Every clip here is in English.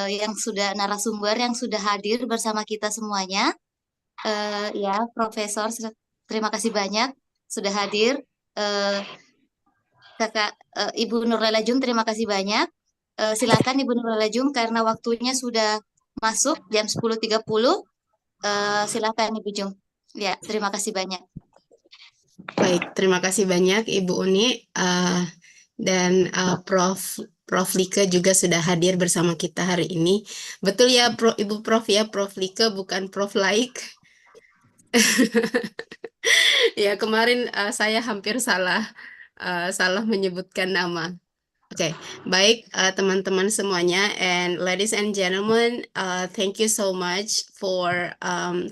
yang sudah narasumber yang sudah hadir bersama kita semuanya. Ya, Profesor, terima kasih banyak sudah hadir. Eh, Ibu Nurlela Jum, terima kasih banyak. Silakan Ibu Nurlela Jum karena waktunya sudah masuk jam 10.30. Silakan Ibu Jum. Ya, terima kasih banyak. Baik, terima kasih banyak Ibu Uni dan Prof Lika juga sudah hadir bersama kita hari ini. Betul ya, Ibu Prof ya, Prof Lika bukan Prof Laik. Ya, kemarin saya hampir salah menyebutkan nama. Oke, baik teman-teman semuanya, and ladies and gentlemen, thank you so much for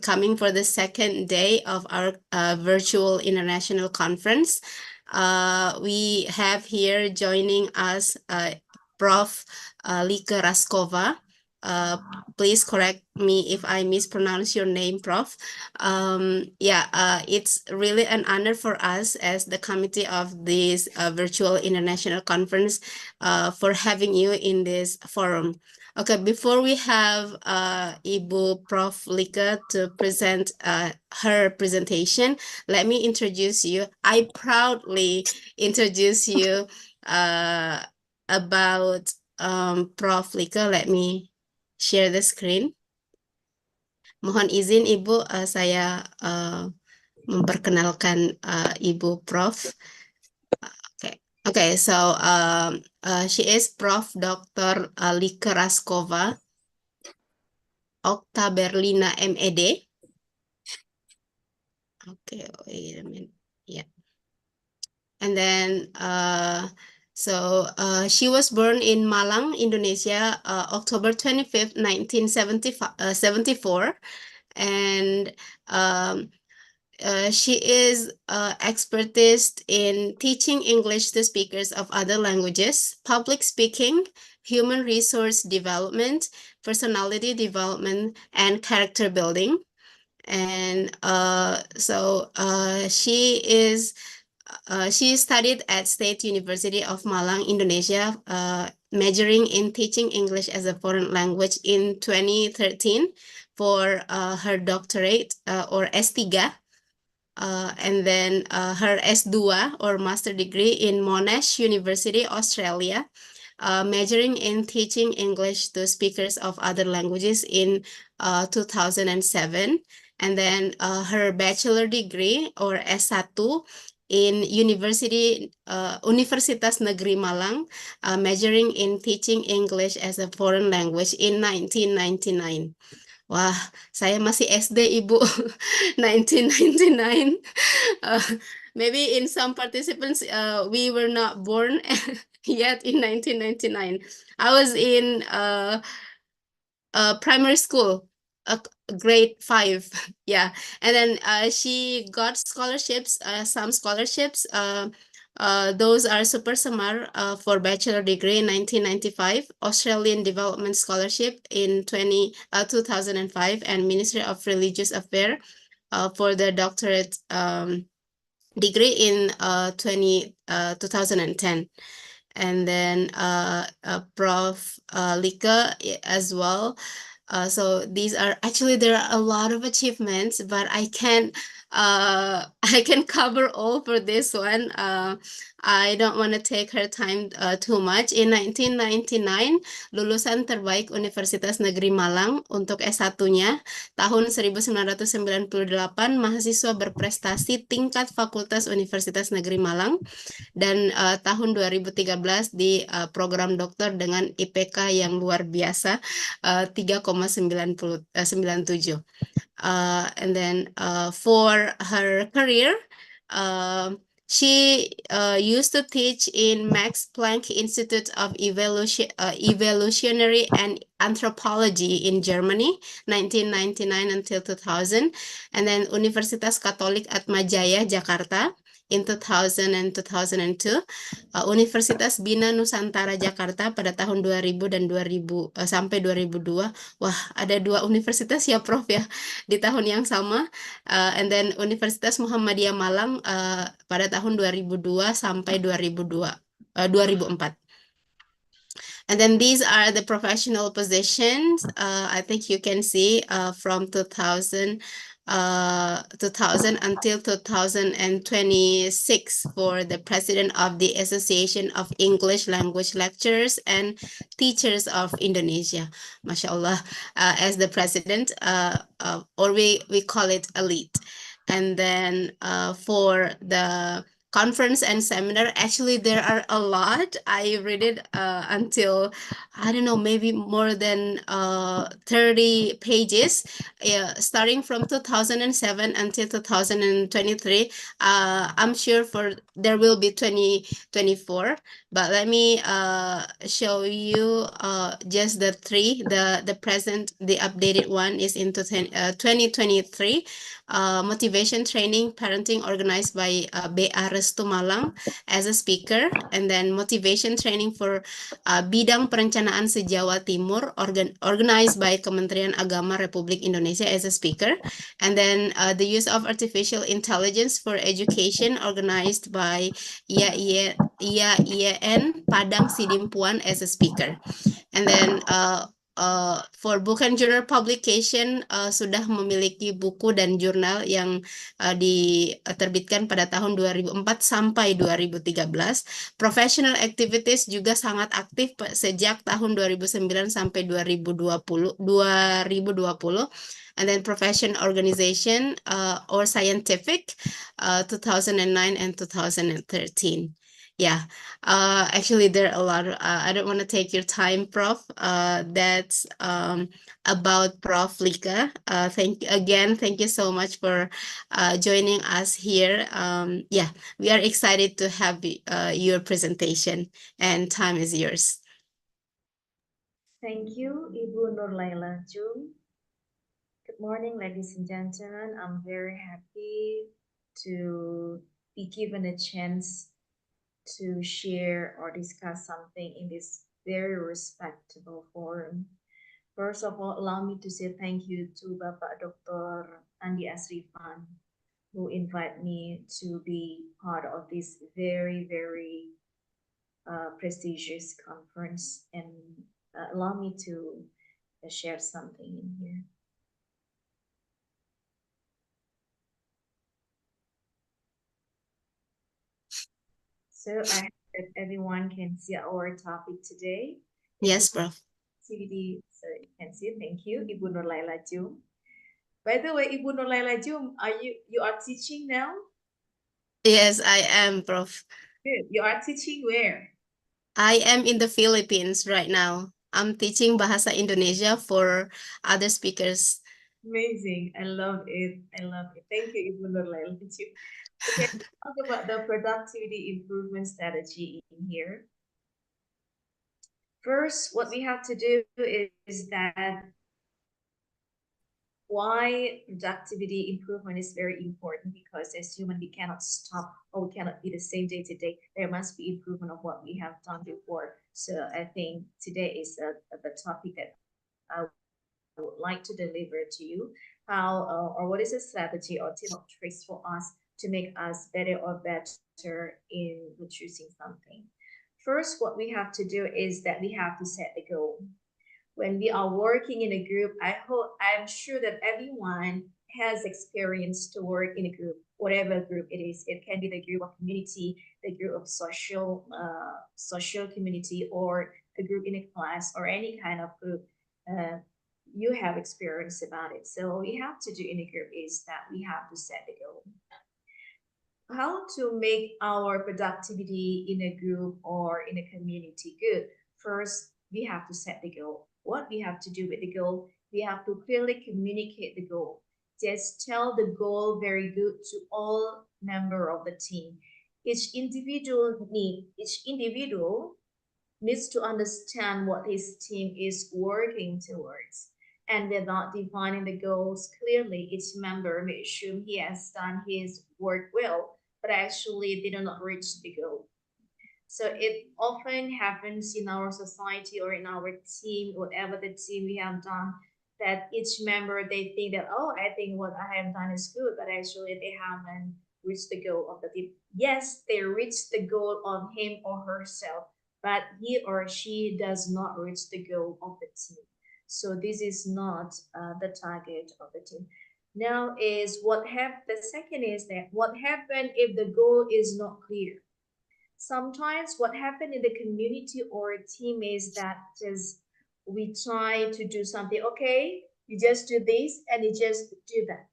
coming for the second day of our virtual international conference. We have here joining us Prof. Lika Raskova. Please correct me if I mispronounce your name, Prof. It's really an honor for us as the committee of this virtual international conference for having you in this forum. Okay, before we have Ibu Prof. Lika to present her presentation, let me introduce you. I proudly introduce you about Prof. Lika. Let me share the screen. Mohon izin Ibu, saya memperkenalkan Ibu Prof. Okay, so she is Prof. Dr. Lika Raskova, Okta Berlina MED. Okay, wait a minute. Yeah. And then, she was born in Malang, Indonesia, October 25th, 1974. And she is expertise in teaching English to speakers of other languages, public speaking, human resource development, personality development, and character building. And she studied at State University of Malang, Indonesia, majoring in teaching English as a foreign language in 2013 for her doctorate or S3. And then her S2 or master degree in Monash University, Australia, majoring in teaching English to speakers of other languages in 2007. And then her bachelor degree or S1 in Universitas Negeri Malang, majoring in teaching English as a foreign language in 1999. Wah, saya masih SD, Ibu. 1999. Maybe in some participants, we were not born yet in 1999. I was in primary school, grade 5. Yeah, and then she got scholarships, some scholarships. Those are Super Samar for bachelor degree in 1995, Australian Development Scholarship in 2005, and Ministry of Religious Affairs for the doctorate degree in 2010. And then Prof. Lika as well. So these are actually, there are a lot of achievements, but I can cover all for this one. I don't want to take her time too much. In 1999, lulusan terbaik Universitas Negeri Malang untuk S1-nya. Tahun 1998, mahasiswa berprestasi tingkat Fakultas Universitas Negeri Malang. Dan tahun 2013 di program dokter dengan IPK yang luar biasa, 3,97. And then for her career, she used to teach in Max Planck Institute of Evolutionary and Anthropology in Germany, 1999 until 2000. And then Universitas Katolik Atmajaya, Jakarta, in 2000 and 2002, Universitas Bina Nusantara Jakarta pada tahun 2000 dan 2000 sampai 2002. Wah, ada 2 universitas ya, Prof ya, di tahun yang sama. And then Universitas Muhammadiyah Malang pada tahun 2002 sampai 2004. And then these are the professional positions. I think you can see from 2000 until 2026 for the president of the Association of English Language Lecturers and Teachers of Indonesia. MashaAllah, as the president, or we call it elite. And then for the conference and seminar, actually there are a lot. I read it until, I don't know, maybe more than 30 pages, starting from 2007 until 2023. I'm sure for there will be 2024, but let me show you just the three. The present, the updated one is into 2023. Motivation training parenting organized by B.A. Restu Malang as a speaker, and then motivation training for bidang perencanaan se-Jawa Timur organized by Kementerian Agama Republik Indonesia as a speaker, and then the use of artificial intelligence for education organized by IAIN Padang Sidimpuan as a speaker. And then for book and journal publication, sudah memiliki buku dan jurnal yang diterbitkan pada tahun 2004 sampai 2013. Professional activities juga sangat aktif sejak tahun 2009 sampai 2020. And then profession organization or scientific 2009 and 2013. Yeah. Actually, there are a lot. I don't want to take your time, Prof. That's about Prof. Lika. Thank you so much for joining us here. Yeah, we are excited to have your presentation, and time is yours. Thank you, Ibu Nurlaila Jung. Good morning, ladies and gentlemen. I'm very happy to be given a chance to share or discuss something in this very respectable forum. First of all, allow me to say thank you to Bapak Dr. Andi Asrifan, who invited me to be part of this very, very prestigious conference, and allow me to share something in here. So I hope that everyone can see our topic today. Yes, Prof. CVD, so you can see. Thank you, Ibu Nurlaila Jung. By the way, Ibu Nurlaila Jung, you are teaching now? Yes, I am, Prof. Good. You are teaching where? I am in the Philippines right now. I'm teaching Bahasa Indonesia for other speakers. Amazing. I love it. I love it. Thank you, Ibu Nurlaila Jung. Okay, talk about the productivity improvement strategy in here. First, what we have to do is that why productivity improvement is very important, because as human we cannot stop, or we cannot be the same day to day. There must be improvement of what we have done before. So I think today is the topic that I would like to deliver to you, how or what is a strategy or tip of tricks for us to make us better or better in choosing something. First, what we have to do is that we have to set the goal. When we are working in a group, I'm sure that everyone has experience to work in a group, whatever group it is. It can be the group of community, the group of social community, or a group in a class, or any kind of group. You have experience about it. So what we have to do in a group is that we have to set the goal. How to make our productivity in a group or in a community good? First, we have to set the goal. What we have to do with the goal? We have to clearly communicate the goal. Just tell the goal very good to all member of the team. Each individual needs to understand what his team is working towards. And without defining the goals clearly, each member may assume he has done his work well, but actually did not reach the goal. So it often happens in our society or in our team, whatever the team we have done, that each member, they think that, oh, I think what I have done is good, but actually they haven't reached the goal of the team. Yes, they reached the goal of him or herself, but he or she does not reach the goal of the team. So this is not the target of the team. Now is the second is that what happened if the goal is not clear? Sometimes what happened in the community or a team is that just we try to do something. Okay, you just do this and you just do that.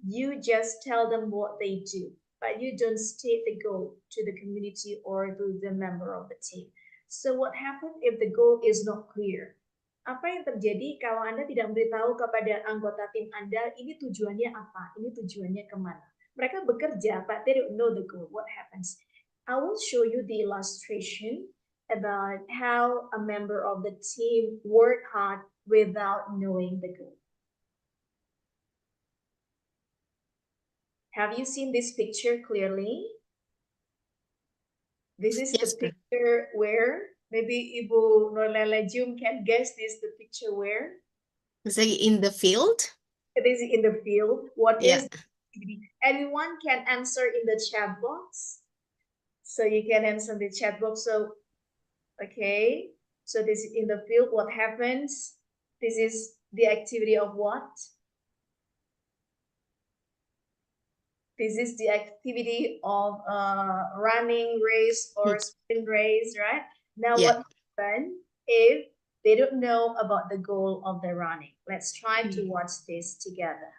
You just tell them what they do, but you don't state the goal to the community or to the member of the team. So what happened if the goal is not clear? Apa yang terjadi kalau Anda tidak memberitahu kepada anggota tim Anda ini tujuannya apa, ini tujuannya kemana? Mereka bekerja, but they don't know the goal. What happens? I will show you the illustration about how a member of the team worked hard without knowing the goal. Have you seen this picture clearly? This is the picture where maybe Ibu Norlela Jum can guess this, the picture where? It's like in the field? It is in the field. What is the activity? Anyone can answer in the chat box. So you can answer the chat box. So, okay. So this is in the field. What happens? This is the activity of what? This is the activity of running race or sprint race, right? Now what happens if they don't know about the goal of the running? Let's try to watch this together.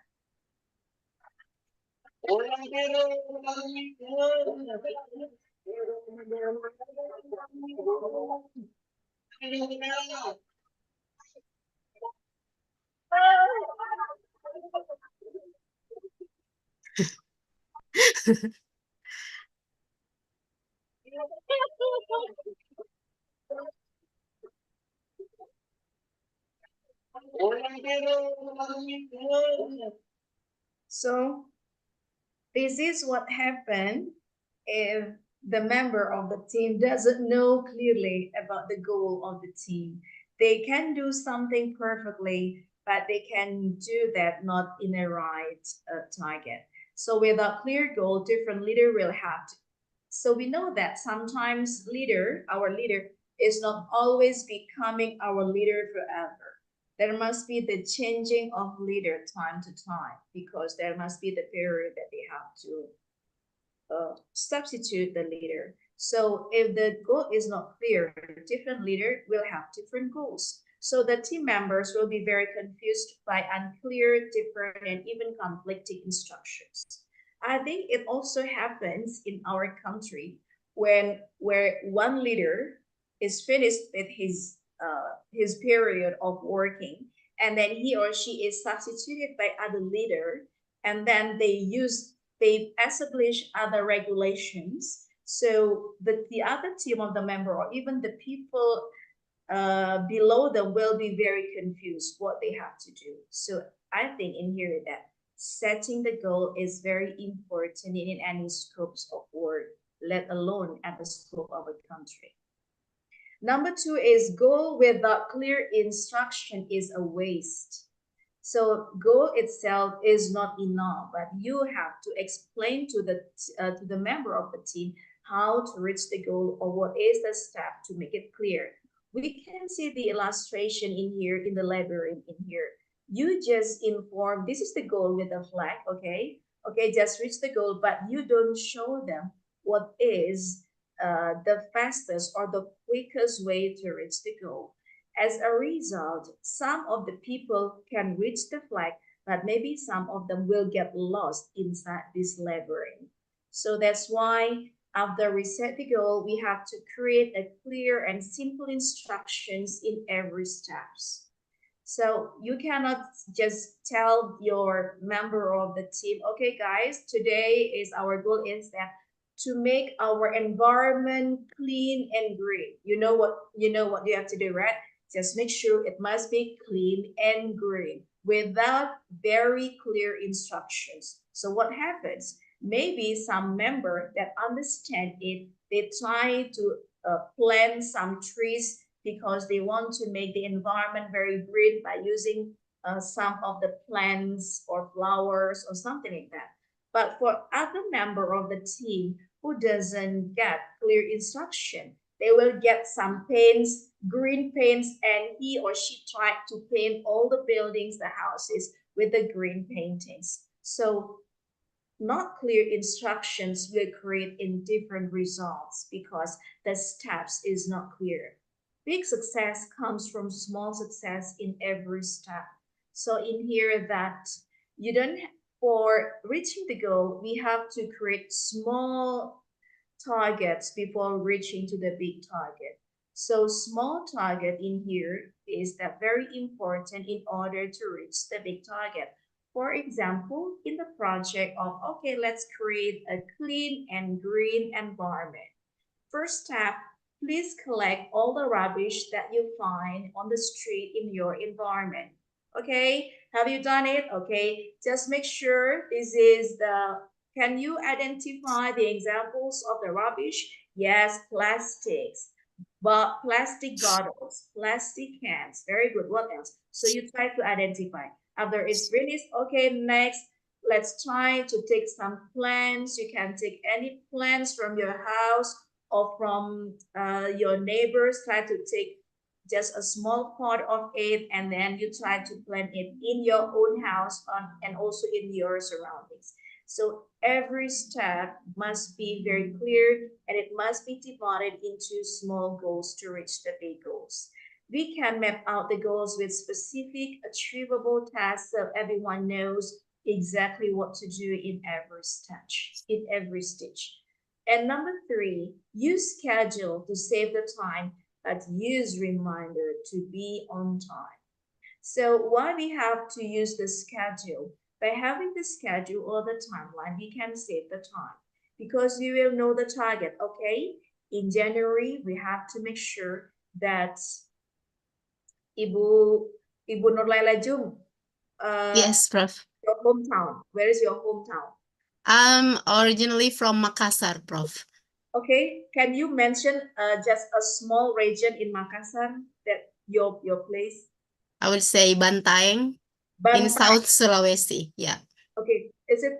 So this is what happened if the member of the team doesn't know clearly about the goal of the team. They can do something perfectly, but they can do that not in a right target. So without clear goal, different leader will have to. So we know that sometimes our leader is not always becoming our leader forever. There must be the changing of leader time to time, because there must be the period that they have to substitute the leader. So if the goal is not clear, different leader will have different goals. So the team members will be very confused by unclear, different, and even conflicting instructions. I think it also happens in our country where one leader is finished with his period of working, and then he or she is substituted by other leader, and then they establish other regulations. So the other team of the member or even the people below them will be very confused what they have to do. So I think in here that setting the goal is very important in any scopes of work, let alone at the scope of a country. Number 2 is goal without clear instruction is a waste. So goal itself is not enough, but you have to explain to the member of the team how to reach the goal or what is the step to make it clear. We can see the illustration in here in the labyrinth in here. You just inform this is the goal with a flag, okay? Okay, just reach the goal, but you don't show them what is the fastest or the quickest way to reach the goal. As a result, some of the people can reach the flag, but maybe some of them will get lost inside this labyrinth. So that's why after we set the goal, we have to create a clear and simple instructions in every steps. So you cannot just tell your member of the team, okay guys, today is our goal is that to make our environment clean and green. You know what you have to do, right? Just make sure it must be clean and green without very clear instructions. So what happens? Maybe some member that understand it, they try to plant some trees because they want to make the environment very green by using some of the plants or flowers or something like that. But for other member of the team who doesn't get clear instruction, they will get some paints, green paints, and he or she tried to paint all the buildings, the houses with the green paintings. So not clear instructions will create in different results because the steps is not clear. Big success comes from small success in every step. So in here that you don't, for reaching the goal, we have to create small targets before reaching to the big target. So small target in here is that very important in order to reach the big target. For example, in the project of, okay, let's create a clean and green environment. First step, please collect all the rubbish that you find on the street in your environment. Okay, have you done it? Okay, just make sure this is the, can you identify the examples of the rubbish? Yes, plastics, but plastic bottles, plastic cans. Very good. What else? So you try to identify. After it's finished, okay, next, let's try to take some plants. You can take any plants from your house or from your neighbors. Try to take just a small part of it, and then you try to plant it in your own house and also in your surroundings. So every step must be very clear and it must be divided into small goals to reach the big goals. We can map out the goals with specific achievable tasks so everyone knows exactly what to do in every stage. And number 3, use schedule to save the time, but use reminder to be on time. So why we have to use the schedule? By having the schedule or the timeline, we can save the time because you will know the target. Okay, in January, we have to make sure that Ibu Nurlaila Jung, Yes, Prof. your hometown. Where is your hometown? I'm originally from Makassar, Prof. Okay, can you mention just a small region in Makassar that your place? I would say Bantaeng in Bantaeng. South Sulawesi. Yeah. Okay, is it?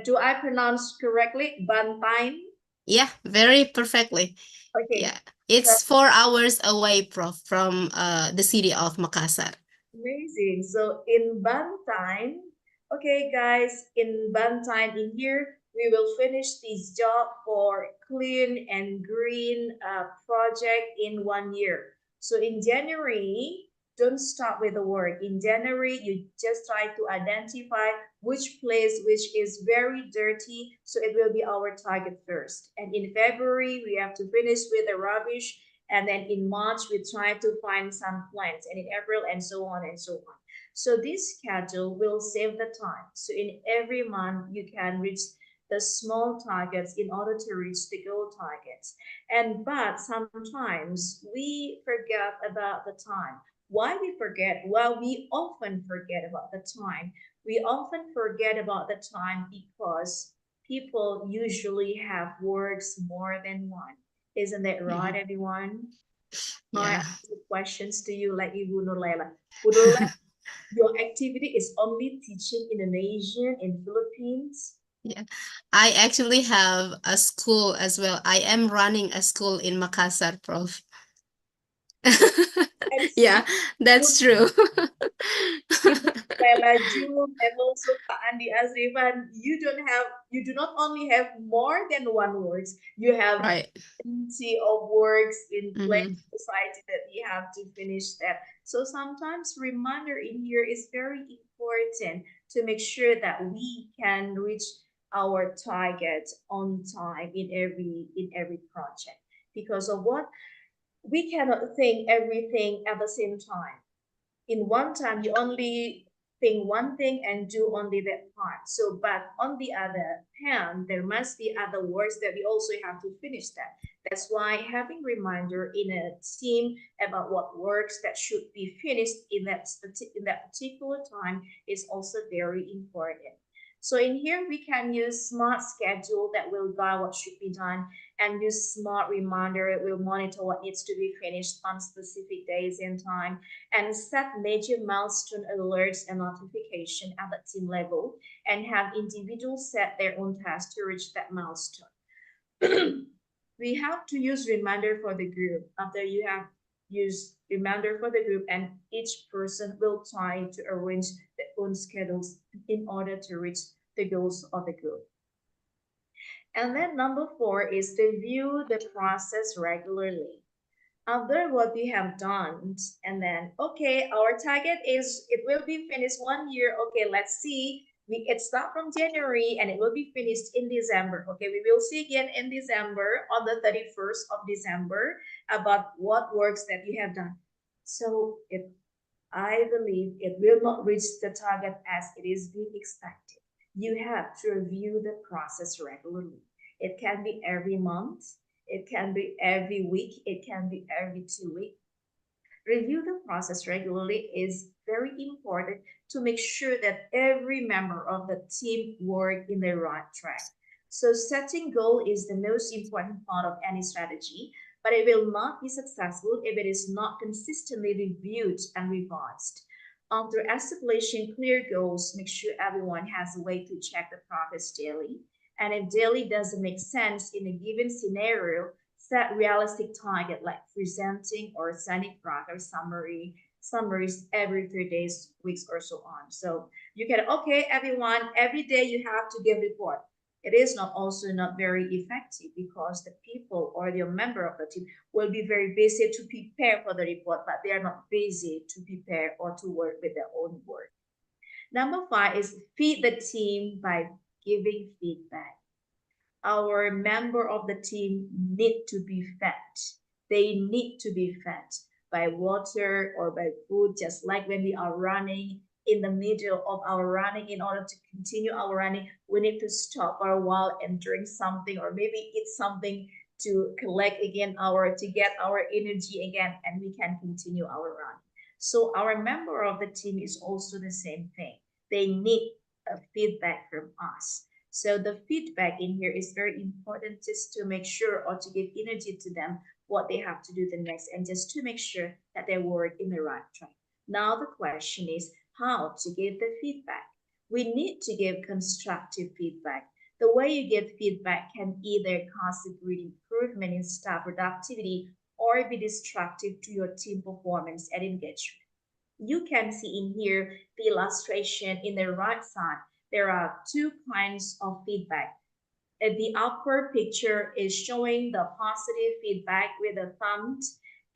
Do I pronounce correctly? Bantaeng. Yeah, very perfectly. Okay. Yeah, it's 4 hours away, Prof, from the city of Makassar. Amazing. So in Bantaeng, okay, guys, in Bantaeng in here, we will finish this job for clean and green project in 1 year. So in January, don't stop with the work. In January, you just try to identify which place which is very dirty. So it will be our target first. And in February, we have to finish with the rubbish. And then in March, we try to find some plants, and in April, and so on and so on. So this schedule will save the time. So in every month, you can reach the small targets in order to reach the goal targets. But sometimes we forget about the time. Why we forget? Well, we often forget about the time. We often forget about the time because people usually have works more than one. Isn't that right, everyone? Yeah. I ask questions to you like Ibu Nurlaila. Would you like your activity is only teaching Indonesian in Philippines? Yeah, I actually have a school as well. I am running a school in Makassar, Prof. Yeah, that's true. Laila Jum and also Kak Andi Azrifan, you do not only have more than one works, you have Right. plenty of works in place Mhm. society that you have to finish that. So sometimes reminder in here is very important to make sure that we can reach our target on time in every project. Because of what? We cannot think everything at the same time. In one time, you only think one thing and do only that part. So, but on the other hand, there must be other works that we also have to finish that. That's why having reminder in a team about what works that should be finished in that particular time is also very important. So in here, we can use smart schedule that will guide what should be done, and use smart reminder. It will monitor what needs to be finished on specific days and time, and set major milestone alerts and notification at the team level, and have individuals set their own tasks to reach that milestone. we have to use reminder for the group. After you have used reminder for the group, and each person will try to arrange their own schedules in order to reach the goals of the group. And then number 4 is review the process regularly. After what we have done, and then, okay, our target is it will be finished 1 year. Okay, let's see. It start from January and it will be finished in December. Okay, we will see again in December on the 31st of December about what works that you have done. So I believe it will not reach the target as it is being expected. You have to review the process regularly. It can be every month, it can be every week, it can be every 2 weeks. Review the process regularly is very important to make sure that every member of the team work in the right track. So setting goal is the most important part of any strategy, but it will not be successful if it is not consistently reviewed and revised. After establishing clear goals, make sure everyone has a way to check the progress daily. And if daily doesn't make sense in a given scenario, set realistic target like presenting or sending progress summaries every 3 days, weeks, or so on. So you can, okay, everyone, every day you have to give report. It is not also not very effective because the people or the member of the team will be very busy to prepare for the report, but they are not busy to prepare or to work with their own work. Number 5 is feed the team by giving feedback. Our member of the team need to be fed. They need to be fed by water or by food, just like when we are running in the middle of our running. In order to continue our running, we need to stop for a while and drink something or maybe eat something to collect again to get our energy again, and we can continue our run. So our member of the team is also the same thing. They need a feedback from us. So the feedback in here is very important just to make sure or to give energy to them what they have to do the next and just to make sure that they work in the right track. Now the question is how to give the feedback. We need to give constructive feedback. The way you give feedback can either cause a great improvement in staff productivity or be destructive to your team performance and engagement. You can see in here the illustration in the right side. There are 2 kinds of feedback. The upper picture is showing the positive feedback with a thumb,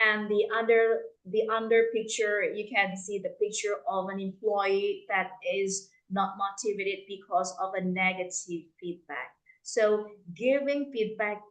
and the under picture you can see the picture of an employee that is not motivated because of a negative feedback. So giving feedback,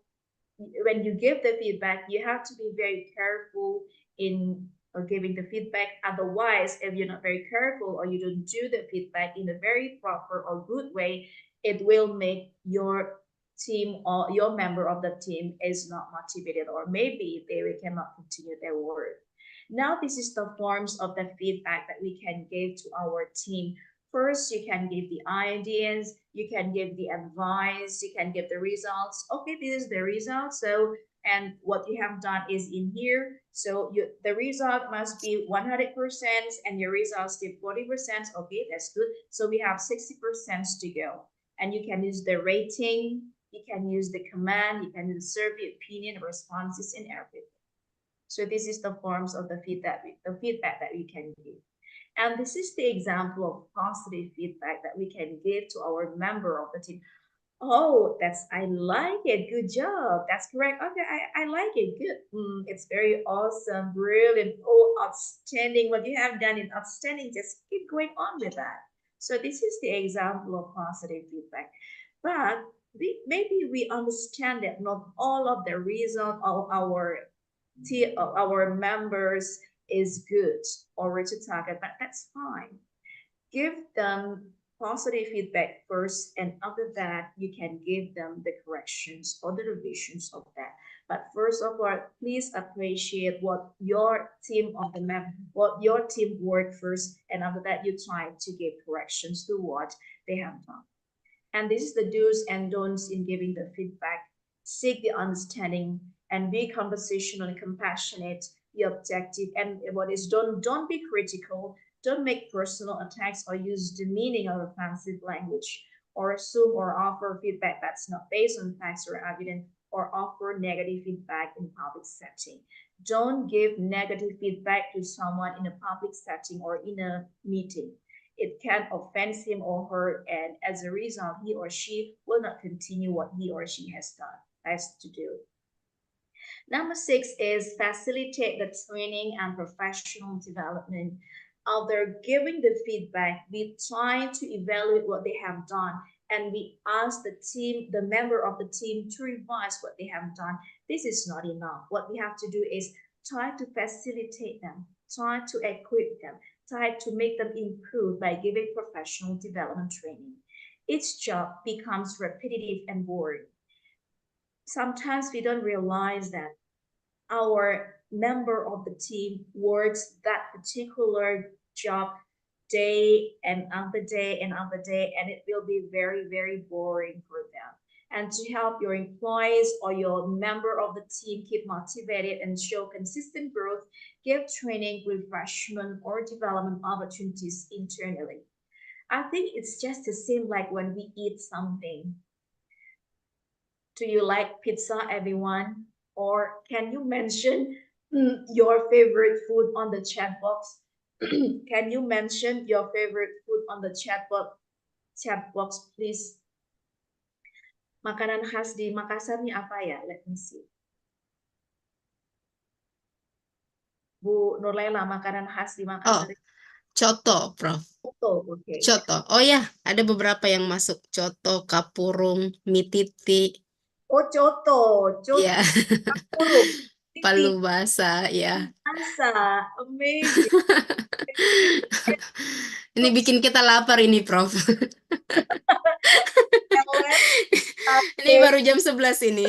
when you give the feedback, you have to be very careful in giving the feedback. Otherwise, if you're not very careful or you don't do the feedback in a very proper or good way, it will make your team or your member of the team is not motivated, or maybe they cannot continue their work. Now, this is the forms of the feedback that we can give to our team. First, you can give the ideas, you can give the advice, you can give the results. Okay, this is the result. So, and what you have done is in here. So the result must be 100% and your results still 40%. Okay, that's good. So we have 60% to go. And you can use the rating, you can use the command, you can use the survey, opinion, responses, and everything. So this is the forms of the feedback that we can give. And this is the example of positive feedback that we can give to our member of the team. Oh, I like it. Good job. That's correct. Okay, I like it. Good. It's very awesome. Brilliant. Oh, outstanding. What you have done is outstanding. Just keep going on with that. So this is the example of positive feedback. But maybe we understand that not all of the result of our members is good or reach a target, but that's fine. Give them positive feedback first, and after that you can give them the corrections or the revisions of that. But first of all, please appreciate what your team worked first, and after that you try to give corrections to what they have done. And this is the do's and don'ts in giving the feedback. Seek the understanding and be conversational and compassionate, be objective, and what is done, don't be critical. Don't make personal attacks or use demeaning or offensive language, or assume or offer feedback that's not based on facts or evidence. or offer negative feedback in public setting. Don't give negative feedback to someone in a public setting or in a meeting. It can offend him or her, and as a result, he or she will not continue what he or she has to do. Number 6 is facilitate the training and professional development. After giving the feedback, we try to evaluate what they have done, and we ask the member of the team to revise what they have done. This is not enough. What we have to do is try to facilitate them, try to equip them, try to make them improve by giving professional development training. Each job becomes repetitive and boring. Sometimes we don't realize that our member of the team works that particular job day and after day and after day, and it will be very, very boring for them. And to help your employees or your member of the team keep motivated and show consistent growth, give training, refreshment, or development opportunities internally. I think it's just the same like when we eat something. Do you like pizza, everyone? Or can you mention your favorite food on the chat box? Can you mention your favorite food on the chat box, please? Makanan khas di Makassar nih apa ya? Let me see. Bu Nurlela, makanan khas di Makassar. Coto, Prof. Coto, okay. Coto. Oh ya, ada beberapa yang masuk. Coto, kapurung, mie titik. Oh, coto. Ya, Kapurung. palu basah, ya. Asa, amazing. Ini bikin kita lapar ini, Prof. Ini baru jam 11 ini.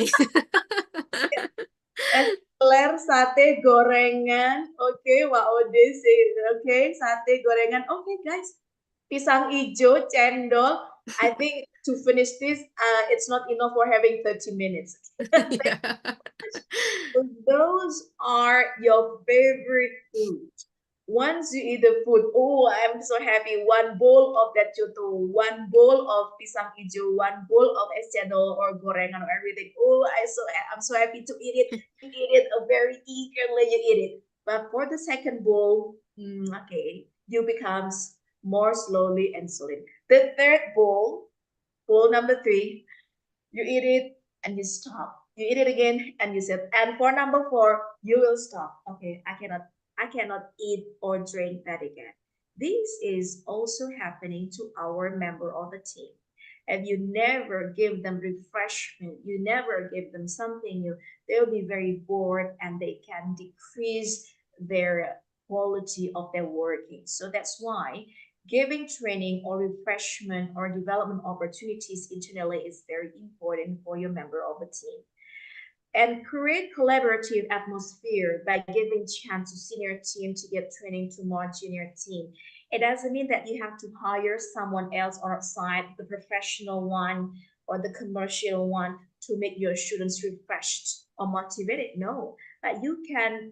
Ler sate gorengan, okay, WOD sih, okay, sate gorengan, okay guys, pisang hijau, cendol. I think to finish this, it's not enough for having 30 minutes. So those are your favorite foods. Once you eat the food, oh, I'm so happy. One bowl of that coto, one bowl of pisang hijau, one bowl of es cendol or gorengan or everything. Oh, I'm so happy to eat it. You eat it very eagerly. You eat it. But for the second bowl, okay, you becomes more slowly and slowly. The third bowl number 3, you eat it and you stop. You eat it again and you said, and for number 4, you will stop. Okay, I cannot eat or drink that again. This is also happening to our member of the team. If you never give them refreshment, you never give them something new, they'll be very bored and they can decrease their quality of their working. So that's why giving training or refreshment or development opportunities internally is very important for your member of the team. And create collaborative atmosphere by giving chance to senior team to get training to more junior team. It doesn't mean that you have to hire someone else outside, the professional one or the commercial one, to make your students refreshed or motivated. No, but you can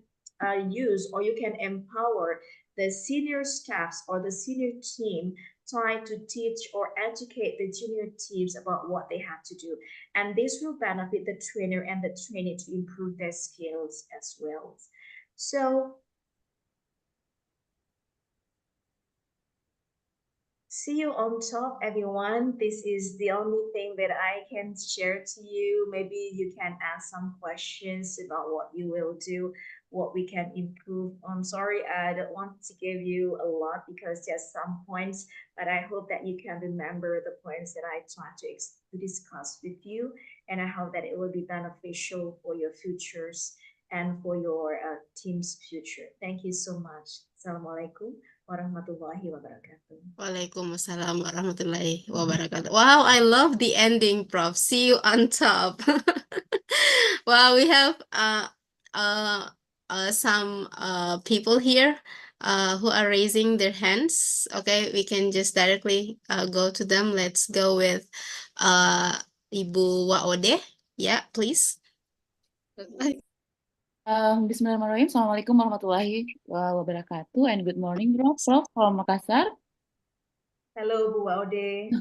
use or you can empower the senior staffs or the senior team trying to teach or educate the junior teams about what they have to do. And this will benefit the trainer and the trainee to improve their skills as well. So, see you on top, everyone. This is the only thing that I can share to you. Maybe you can ask some questions about what you will do, what we can improve. I'm sorry, I don't want to give you a lot because there's some points, but I hope that you can remember the points that I tried to discuss with you, and I hope that it will be beneficial for your futures and for your team's future. Thank you so much. Assalamualaikum warahmatullahi wabarakatuh. Waalaikumsalam warahmatullahi wabarakatuh. Wow, I love the ending, Prof. See you on top. Wow, we have some people here who are raising their hands. Okay, we can just directly go to them. Let's go with Ibu Waode. Yeah, please. Bismillahirrahmanirrahim. Assalamualaikum warahmatullahi wabarakatuh. And good morning, Prof. From Makassar. Hello, Bu Waode.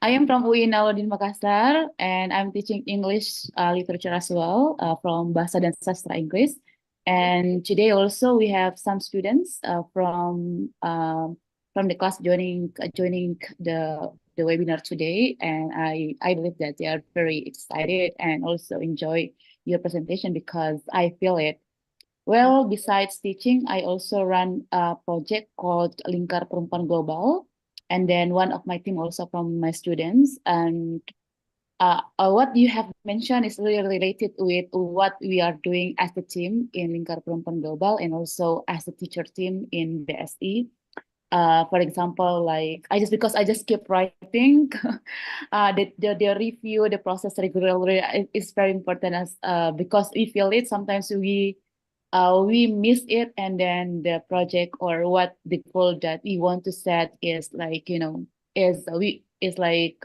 I am from UIN Alauddin Makassar, and I'm teaching English literature as well from Bahasa dan Sastra Inggris. And today also we have some students from the class joining the webinar today, and I believe that they are very excited and also enjoy your presentation because I feel it. Well, besides teaching, I also run a project called Lingkar Perempuan Global, and then one of my team also from my students. And what you have mentioned is really related with what we are doing as a team in Lingkar Perempuan Global and also as a teacher team in BSE. For example, like because I just keep writing, the review, the process regularly is very important as because we feel it sometimes we miss it, and then the project or what the goal that we want to set is like is like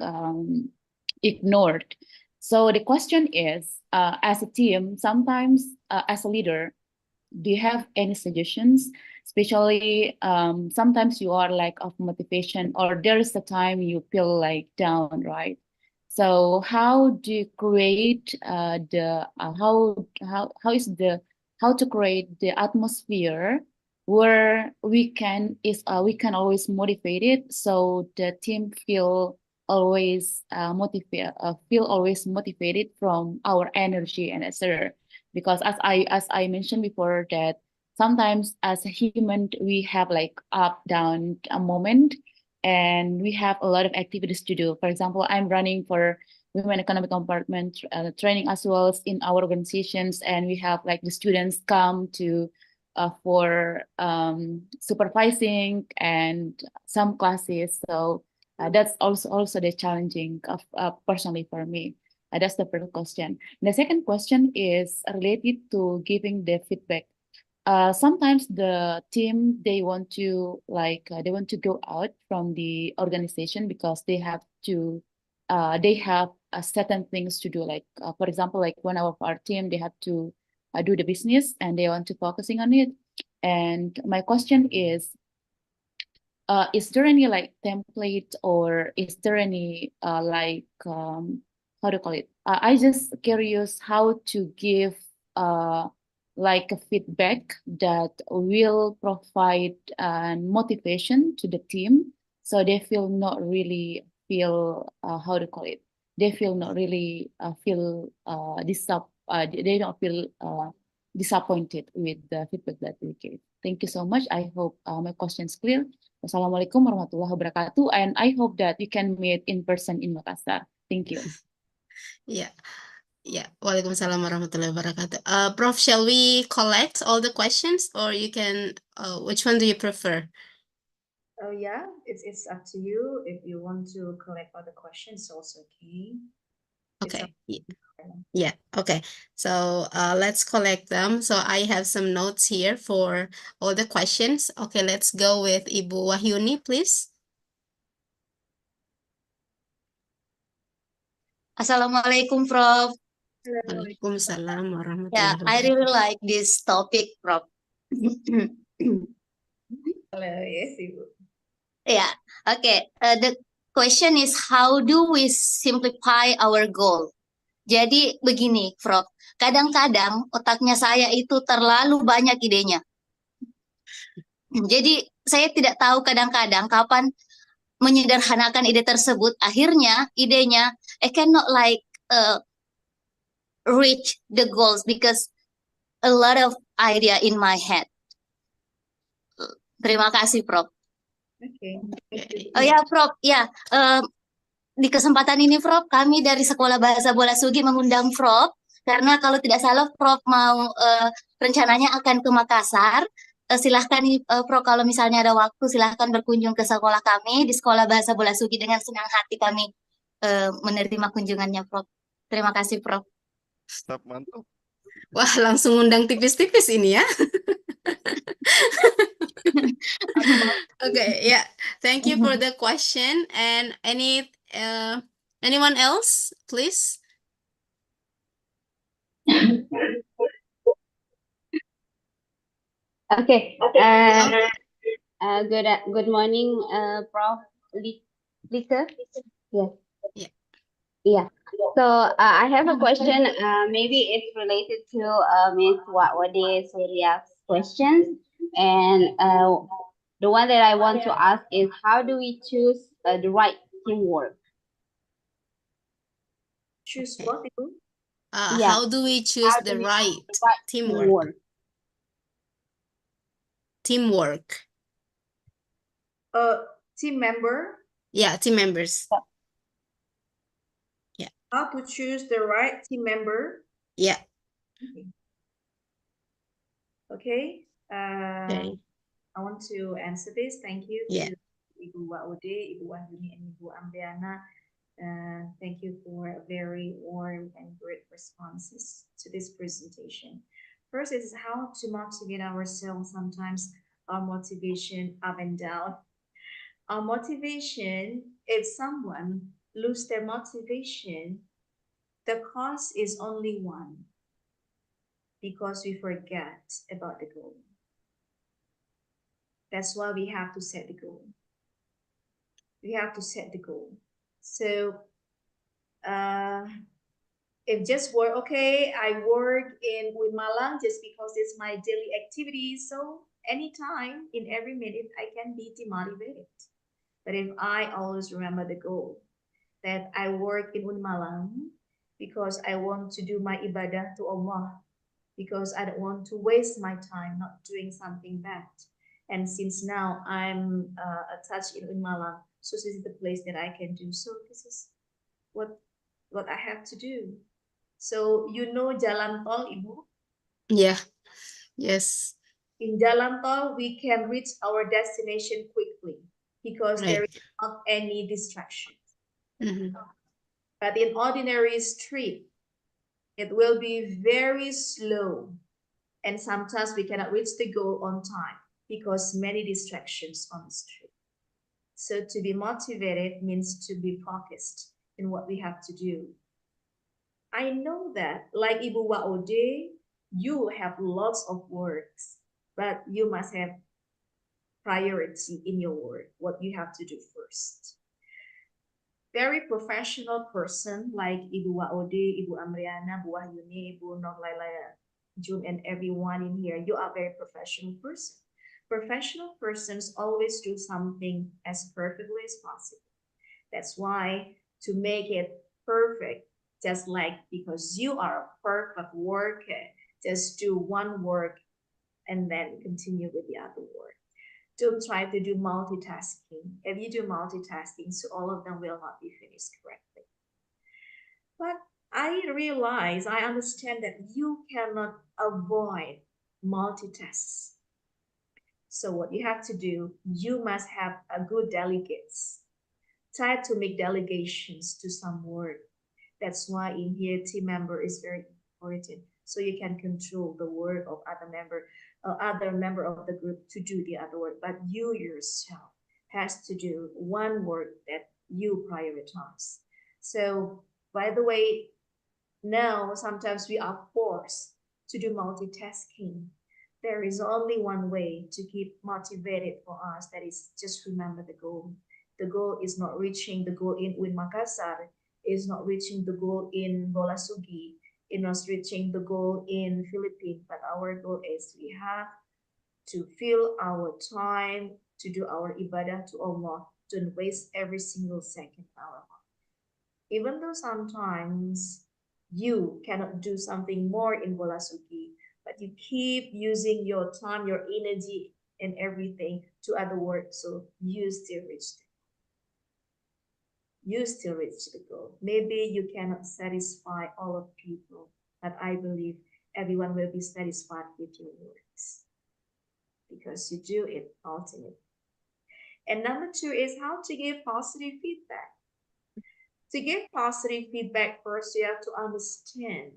ignored. So the question is, as a team, sometimes as a leader, do you have any suggestions? Especially sometimes you are like of motivation, or there is a time you feel like down, right? So how do you create the how is the how to create the atmosphere where we can always motivate it, so the team always feel always motivated from our energy and etc. Because as I mentioned before, that sometimes as a human we have like up down a moment, and we have a lot of activities to do. For example, I'm running for women economic compartment training as well as in our organizations, and we have like the students come to for supervising and some classes. So that's also the challenging of personally for me. That's the first question. The second question is related to giving the feedback. Sometimes the team they want to go out from the organization because they have certain things to do. Like for example, like one of our team, they have to do the business and they want to focusing on it. And my question is there any like template, or is there any how to call it? I just curious how to give like a feedback that will provide motivation to the team, so they feel not really feel how to call it. They feel not really they don't feel disappointed with the feedback that we give. Thank you so much. I hope my question is clear. Wassalamualaikum warahmatullahi wabarakatuh. And I hope that we can meet in person in Makassar. Thank you. Yeah. Yeah. Waalaikumsalam warahmatullahi wabarakatuh. Prof, shall we collect all the questions, or you can, which one do you prefer? Oh yeah, it's up to you. If you want to collect all the questions, also okay. Okay. Yeah. Okay. So let's collect them. So I have some notes here for all the questions. Okay, let's go with Ibu Wahyuni, please. Assalamualaikum, Prof. Waalaikumsalam Yeah, warahmatullahi I really wabarakatuh. like this topic, Prof. Hello, yes, Ibu. Yeah, okay. The question is, how do we simplify our goal? Jadi begini, Prof. Kadang-kadang otaknya saya itu terlalu banyak idenya. Jadi saya tidak tahu kadang-kadang kapan menyederhanakan ide tersebut. Akhirnya idenya, I cannot like reach the goals because a lot of idea in my head. Terima kasih, Prof. Okay. Oh ya, Prof. Ya, di kesempatan ini, Prof, kami dari Sekolah Bahasa Bola Sugi mengundang Prof, karena kalau tidak salah, Prof mau rencananya akan ke Makassar. Silahkan nih, Prof, kalau misalnya ada waktu, silahkan berkunjung ke sekolah kami di Sekolah Bahasa Bola Sugi. Dengan senang hati kami menerima kunjungannya, Prof. Terima kasih, Prof. Stop, mantap. Wah, langsung undang tipis-tipis ini ya. Okay, yeah. Thank you for the question. And anyone else, please? Okay. Good morning, Prof. Lisa. Yes. Yeah. Yeah. So I have a question. Maybe it's related to Ms. Wade Surya's questions. And the one that I want to ask is, how do we choose the right teamwork? Choose Okay. what, Ibu? Yeah. How do we choose How do the we right choose the right teamwork? Teamwork. Team member. Yeah, team members. How to choose the right team member. Yeah. Okay. Okay. I want to answer this. Thank you Yeah. to Ibu Waude, Ibu Wahyuni, and Ibu Amriana. Thank you for very warm and great responses to this presentation. First is how to motivate ourselves. Sometimes our motivation up and down. Our motivation, if someone lose their motivation, the cause is only one, because we forget about the goal. That's why we have to set the goal. We have to set the goal. So if just work, okay, I work with Malang just because it's my daily activity. So anytime, in every minute, I can be demotivated. But if I always remember the goal, that I work in Malang because I want to do my ibadah to Allah, because I don't want to waste my time not doing something bad. And since now I'm attached in Malang, so this is the place that I can do. So this is what I have to do. So you know Jalan Tol, Ibu? Yeah. Yes. In Jalan Tol, we can reach our destination quickly because there is not any distraction. But in ordinary street, it will be very slow. And sometimes we cannot reach the goal on time because many distractions on the street. So to be motivated means to be focused in what we have to do. I know that, like Ibu Waude, you have lots of works, but you must have priority in your work, what you have to do first. Very professional person like Ibu Waude, Ibu Amriana, Bu Wahyuni, Ibu Nurlaila, June, and everyone in here, you are very professional person. Professional persons always do something as perfectly as possible. That's why to make it perfect, just like because you are a perfect worker, just do one work and then continue with the other work. Don't try to do multitasking. If you do multitasking, so all of them will not be finished correctly. But I realize, I understand that you cannot avoid multitasks. So what you have to do, you must have a good delegates. Try to make delegations to some work. That's why in here, team member is very important. So you can control the work of other member of the group to do the other work. But you yourself has to do one work that you prioritize. So by the way, now sometimes we are forced to do multitasking. There is only one way to keep motivated for us, that is just remember the goal. The goal is not reaching the goal in Makassar, is not reaching the goal in Bolasugi, is not reaching the goal in Philippines, but our goal is we have to fill our time to do our ibadah to Allah. Don't waste every single second of our life. Even though sometimes you cannot do something more in Bolasugi, but you keep using your time, your energy, and everything to other work, so you still reach the you still reach the goal. Maybe you cannot satisfy all of people, but I believe everyone will be satisfied with your works because you do it ultimately. And number 2 is how to give positive feedback. To give positive feedback, first you have to understand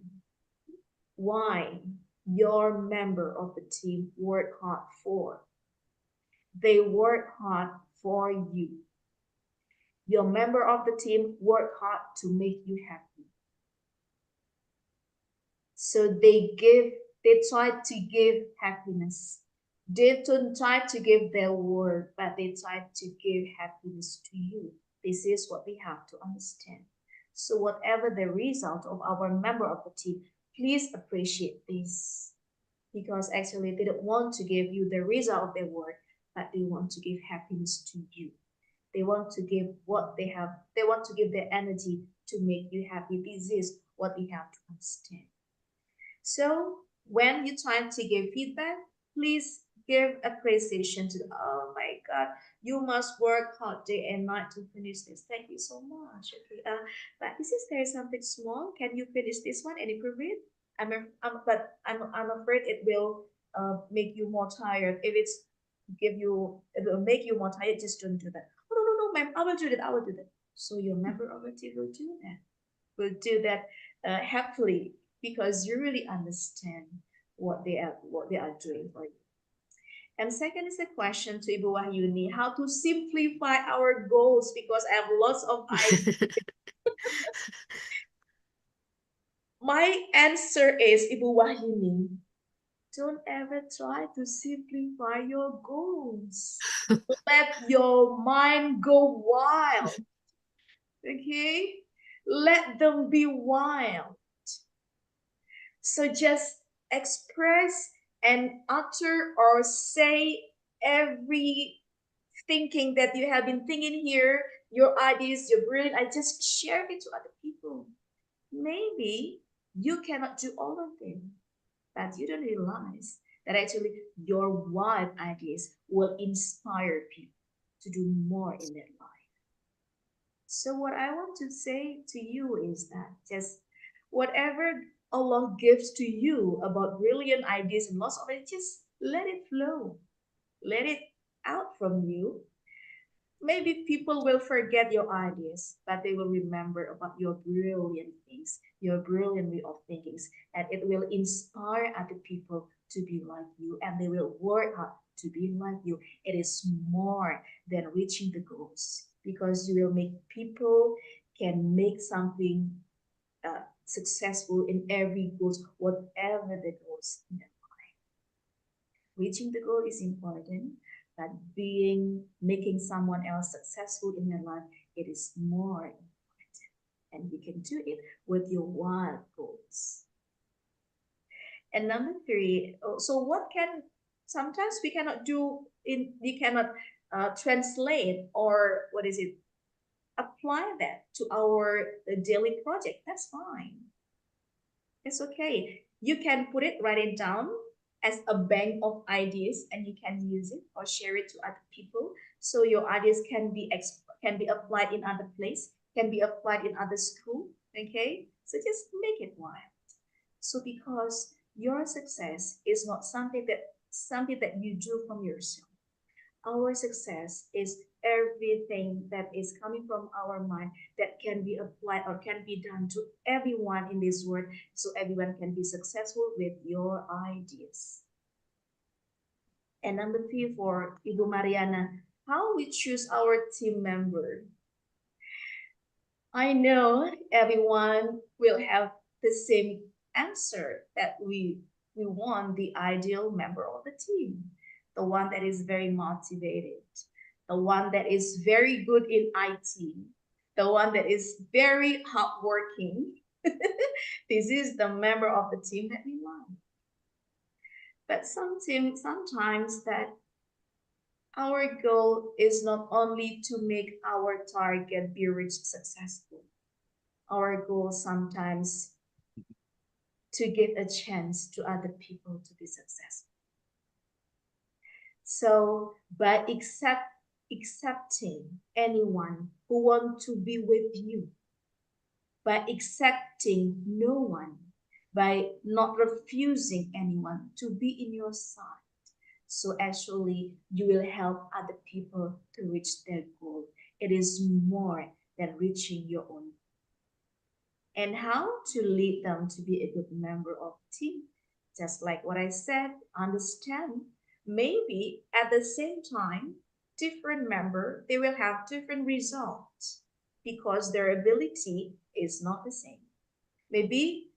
why your member of the team work hard for. They work hard for you. Your member of the team work hard to make you happy. So they try to give happiness. They don't try to give their word, but they try to give happiness to you. This is what we have to understand. So whatever the result of our member of the team, please appreciate this. Because actually they don't want to give you the result of their work, but they want to give happiness to you. They want to give what they have. They want to give their energy to make you happy. This is what we have to understand. So when you try to give feedback, please give appreciation to, oh my God, you must work hard day and night to finish this. Thank you so much. Okay, but this is there something small. Can you finish this one and improve it? I'm afraid it will make you more tired. If it will make you more tired, just don't do that. Oh, no, ma'am, I will do that. I will do that. So your member of the team will do that. Will do that happily, because you really understand what they are doing for you. And second is a question to Ibu Wahyuni, how to simplify our goals, because I have lots of ideas. My answer is, Ibu Wahyuni, don't ever try to simplify your goals. Let your mind go wild. Okay? Let them be wild. So just express and utter or say every thinking that you have been thinking here, your ideas, your brilliant, I just share it to other people. Maybe you cannot do all of them, but you don't realize that actually your wild ideas will inspire people to do more in their life. So what I want to say to you is that just whatever Allah gives to you about brilliant ideas and lots of it, just let it flow. Let it out from you. Maybe people will forget your ideas, but they will remember about your brilliant things, your brilliant way of thinking, and it will inspire other people to be like you, and they will work hard to be like you. It is more than reaching the goals, because you will make people can make something successful in every goals, whatever the goals in their life. Reaching the goal is important, but making someone else successful in their life, it is more important. And you can do it with your wild goals. And number three, so what can, sometimes we cannot translate or apply that to our daily project. That's fine. It's okay. You can write it down as a bank of ideas, and you can use it or share it to other people. So your ideas can be applied in other place, can be applied in other school. Okay, so just make it wild. So because your success is not something that you do from yourself. Our success is everything that is coming from our mind that can be applied or can be done to everyone in this world, so everyone can be successful with your ideas. And number three, for Ibu Mariana, how we choose our team member. I know everyone will have the same answer, that we want the ideal member of the team. The one that is very motivated, the one that is very good in IT, the one that is very hardworking. This is the member of the team that we want. But sometimes that our goal is not only to make our target be reached successful. Our goal sometimes to give a chance to other people to be successful. So by accepting anyone who wants to be with you, by accepting no one, by not refusing anyone to be in your side, so actually you will help other people to reach their goal. It is more than reaching your own. And how to lead them to be a good member of the team? Just like what I said, understand. Maybe at the same time, different member, they will have different results because their ability is not the same. Maybe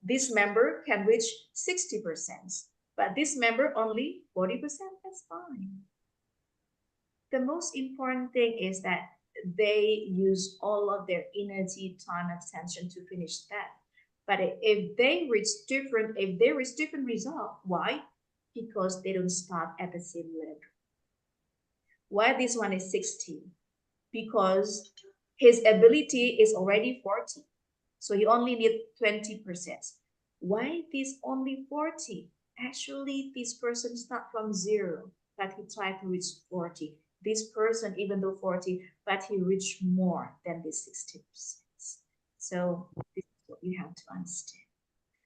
this member can reach 60%, but this member only 40%, that's fine. The most important thing is that they use all of their energy, time, attention to finish that. But if they reach different result, why? Because they don't start at the same level. Why this one is 60? Because his ability is already 40. So he only needs 20%. Why this only 40? Actually, this person start from 0, but he tried to reach 40. This person, even though 40, but he reached more than this 60%. So this is what you have to understand.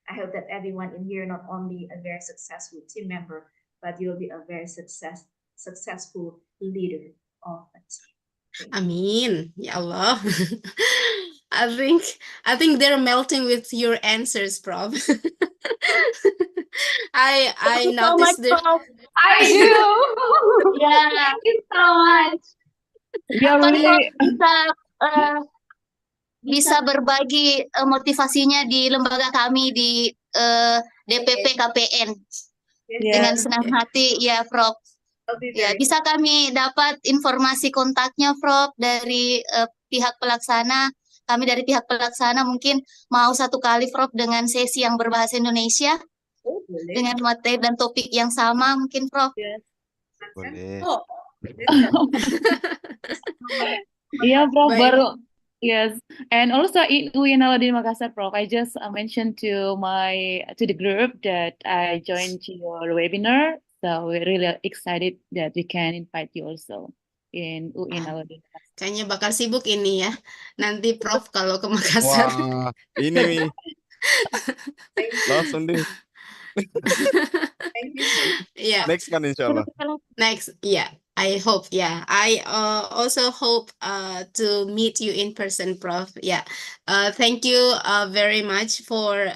I hope that everyone in here not only a very successful team member, but you'll be a very successful leader of a team. Amin. Ya Allah. I think they're melting with your answers, Prof. I Thank you so much, noticed that. Prof. I do. Ya, Thank you so much. We are Prof really bisa berbagi motivasinya di lembaga kami di DPP KPN dengan senang hati ya, Prof. Ya, bisa kami dapat informasi kontaknya, Prof, dari pihak pelaksana. Kami dari pihak pelaksana mungkin mau satu kali, Prof, dengan sesi yang berbahasa Indonesia dengan materi dan topik yang sama, mungkin, Prof. Boleh. Iya, Prof, Baik. baru. Yes, and also in UIN Aladdin Makassar, Prof, I just mentioned to the group that I joined your webinar, so we're really excited that we can invite you also in UIN Aladdin Makassar. Kayaknya bakal sibuk ini ya. Nanti Prof kalau ke Makassar. Wah, ini nih. Langsung deh. Thank you. Yeah. Next kan insya Allah. Next, yeah, I hope, yeah. I also hope to meet you in person, Prof. Yeah. Thank you very much for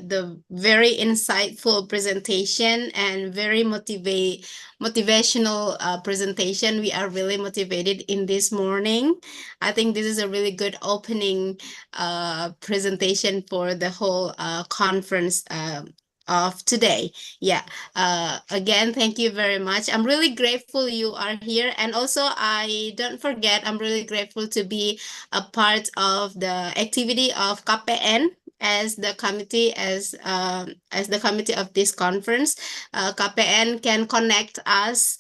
the very insightful presentation and very motivational presentation. We are really motivated in this morning. I think this is a really good opening presentation for the whole conference of today. Yeah. Again, thank you very much. I'm really grateful you are here, and also I don't forget, I'm really grateful to be a part of the activity of KPN as the committee of this conference. KPN can connect us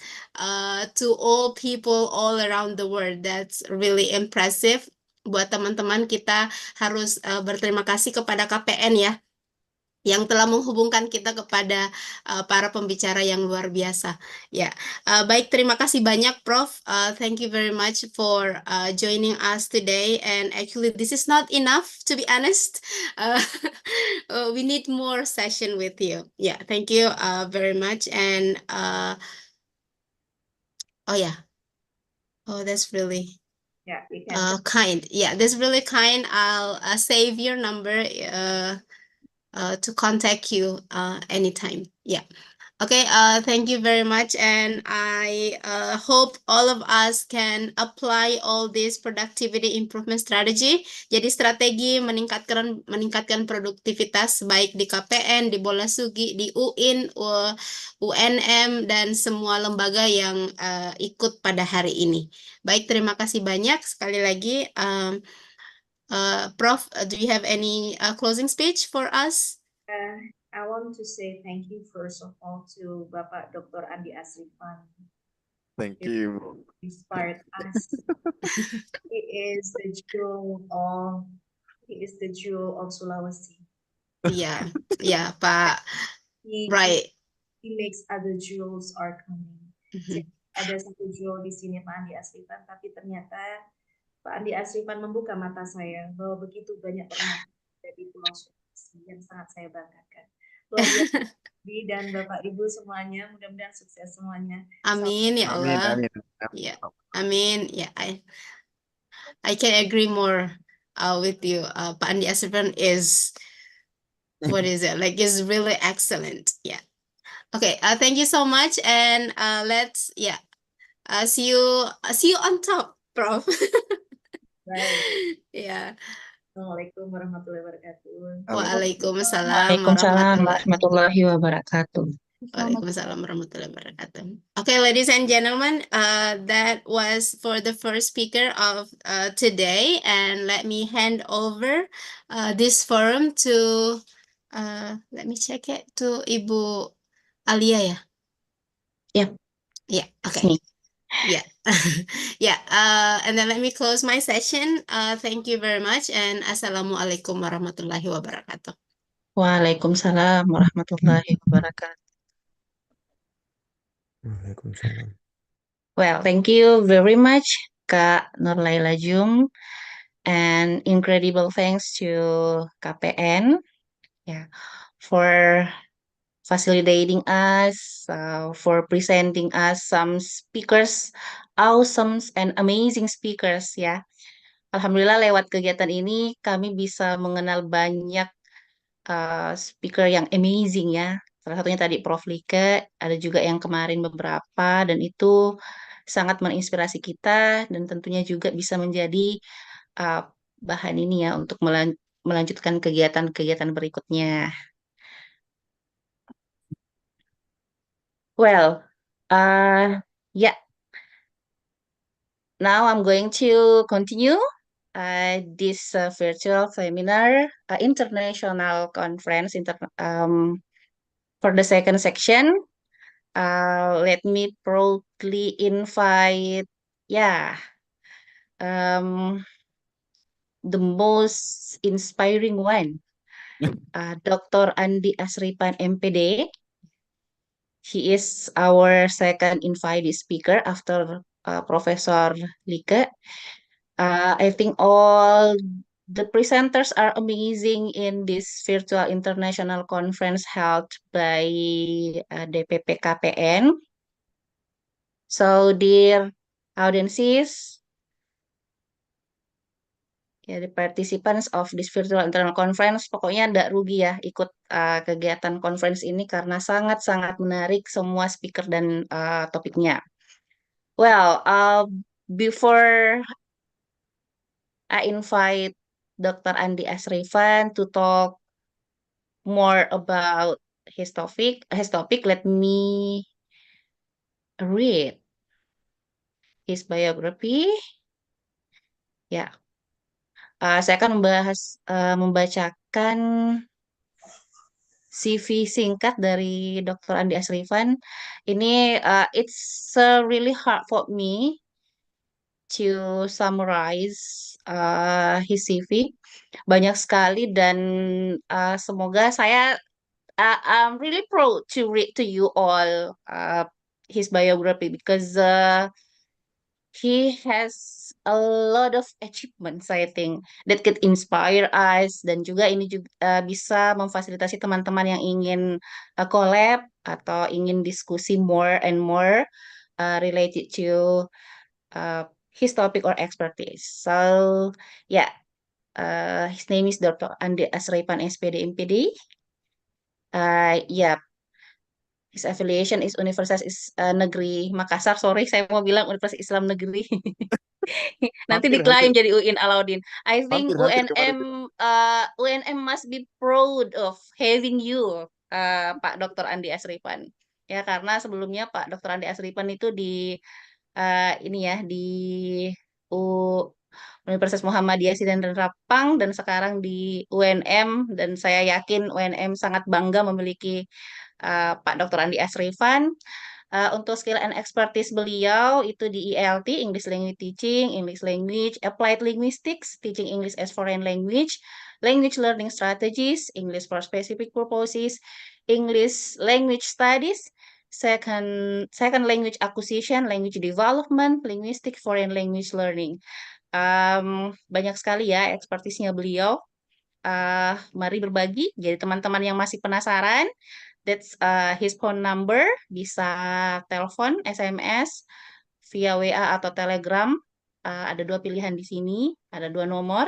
to all people all around the world. That's really impressive. Buat teman-teman, kita harus berterima kasih kepada KPN ya, yang telah menghubungkan kita kepada para pembicara yang luar biasa. Ya, baik, terima kasih banyak, Prof. Thank you very much for joining us today. And actually, this is not enough, to be honest. We need more session with you. Yeah, thank you very much. And oh yeah, oh that's really kind. Yeah, that's really kind. I'll save your number to contact you anytime. Yeah. Okay, thank you very much, and I hope all of us can apply all this productivity improvement strategy. Jadi strategi meningkatkan produktivitas baik di KPN, di Bolasugi, di UIN, UNM, dan semua lembaga yang ikut pada hari ini. Baik, terima kasih banyak sekali lagi. Prof, do you have any closing speech for us? I want to say thank you first of all to Bapak Dr. Andi Asrifan. Thank you. Inspired us. He is the jewel of Sulawesi. Yeah, yeah, Pak. Right. He makes other jewels are coming. Jadi ada satu jewel di sini Pak Andi Asrifan, tapi ternyata Pak Andi Asrifan membuka mata saya bahwa begitu banyak orang dari Pulau Sulawesi yang sangat saya banggakan. Dan Bapak Ibu semuanya, mudah-mudahan sukses semuanya. Amin ya Allah. Amin. Ya, amin. Ya, I can agree more with you. Pak Andi Asrifan is is really excellent. Yeah. Okay. Thank you so much, and let's see you on top, Prof. Right. Yeah. Assalamualaikum warahmatullahi wabarakatuh. Waalaikumsalam Waalaikumsalam warahmatullahi wabarakatuh. Waalaikumsalam warahmatullahi wabarakatuh. Okay, ladies and gentlemen, that was for the first speaker of today, and let me hand over this forum to let me check it to Ibu Alia ya. Yep. Yeah. It's Okay. me. Yeah. Yeah. And then let me close my session. Thank you very much, and assalamualaikum warahmatullahi wabarakatuh. Waalaikumsalam warahmatullahi wabarakatuh. Waalaikumsalam. Well, thank you very much, Kak Nurlaila Jung, and incredible thanks to KPN, yeah, for facilitating us, for presenting us some speakers, awesome and amazing speakers, ya. Alhamdulillah lewat kegiatan ini kami bisa mengenal banyak speaker yang amazing ya. Salah satunya tadi Prof. Like, ada juga yang kemarin beberapa, dan itu sangat menginspirasi kita, dan tentunya juga bisa menjadi uh, bahan ini ya untuk melanjutkan kegiatan-kegiatan berikutnya. Well, yeah, now I'm going to continue this virtual seminar, international conference, for the second section. Let me proudly invite, the most inspiring one, Dr. Andi Asripan, MPD. He is our second invited speaker after Professor Like. I think all the presenters are amazing in this virtual international conference held by DPP KPN. So, dear audiences, ya, the participants of this virtual international conference, pokoknya tidak rugi ya ikut kegiatan conference ini karena sangat-sangat menarik semua speaker dan topiknya. Well, before I invite Dr. Andi Asrifan to talk more about his topic, let me read his biography. Ya, saya akan membacakan CV singkat dari Dr. Andi Asrifan. Ini it's really hard for me to summarize his CV. Banyak sekali, dan semoga I'm really proud to read to you all his biography because he has a lot of achievements, I think, that could inspire us, dan juga ini juga bisa memfasilitasi teman-teman yang ingin collab atau ingin diskusi more and more related to his topic or expertise. So, yeah, his name is Dr. Andi Asraipan, SPD, MPD. Yeah, his affiliation is Universitas Negeri Makassar. Sorry, saya mau bilang Universitas Islam Negeri. Nanti diklaim jadi UIN Alauddin. I think UNM must be proud of having you, Pak Dr. Andi Asripan. Ya, karena sebelumnya Pak Dr. Andi Asripan itu di ini ya di Universitas Muhammadiyah Sidan dan Rapang, dan sekarang di UNM, dan saya yakin UNM sangat bangga memiliki Pak Dr. Andi Asrifan. Untuk skill and expertise beliau itu di ELT, English Language Teaching, English Language, Applied Linguistics, Teaching English as Foreign Language, Language Learning Strategies, English for Specific Purposes, English Language Studies, second Language Acquisition, Language Development, Linguistic Foreign Language Learning. Banyak sekali ya ekspertisnya beliau. Mari berbagi. Jadi teman-teman yang masih penasaran, that's his phone number, bisa telepon, SMS, via WA atau Telegram. Ada dua pilihan di sini, ada dua nomor.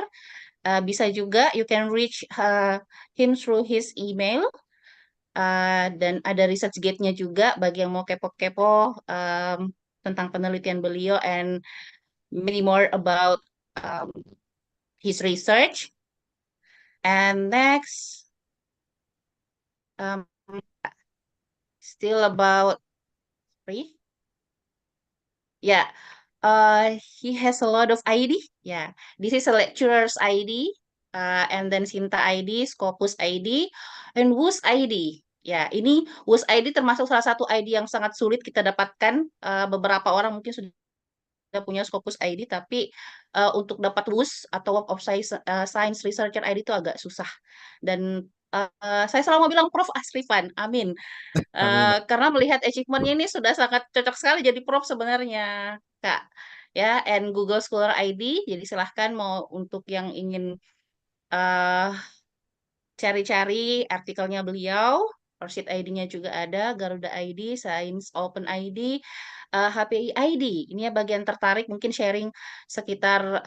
Bisa juga you can reach him through his email. Dan ada research gate-nya juga bagi yang mau kepo-kepo tentang penelitian beliau and many more about his research. And next, still about three. Yeah, he has a lot of ID. Yeah, this is a lecturer's ID, and then Sinta ID, Scopus ID, and WUS ID. Ya, ini WUS ID termasuk salah satu ID yang sangat sulit kita dapatkan. Beberapa orang mungkin sudah punya Scopus ID, tapi untuk dapat WUS atau Work of Science Researcher ID itu agak susah. Dan saya selalu mau bilang Prof Asrifan, amin. Amin. Karena melihat achievementnya ini sudah sangat cocok sekali jadi prof sebenarnya, Kak. Ya, and Google Scholar ID. Jadi silahkan mau untuk yang ingin eh, cari-cari artikelnya beliau. Orchid ID-nya juga ada, Garuda ID, Science Open ID, HPI ID. Ini ya bagian tertarik mungkin sharing sekitar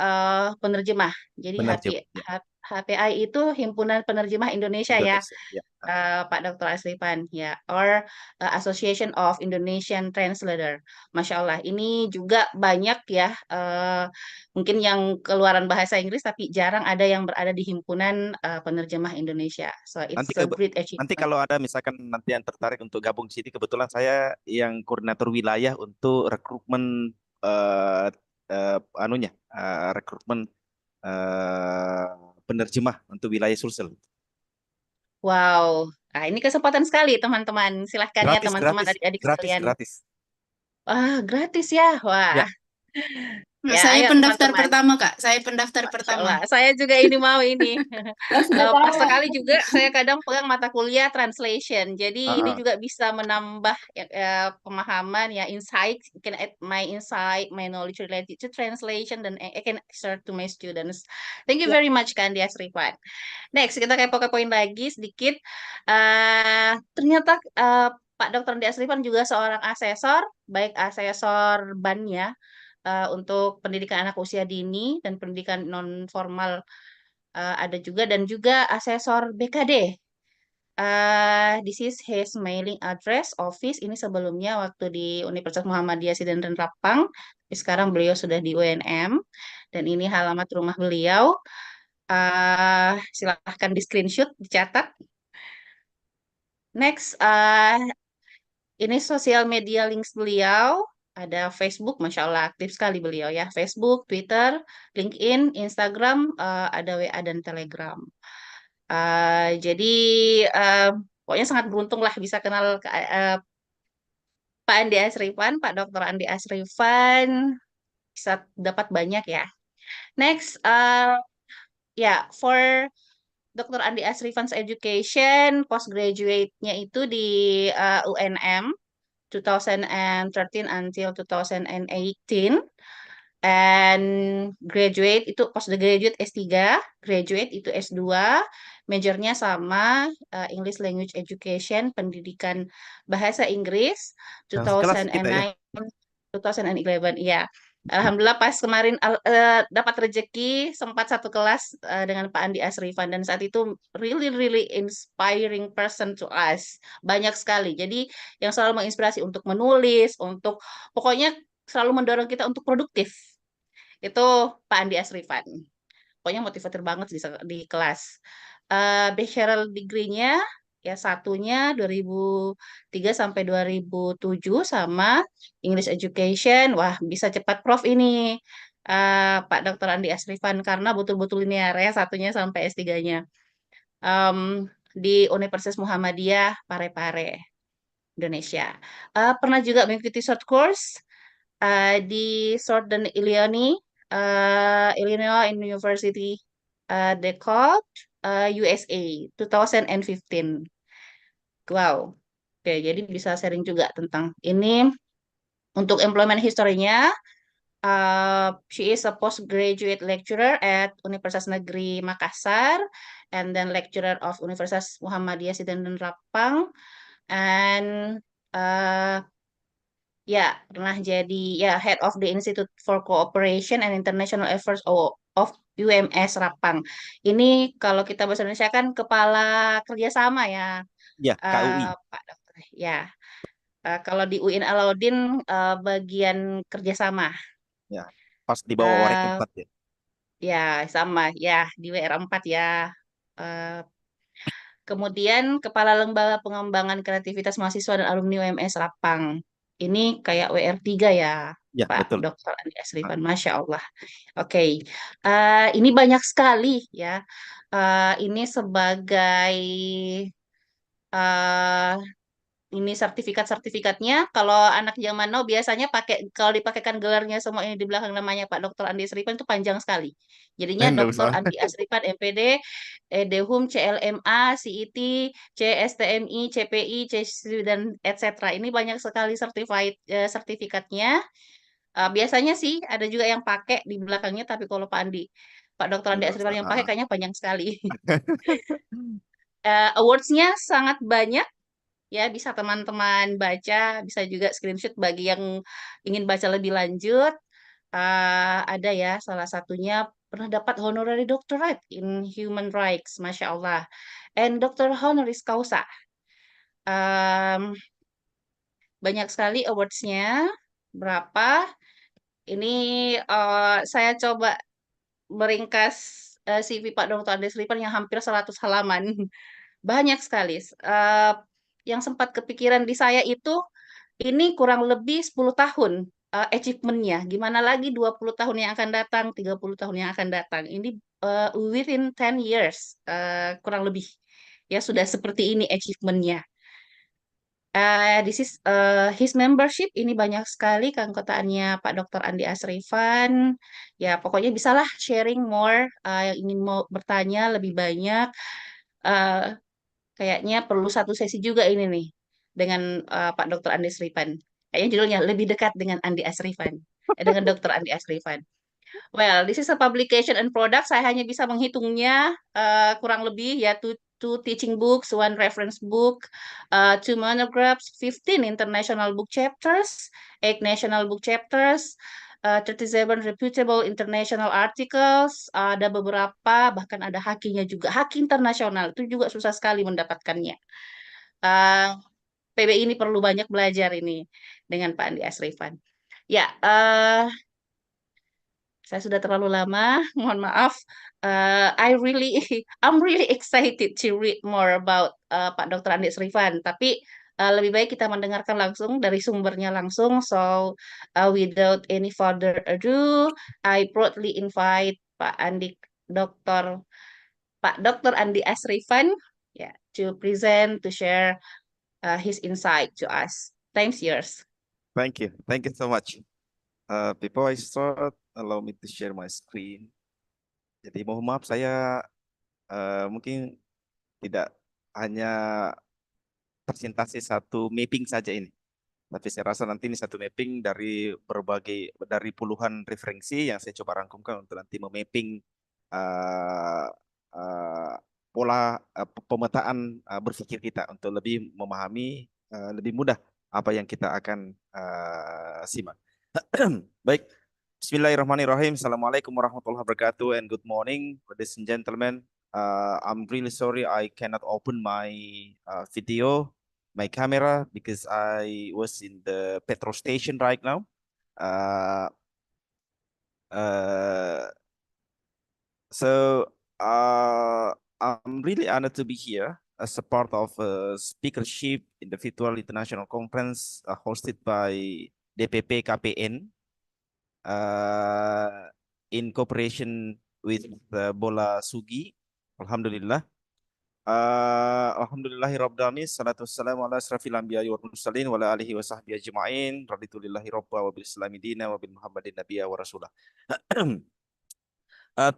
penerjemah. Jadi Benar, Cip. Ya. HPI itu Himpunan Penerjemah Indonesia ya. Indonesia. Ya. Pak Dr. Asrifan ya, or Association of Indonesian Translator. Masya Allah, ini juga banyak ya, mungkin yang keluaran bahasa Inggris tapi jarang ada yang berada di himpunan penerjemah Indonesia. So it's Nanti a great nanti achievement. kalau ada misalkan nanti yang tertarik untuk gabung sini, kebetulan saya yang koordinator wilayah untuk rekrutmen rekrutmen eh, penerjemah untuk wilayah Sulsel. Wow, nah, ini kesempatan sekali teman-teman. Silahkan ya Gratis, teman-teman gratis, adik-adik gratis, sekalian. gratis. Wah, gratis ya. Wah, Ya, ya Saya ayo pendaftar teman-teman. pertama, Kak. Saya pendaftar Masya pertama. Allah, saya juga ini mau ini. Sudah tahu Pas ya. sekali juga saya kadang pegang mata kuliah translation. Jadi ini ah, juga bisa menambah pemahaman ya, insight. You can add my insight, my knowledge related to translation, dan I can share to my students. Thank you Ya. very much Kandi Asrifan. Next, kita kepo-kepoin lagi sedikit. Ternyata Pak Dr. Andi Asrifan juga seorang asesor, baik asesor bannya untuk pendidikan anak usia dini dan pendidikan non formal ada juga, dan juga asesor BKD. This is his mailing address office. Ini sebelumnya waktu di Universitas Muhammadiyah Sidrap Rapang, tapi sekarang beliau sudah di UNM, dan ini halamat rumah beliau. Silahkan di screenshot, dicatat. Next, ini sosial media links beliau. Ada Facebook, Masya Allah aktif sekali beliau ya. Facebook, Twitter, LinkedIn, Instagram, ada WA dan Telegram. Jadi pokoknya sangat beruntung lah bisa kenal Pak Andi Asrifan, Pak Dr. Andi Asrifan, bisa dapat banyak ya. Next, ya for Dr. Andi Asrifan's education, postgraduate-nya itu di UNM 2013 until 2018. And graduate itu postgraduate S3, graduate itu S2, majornya sama English Language Education, pendidikan bahasa Inggris, yang sekelas kita ya. 2011, ya. Alhamdulillah pas kemarin dapat rezeki sempat satu kelas dengan Pak Andi Asrifan, dan saat itu really really inspiring person to us. Banyak sekali. Jadi yang selalu menginspirasi untuk menulis, untuk pokoknya selalu mendorong kita untuk produktif. Itu Pak Andi Asrifan. Pokoknya motivator banget di kelas. Bachelor degree-nya ya satunya 2003 sampai 2007 sama English Education. Wah, bisa cepat Prof ini. Pak Dr. Andi Asrifan karena betul-betul linear ya satunya sampai S3-nya. Di Universitas Muhammadiyah Parepare, Indonesia. Pernah juga mengikuti short course di Southern Illinois, Illinois University, DeKalb, USA, 2015. Wow. Oke, jadi bisa sharing juga tentang ini. Untuk employment history-nya, she is a postgraduate lecturer at Universitas Negeri Makassar, and then lecturer of Universitas Muhammadiyah Sidrap Rapang, and ya pernah jadi ya Head of the Institute for Cooperation and International Affairs of UMS Rapang. Ini kalau kita bahasa Indonesia kan kepala kerjasama ya, Ya, KUI. Pak Dokter. Ya, kalau di UIN Alauddin bagian kerjasama. Ya, pas di bawah OREK Eh, 4 ya. ya sama ya di WR 4 ya. Eh, Kemudian Kepala Lembaga Pengembangan Kreativitas Mahasiswa dan Alumni UMS Rapang. Ini kayak WR3 ya, Ya, Pak betul. Dr. Andi Asrifan. Masya Allah. Oke. Ini banyak sekali ya. Ini sebagai eh, ini sertifikat-sertifikatnya. Kalau anak zaman now biasanya kalau dipakaikan gelarnya semua ini di belakang namanya Pak Dr. Andi Asrifan itu panjang sekali. Jadinya Nggak Dr. usah. Andi Asrifan MPD, DHUM, CLMA, CET, CSTMI, CPI, dan etc. Ini banyak sekali sertifikatnya. Biasanya sih ada juga yang pakai di belakangnya, tapi kalau Pak Dr. Andi Nggak usah. Asrifan yang pakai kayaknya panjang sekali. Awards-nya sangat banyak. Ya, bisa teman-teman baca, bisa juga screenshot bagi yang ingin baca lebih lanjut. Ada ya, salah satunya pernah dapat honorary doctorate in human rights, Masya Allah. And Doctor Honoris Causa. Um, Banyak sekali awards-nya. Berapa? Ini saya coba meringkas CV Pak Dr. Andes Ripan yang hampir 100 halaman. Banyak sekali. Yang sempat kepikiran di saya itu, ini kurang lebih 10 tahun achievement-nya. Gimana lagi 20 tahun yang akan datang, 30 tahun yang akan datang. Ini within 10 years, kurang lebih. Ya, sudah seperti ini achievement-nya. This is his membership. Ini banyak sekali keanggotaannya Pak Dr. Andi Asrifan. Ya, pokoknya bisalah sharing more. Yang ingin mau bertanya lebih banyak. eh, Kayaknya perlu satu sesi juga ini nih dengan Pak Dr. Andi Asrifan. Kayaknya judulnya lebih dekat dengan Andi Asrifan, dengan Dr. Andi Asrifan. Well, this is a publication and product. Saya hanya bisa menghitungnya kurang lebih ya two teaching books, one reference book, two monographs, 15 international book chapters, 8 national book chapters, 37 reputable international articles, ada beberapa, bahkan ada hakinya juga. Haki internasional itu juga susah sekali mendapatkannya. Uh, PBI ini perlu banyak belajar ini dengan Pak Andi Asrifan. Ya, saya sudah terlalu lama, mohon maaf. I'm really excited to read more about Pak Dr. Andi Srifan. Tapi lebih baik kita mendengarkan langsung dari sumbernya langsung. So, without any further ado, I proudly invite Dr. Pak Dr. Andi Asrifan, ya, to present, to share his insight to us. Thanks, yours. Thank you. Thank you so much. Before I start, allow me to share my screen. Jadi mohon maaf saya mungkin tidak hanya presentasi satu mapping saja ini. Tapi saya rasa nanti ini satu mapping dari puluhan referensi yang saya coba rangkumkan untuk nanti memapping pola pemetaan berpikir kita untuk lebih memahami lebih mudah apa yang kita akan simak. Baik, Bismillahirrahmanirrahim. Assalamualaikum warahmatullahi wabarakatuh and good morning, ladies and gentlemen. I'm really sorry I cannot open my video, my camera, because I was in the petrol station right now. I'm really honored to be here as a part of a speakership in the virtual international conference hosted by DPP KPN in cooperation with Bola Sugi. Alhamdulillah. Alhamdulillahirabbil alamin, salatu wassalamu ala asrafil anbiya'i wal mursalin wa ala alihi wa sahbihi ajma'in. Raditulillahi rabba wa bil islami dina wa bil muhammadin nabiyya wa rasulah.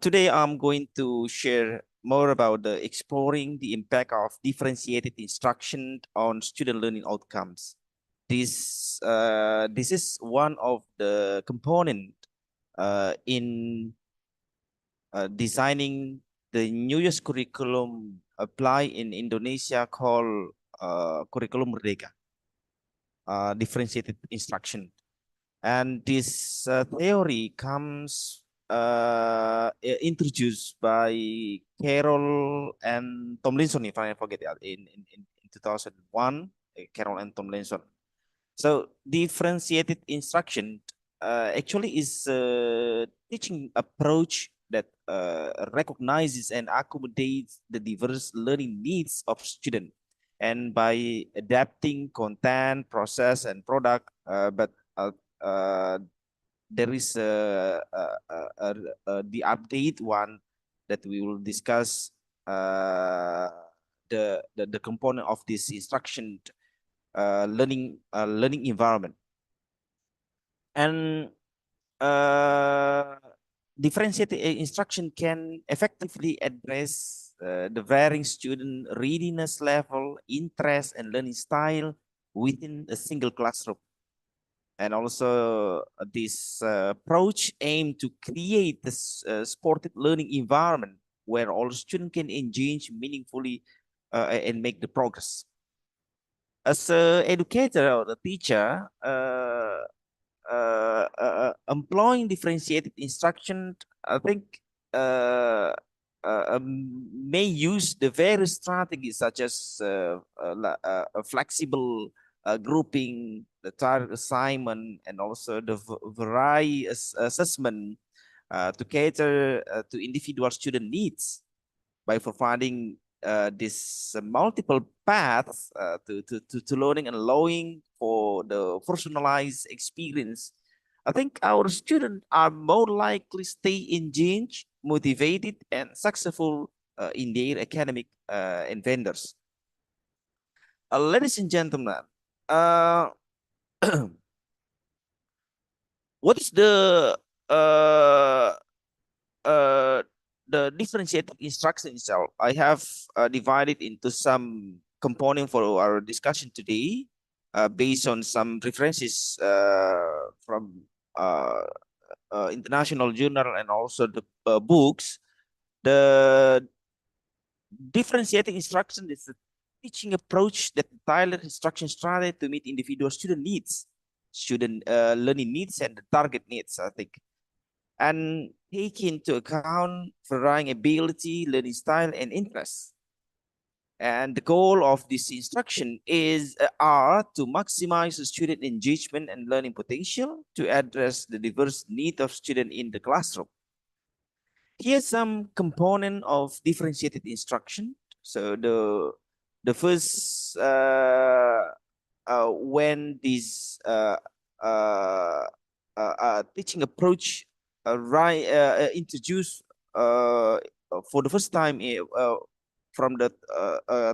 Today I'm going to share more about exploring the impact of differentiated instruction on student learning outcomes. This is one of the component in designing the newest curriculum apply in Indonesia called Curriculum Merdeka, differentiated instruction. And this theory comes introduced by Carol and Tomlinson, if I forget it, in 2001, Carol and Tomlinson. So differentiated instruction actually is a teaching approach that recognizes and accommodates the diverse learning needs of students, and by adapting content, process, and product. But there is the update one that we will discuss, the component of this instruction learning environment. And differentiated instruction can effectively address the varying student readiness level, interest, and learning style within a single classroom. And also this approach aims to create this supportive learning environment where all students can engage meaningfully and make the progress. As an educator or a teacher, employing differentiated instruction, I think may use the various strategies such as a flexible grouping, the target assignment, and also the variety assessment to cater to individual student needs by providing this multiple paths to learning and allowing for the personalized experience. I think our students are more likely stay engaged, motivated, and successful in their academic endeavors. Ladies and gentlemen, what is the differentiated instruction itself? I have divided into some component for our discussion today, based on some references from international journal and also the books. The differentiating instruction is a teaching approach that tailor instruction strategy to meet individual student needs, student learning needs, and the target needs, I think, and take into account varying ability, learning style, and interests. And the goal of this instruction is to maximize the student engagement and learning potential to address the diverse needs of students in the classroom. Here's some component of differentiated instruction. So the first, when this teaching approach introduced for the first time from the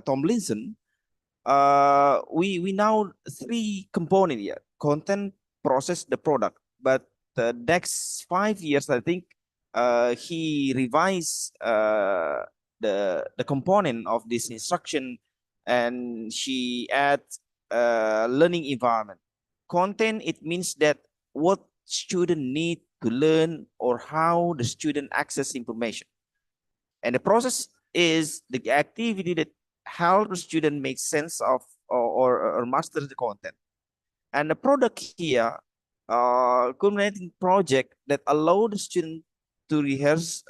Tomlinson, we now three component here: content, process, the product. But the next 5 years, I think, he revised the component of this instruction, and she adds learning environment. Content, it means that what student need to learn or how the student access information. And the process is the activity that help the student make sense of or master the content. And the product here, culminating project that allow the student to rehearse,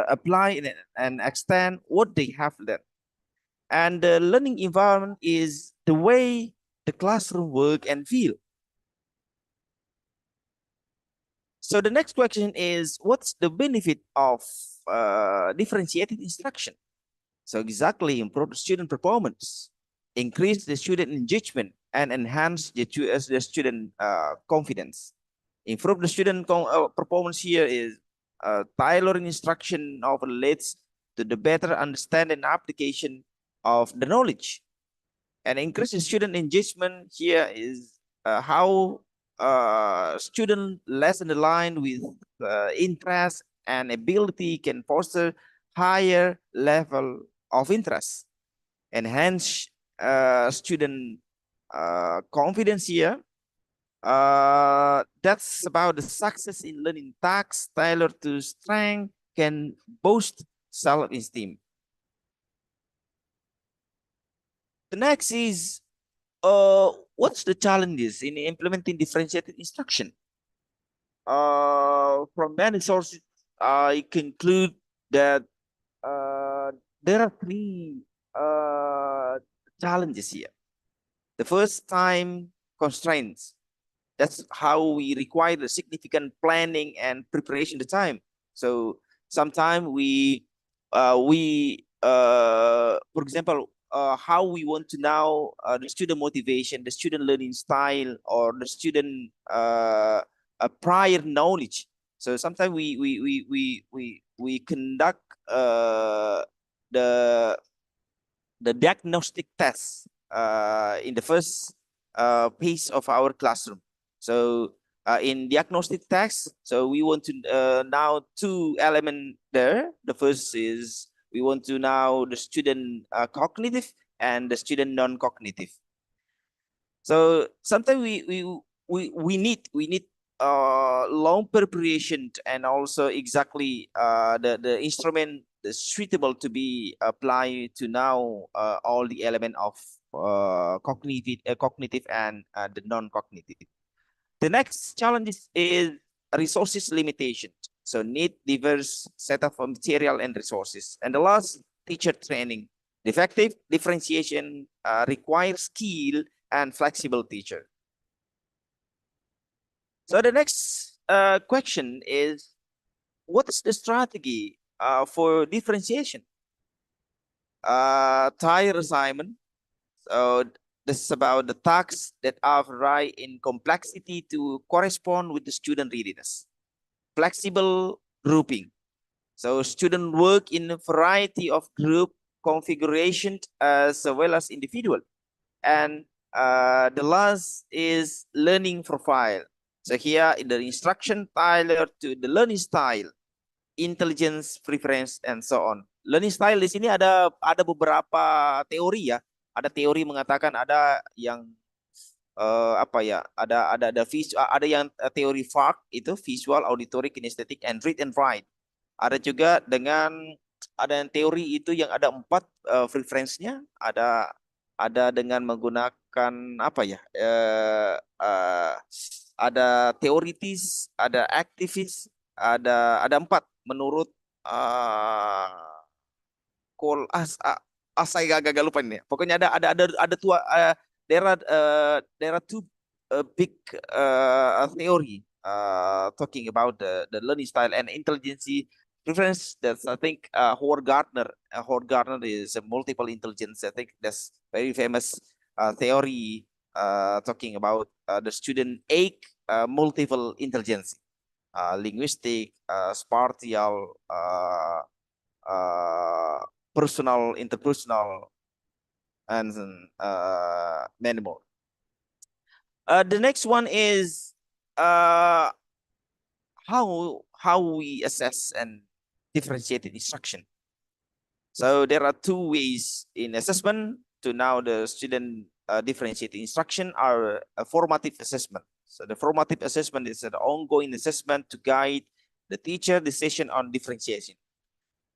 apply, and extend what they have learned. And the learning environment is the way the classroom work and feel. So the next question is, what's the benefit of differentiated instruction? So exactly, improve student performance, increase the student engagement, and enhance the student confidence. Improve the student performance here is tailoring instruction often leads to the better understanding and application of the knowledge. And increase the student engagement here is how student lesson aligned with interest and ability can foster higher level of interest. Enhance student confidence here. That's about the success in learning tasks tailored to strength can boost self-esteem. The next is, what's the challenges in implementing differentiated instruction? From many sources, I conclude that there are three challenges here. The first, time constraints. That's how we require the significant planning and preparation the time. So sometimes for example, how we want to know the student motivation, the student learning style, or the student prior knowledge. So sometimes we conduct the diagnostic test in the first piece of our classroom. So in diagnostic test, so we want to now two elements there. The first is we want to know the student cognitive and the student non-cognitive. So sometimes we need long preparation and also exactly the instrument suitable to be applied to now all the element of cognitive and the non-cognitive. The next challenge is resources limitation. So need diverse set of material and resources. And the last, teacher training. Effective differentiation requires skill and flexible teacher. So the next question is, what is the strategy for differentiation? Tire assignment. So this is about the tasks that are vary in complexity to correspond with the student readiness. Flexible grouping. So student work in a variety of group configurations as well as individual. And the last is learning profile. So here in the instruction tailored to the learning style, intelligence, preference, and so on. Learning style di sini ada beberapa teori ya. Ada teori mengatakan ada yang apa ya? Ada yang teori VIC itu visual, auditory, kinesthetic, and read and write. Ada juga ada yang teori itu yang ada 4 preference-nya, ada dengan menggunakan apa ya? Ada teoritis, ada aktivis, ada 4 menurut saya agak lupa ini. Pokoknya ada tua there are 2 big theory talking about the learning style and intelligence preference. That's I think Howard Gardner is a multiple intelligence. I think that's very famous theory talking about the student multiple intelligence, linguistic, spatial, personal, interpersonal, and many more. The next one is how we assess and differentiate instruction. So there are 2 ways in assessment to now the student differentiate instruction are a formative assessment. So the formative assessment is an ongoing assessment to guide the teacher decision on differentiation.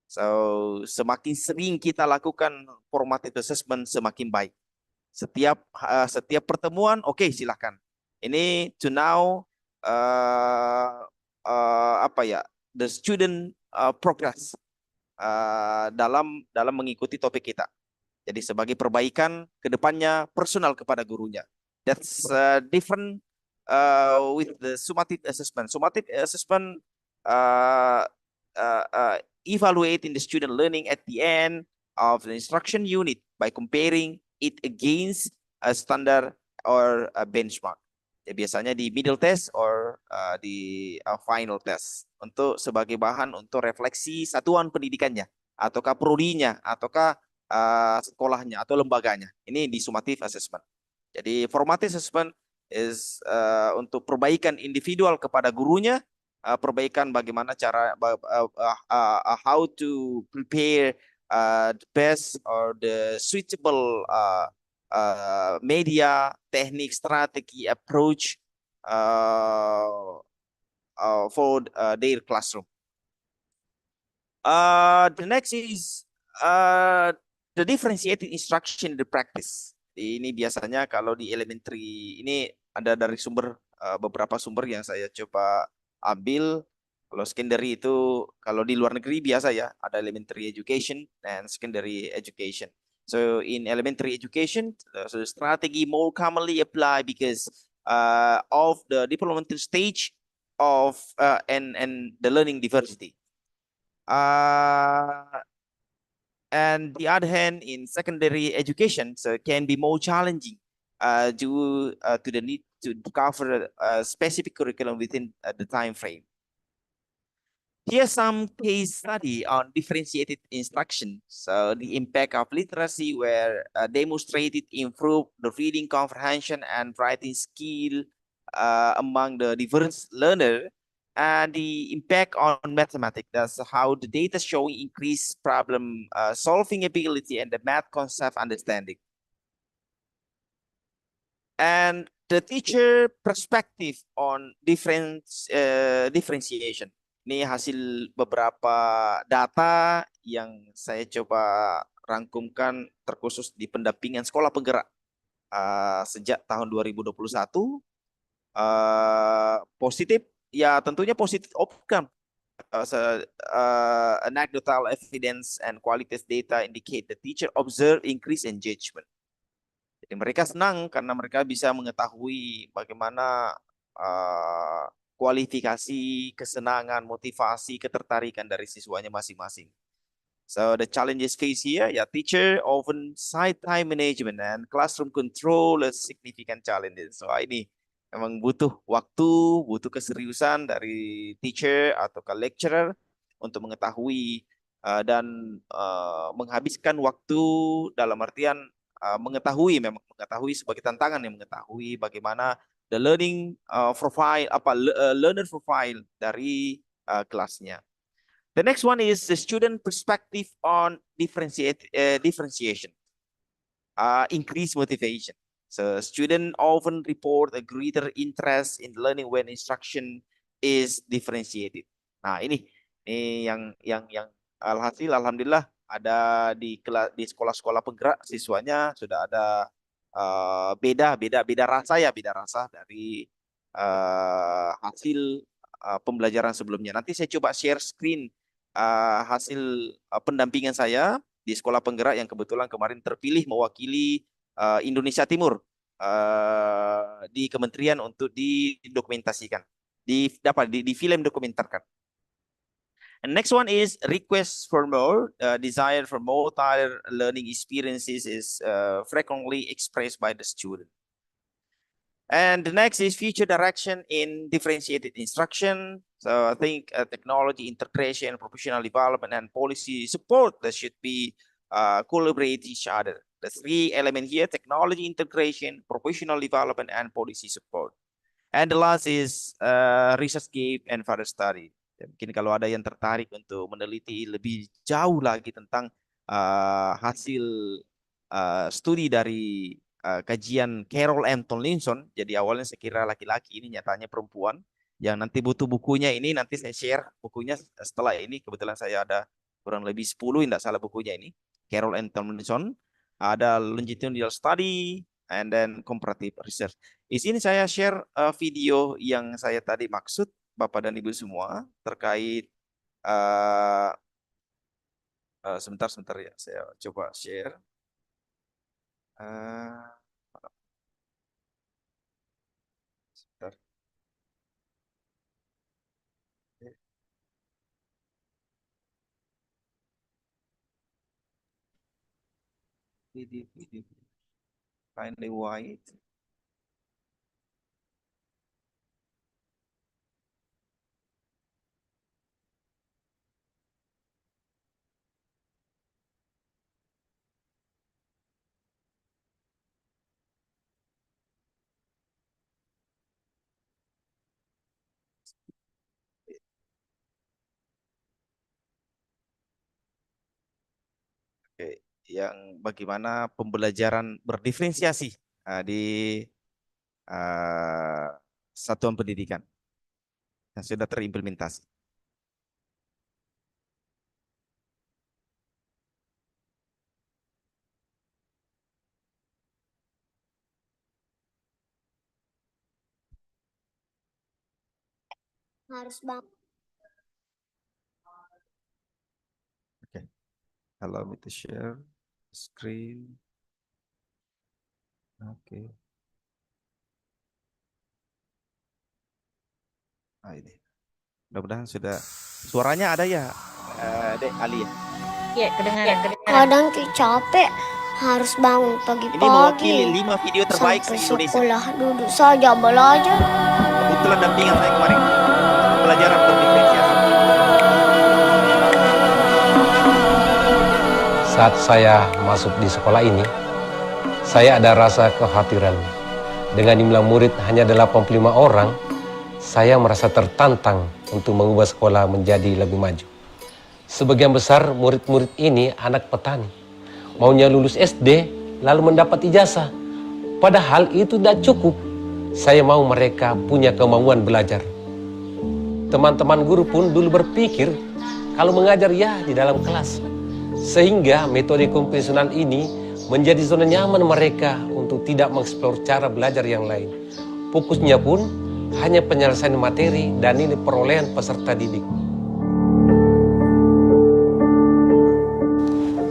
So semakin sering kita lakukan formative assessment semakin baik. Setiap pertemuan, oke, silahkan. Ini to now the student progress dalam mengikuti topik kita. Jadi sebagai perbaikan kedepannya personal kepada gurunya. That's different with the summative assessment. Summative assessment evaluating the student learning at the end of the instruction unit by comparing it against a standard or a benchmark. Ya, biasanya di middle test or di final test untuk sebagai bahan untuk refleksi satuan pendidikannya, ataukah prodinya, ataukah sekolahnya atau lembaganya. Ini di summative assessment. Jadi formative assessment is untuk perbaikan individual kepada gurunya, perbaikan bagaimana cara how to prepare the best or the suitable media, technique, strategy, approach for their classroom. The next is the differentiated instruction in the practice. Ini biasanya kalau di elementary ini ada dari beberapa sumber yang saya coba ambil. Kalau secondary itu kalau di luar negeri biasa ya, ada elementary education and secondary education. So in elementary education, so the strategy more commonly apply because of the developmental stage of and the learning diversity. And the other hand, in secondary education, so can be more challenging due to the need to cover a specific curriculum within the time frame. Here's some case study on differentiated instruction. So the impact of literacy were demonstrated improved the reading comprehension and writing skill among the diverse learner, and the impact on mathematics. That's how the data showing increased problem solving ability and the math concept understanding. And the teacher perspective on differentiation. Ini hasil beberapa data yang saya coba rangkumkan terkhusus di pendampingan sekolah penggerak sejak tahun 2021. Positif, ya tentunya positif outcome. Anecdotal evidence and qualitative data indicate the teacher observe increase engagement. Jadi mereka senang karena mereka bisa mengetahui bagaimana kualifikasi, kesenangan, motivasi, ketertarikan dari siswanya masing-masing. So the challenges faced here, ya teacher often cite time management and classroom control as significant challenges. So ini memang butuh waktu, butuh keseriusan dari teacher atau ke lecturer untuk mengetahui dan menghabiskan waktu dalam artian mengetahui sebagai tantangan yang mengetahui bagaimana the learning profile learner profile dari kelasnya. The next one is the student perspective on differentiation, increase motivation. So student often report a greater interest in learning when instruction is differentiated. Nah ini yang alhasil alhamdulillah ada di sekolah-sekolah penggerak siswanya sudah ada beda rasa dari hasil pembelajaran sebelumnya. Nanti saya coba share screen hasil pendampingan saya di sekolah penggerak yang kebetulan kemarin terpilih mewakili Indonesia Timur di kementerian untuk didokumentasikan, di film dokumentarkan. And next one is request for more. Desire for more tailored learning experiences is frequently expressed by the student. And the next is future direction in differentiated instruction. So I think technology integration, professional development, and policy support that should be collaborate each other. The three elements here: technology integration, professional development, and policy support. And the last is research gap and further study. Ya, mungkin kalau ada yang tertarik untuk meneliti lebih jauh lagi tentang hasil studi dari kajian Carol M. Tomlinson, jadi awalnya saya kira laki-laki, ini nyatanya perempuan, yang nanti butuh bukunya ini, nanti saya share bukunya setelah ini, kebetulan saya ada kurang lebih 10, tidak salah bukunya ini, Carol M. Tomlinson, ada longitudinal study, and then comparative research. Di sini saya share video yang saya tadi maksud, Bapak dan Ibu semua, terkait sebentar ya, saya coba share. Sebentar. Video. Kindly wait. Oke, yang bagaimana pembelajaran berdiferensiasi di satuan pendidikan yang sudah terimplementasi. Harus bang. Oke, allow me to share screen. Oke. Nah ini, mudah-mudahan sudah suaranya ada ya. Dek Ali ya. Ya, kedengaran. Kadang tuh capek, harus bangun Ini pagi-pagi. mewakili 5 video terbaik Sampai se-Indonesia. sekolah duduk saja belajar. Kebetulan dampingan saya kemarin. Pelajaran berdiferensiasi. Saat saya masuk di sekolah ini, saya ada rasa kekhawatiran. Dengan jumlah murid hanya 85 orang, saya merasa tertantang untuk mengubah sekolah menjadi lebih maju. Sebagian besar murid-murid ini anak petani. Maunya lulus SD, lalu mendapat ijazah. Padahal itu tidak cukup. Saya mau mereka punya kemauan belajar. Teman-teman guru pun dulu berpikir kalau mengajar ya di dalam kelas. Sehingga metode konvensional ini menjadi zona nyaman mereka untuk tidak mengeksplor cara belajar yang lain. Fokusnya pun hanya penyelesaian materi dan nilai perolehan peserta didik.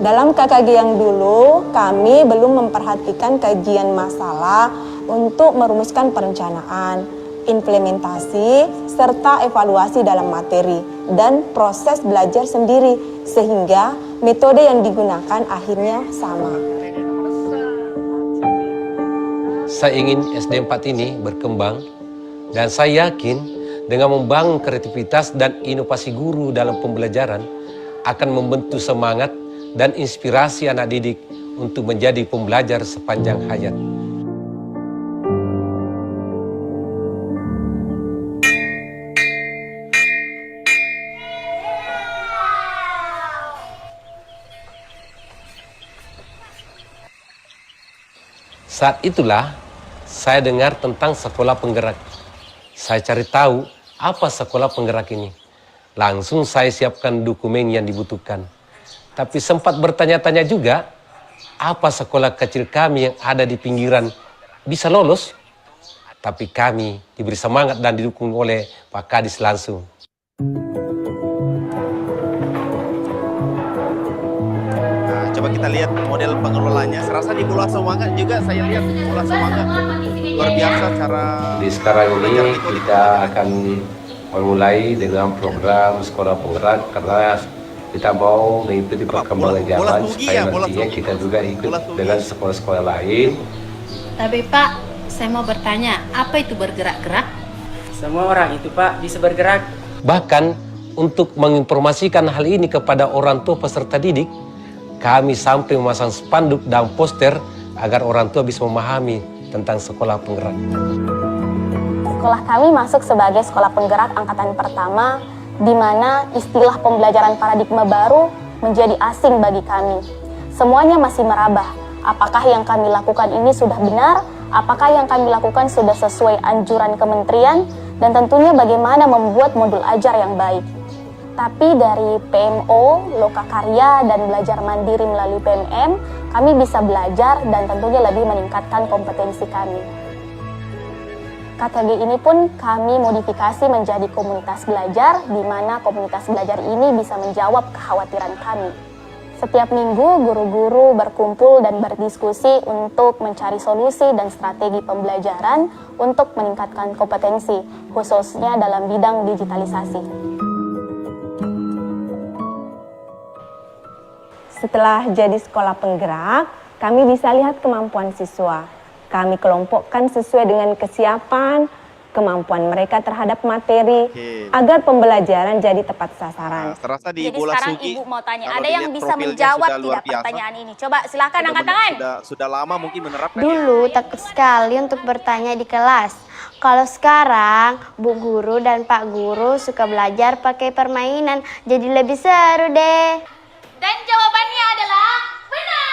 Dalam KKG yang dulu, kami belum memperhatikan kajian masalah untuk merumuskan perencanaan, implementasi, serta evaluasi dalam materi dan proses belajar sendiri, sehingga metode yang digunakan akhirnya sama. Saya ingin SD 4 ini berkembang dan saya yakin dengan membangun kreativitas dan inovasi guru dalam pembelajaran akan membentuk semangat dan inspirasi anak didik untuk menjadi pembelajar sepanjang hayat. Saat itulah saya dengar tentang sekolah penggerak. Saya cari tahu apa sekolah penggerak ini. Langsung saya siapkan dokumen yang dibutuhkan. Tapi sempat bertanya-tanya juga, apa sekolah kecil kami yang ada di pinggiran bisa lolos? Tapi kami diberi semangat dan didukung oleh Pak Kadis langsung. Coba kita lihat model pengelolanya. Serasa di Bola Semangat juga saya lihat Bola Semangat. Luar biasa cara. Di sekarang ini kita akan memulai dengan program sekolah penggerak karena kita mau mengikuti perkembangan zaman supaya nantinya kita juga ikut dengan sekolah-sekolah lain. Tapi Pak, saya mau bertanya, apa itu bergerak-gerak? Semua orang itu Pak bisa bergerak. Bahkan untuk menginformasikan hal ini kepada orang tua peserta didik, kami sampai memasang spanduk dan poster agar orang tua bisa memahami tentang sekolah penggerak. Sekolah kami masuk sebagai sekolah penggerak angkatan pertama, di mana istilah pembelajaran paradigma baru menjadi asing bagi kami. Semuanya masih merabah. Apakah yang kami lakukan ini sudah benar? Apakah yang kami lakukan sudah sesuai anjuran kementerian? Dan tentunya bagaimana membuat modul ajar yang baik. Tapi dari PMO, Lokakarya, dan belajar mandiri melalui PMM, kami bisa belajar dan tentunya lebih meningkatkan kompetensi kami. KKG ini pun kami modifikasi menjadi komunitas belajar, di mana komunitas belajar ini bisa menjawab kekhawatiran kami. Setiap minggu, guru-guru berkumpul dan berdiskusi untuk mencari solusi dan strategi pembelajaran untuk meningkatkan kompetensi, khususnya dalam bidang digitalisasi. Setelah jadi sekolah penggerak, kami bisa lihat kemampuan siswa. Kami kelompokkan sesuai dengan kesiapan, kemampuan mereka terhadap materi, agar pembelajaran jadi tepat sasaran. Jadi sekarang Ibu mau tanya, ada yang bisa menjawab tidak pertanyaan ini? Coba silakan angkat tangan. Sudah lama mungkin menerapkan. Dulu takut sekali untuk bertanya di kelas. Kalau sekarang, Bu Guru dan Pak Guru suka belajar pakai permainan, jadi lebih seru deh. Dan jawabannya adalah benar.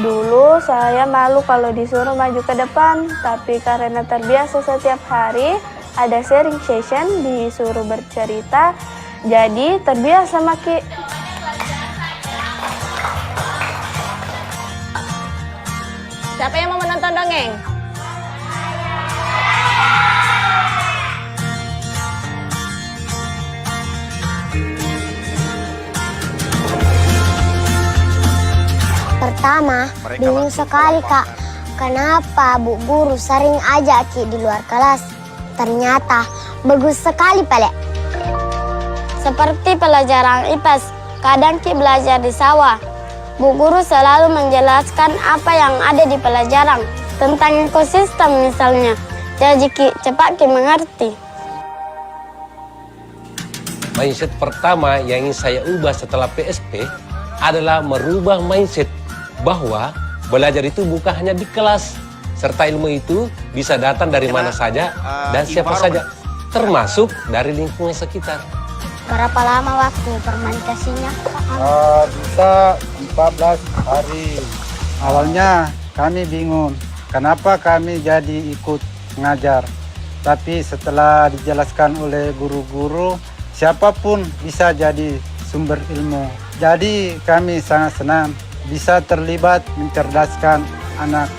Dulu saya malu kalau disuruh maju ke depan, tapi karena terbiasa setiap hari ada sharing session disuruh bercerita, jadi terbiasa Maki. Siapa yang mau menonton dongeng? Pertama, bingung sekali Kak, kenapa Bu Guru sering ajak Ki di luar kelas? Ternyata bagus sekali Pele. Seperti pelajaran IPS, kadang Ki belajar di sawah. Bu guru selalu menjelaskan apa yang ada di pelajaran, tentang ekosistem misalnya. Jadi Ki cepat Ki mengerti. Mindset pertama yang ingin saya ubah setelah PSP adalah merubah mindset bahwa belajar itu bukan hanya di kelas, serta ilmu itu bisa datang dari mana saja dan siapa saja, termasuk dari lingkungan sekitar. Berapa lama waktu fermentasinya? Bisa 14 hari. Awalnya kami bingung, kenapa kami jadi ikut mengajar. Tapi setelah dijelaskan oleh guru-guru, siapapun bisa jadi sumber ilmu. Jadi kami sangat senang bisa terlibat mencerdaskan anak.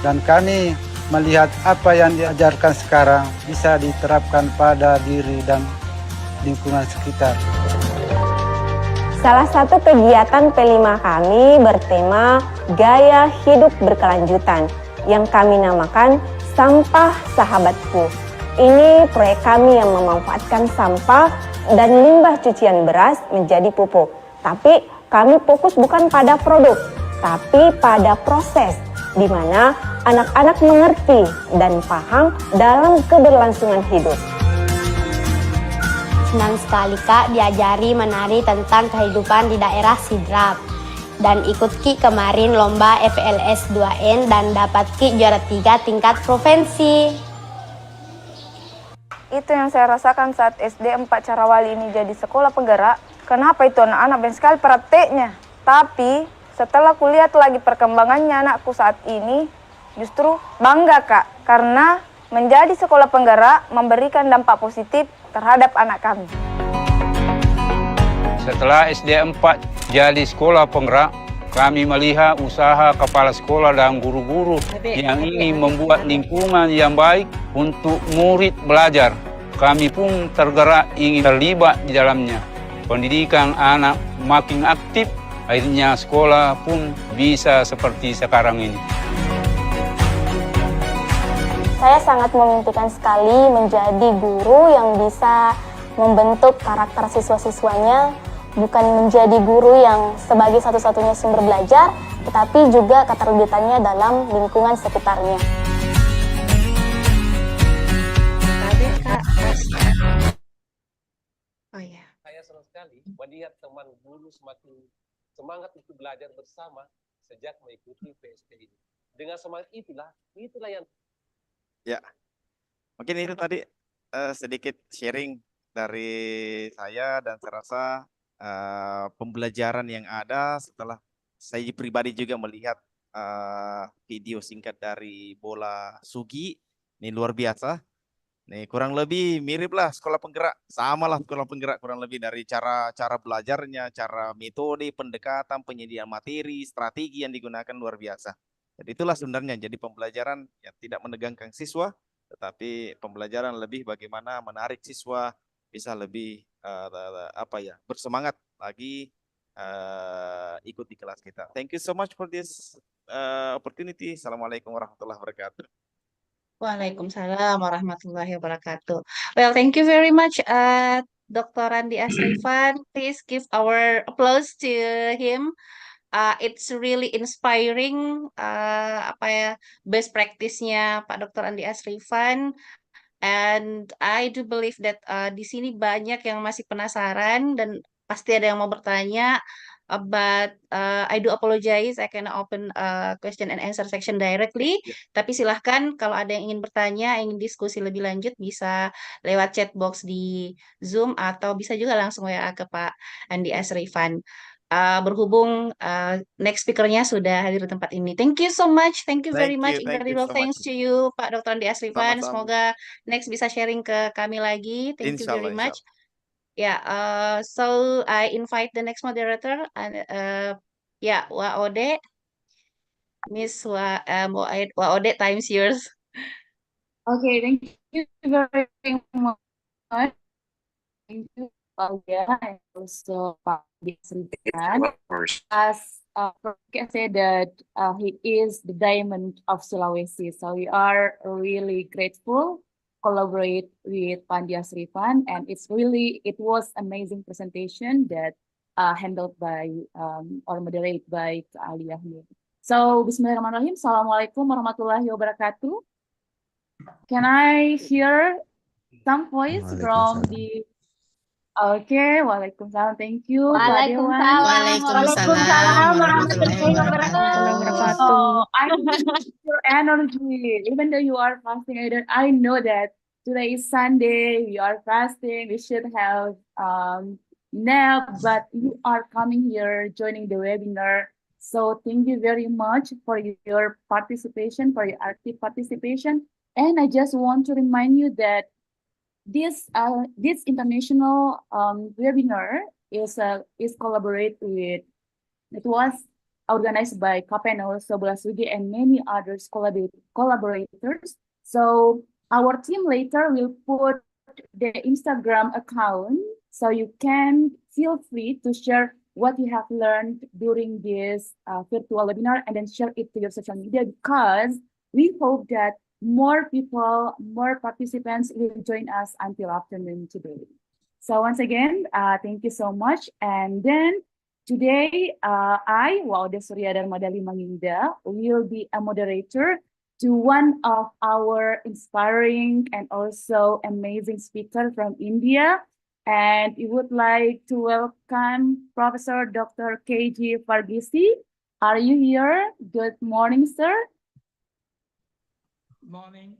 Dan kami melihat apa yang diajarkan sekarang bisa diterapkan pada diri dan lingkungan sekitar. Salah satu kegiatan P5 kami bertema gaya hidup berkelanjutan yang kami namakan Sampah Sahabatku. Ini proyek kami yang memanfaatkan sampah dan limbah cucian beras menjadi pupuk. Tapi kami fokus bukan pada produk, tapi pada proses, di mana anak-anak mengerti dan paham dalam keberlangsungan hidup. Senang sekali Kak diajari menari tentang kehidupan di daerah Sidrap. Dan ikut Ki kemarin lomba FLS 2N dan dapat Ki juara 3 tingkat provinsi. Itu yang saya rasakan saat SD 4 Carawali ini jadi sekolah penggerak. Kenapa itu anak-anak banyak sekali prakteknya. Tapi setelah kulihat lagi perkembangannya anakku saat ini, justru bangga Kak. Karena menjadi sekolah penggerak memberikan dampak positif terhadap anak kami. Setelah SD 4 jadi sekolah penggerak, kami melihat usaha kepala sekolah dan guru-guru yang ingin membuat lingkungan yang baik untuk murid belajar. Kami pun tergerak ingin terlibat di dalamnya. Pendidikan anak makin aktif, akhirnya sekolah pun bisa seperti sekarang ini. Saya sangat memimpikan sekali menjadi guru yang bisa membentuk karakter siswa-siswanya, bukan menjadi guru yang sebagai satu-satunya sumber belajar, tetapi juga keterlibatannya dalam lingkungan sekitarnya. Saya senang sekali melihat teman guru semakin semangat untuk belajar bersama sejak mengikuti PSP ini. Dengan semangat itulah yang ya, mungkin itu tadi sedikit sharing dari saya dan saya rasa pembelajaran yang ada setelah saya pribadi juga melihat video singkat dari Bola Sugi. Ini luar biasa. Nih kurang lebih mirip lah sekolah penggerak, sama lah sekolah penggerak kurang lebih dari cara belajarnya, cara metode, pendekatan, penyediaan materi, strategi yang digunakan luar biasa. Jadi itulah sebenarnya jadi pembelajaran yang tidak menegangkan siswa, tetapi pembelajaran lebih bagaimana menarik siswa bisa lebih bersemangat lagi ikut di kelas kita. Thank you so much for this opportunity. Assalamualaikum warahmatullahi wabarakatuh. Waalaikumsalam warahmatullahi wabarakatuh. Well, thank you very much, Dr. Randi Asrifan. Please give our applause to him. It's really inspiring best practice-nya Pak Dr. Andi Asrifan, and I do believe that di sini banyak yang masih penasaran dan pasti ada yang mau bertanya, but I do apologize, I can open question and answer section directly. Tapi silahkan kalau ada yang ingin bertanya, ingin diskusi lebih lanjut bisa lewat chat box di Zoom atau bisa juga langsung WA ke Pak Andi Asrifan. Berhubung next speaker-nya sudah hadir di tempat ini. Thank you so much. Thank you very much. Incredible thanks to you, Pak Dr. Andi Asrifan. Semoga next bisa sharing ke kami lagi. Thank you very much. Yeah, so I invite the next moderator, Wa Ode. Miss Wa Ode, time's yours. Okay, thank you very much. Thank you, Paulia, and also Pak Asrifan. As I said that he is the diamond of Sulawesi, so we are really grateful collaborate with Pandi Asrifan, and it was amazing presentation that handled by or moderated by Kak Alia here. So, Bismillahirrahmanirrahim. Assalamualaikum warahmatullahi wabarakatuh. Can I hear some voice from the? Okay, Waalaikumsalam. Thank you, Pak Dewan. Waalaikumsalam warahmatullahi wabarakatuh. So I miss your energy, even though you are fasting. I know that today is Sunday. We are fasting. We should have nap, but you are coming here, joining the webinar. So thank you very much for your participation, for your active participation. And I just want to remind you that this international webinar is collaborated with. It was organized by KPN also Belasugi and many others collaborators. So our team later will put the Instagram account, so you can feel free to share what you have learned during this virtual webinar and then share it to your social media, because we hope that more people, more participants will join us until afternoon today. So once again, thank you so much. And then today, I, Wauda Surya Darmadali Manginda, will be a moderator to one of our inspiring and also amazing speaker from India. And we would like to welcome Professor Dr. KG Fargisi. Are you here? Good morning, sir. Morning.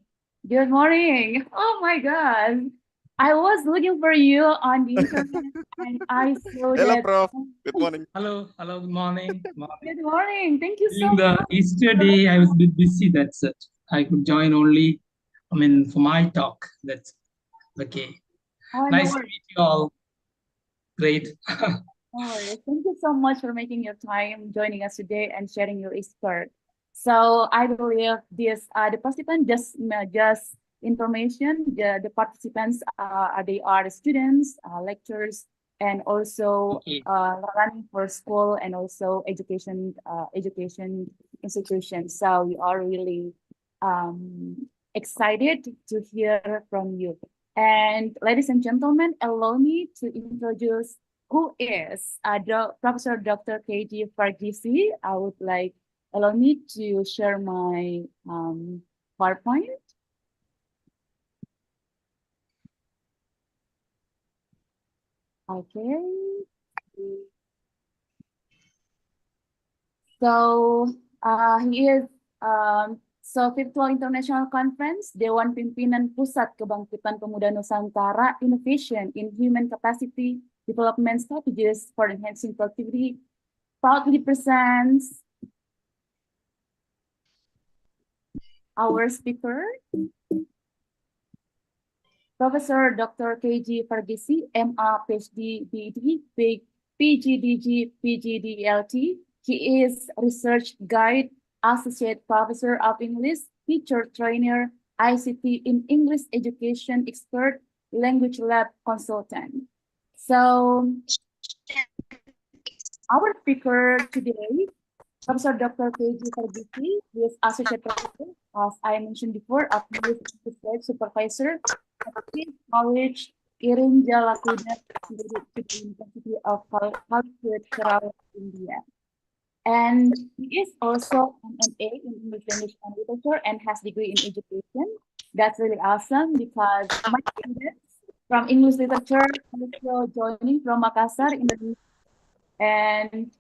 Good morning. Oh my God. I was looking for you on the internet and I saw Hello, that. Prof. Good morning. Hello, good morning. Good morning. Thank you so During the much. Easter day, I was a bit busy. That's it. I could join only, for my talk. That's okay. Oh, Nice no to meet you all. Great. No worries. Thank you so much for making your time joining us today and sharing your expert. So I believe this the participant just information. The participants they are students, lecturers, and also running for school and also education institutions. So we are really excited to hear from you. And ladies and gentlemen, allow me to introduce who is Professor Dr. KG Fargisi. I would like, allow me to share my PowerPoint. Okay. So he is Virtual International Conference Dewan Pimpinan Pusat Kebangkitan Pemuda Nusantara Innovation in Human Capacity Development Strategies for Enhancing Productivity proudly presents our speaker, Professor Dr. KG Fargisi, MA, PhD, BD, PGDG, PGDLT. He is Research Guide, Associate Professor of English, Teacher Trainer, ICT in English Education Expert, Language Lab Consultant. So, our speaker today, Professor Dr. KG Fargisi, is Associate Professor, as I mentioned before, of English Research Supervisor at King's College, Irin Jalakuda, University of Calcutta, Kerala, India. And he is also an MA in English Language and Literature and has degree in education. That's really awesome because my students from English Literature also joining from Makassar, Indonesia. And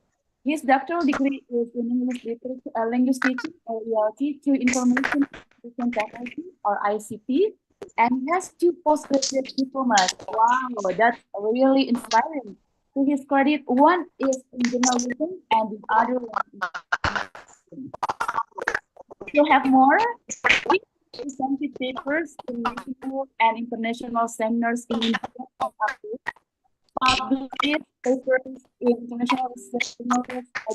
his doctoral degree is in English Literature, Language Teaching, or ELT, to Information Technology, or ICT, and has 2 postgraduate diplomas. Wow, that's really inspiring. To his credit, one is in journalism and the other one is to have more. He presented papers in national and international seminars in India and Africa, published papers in international research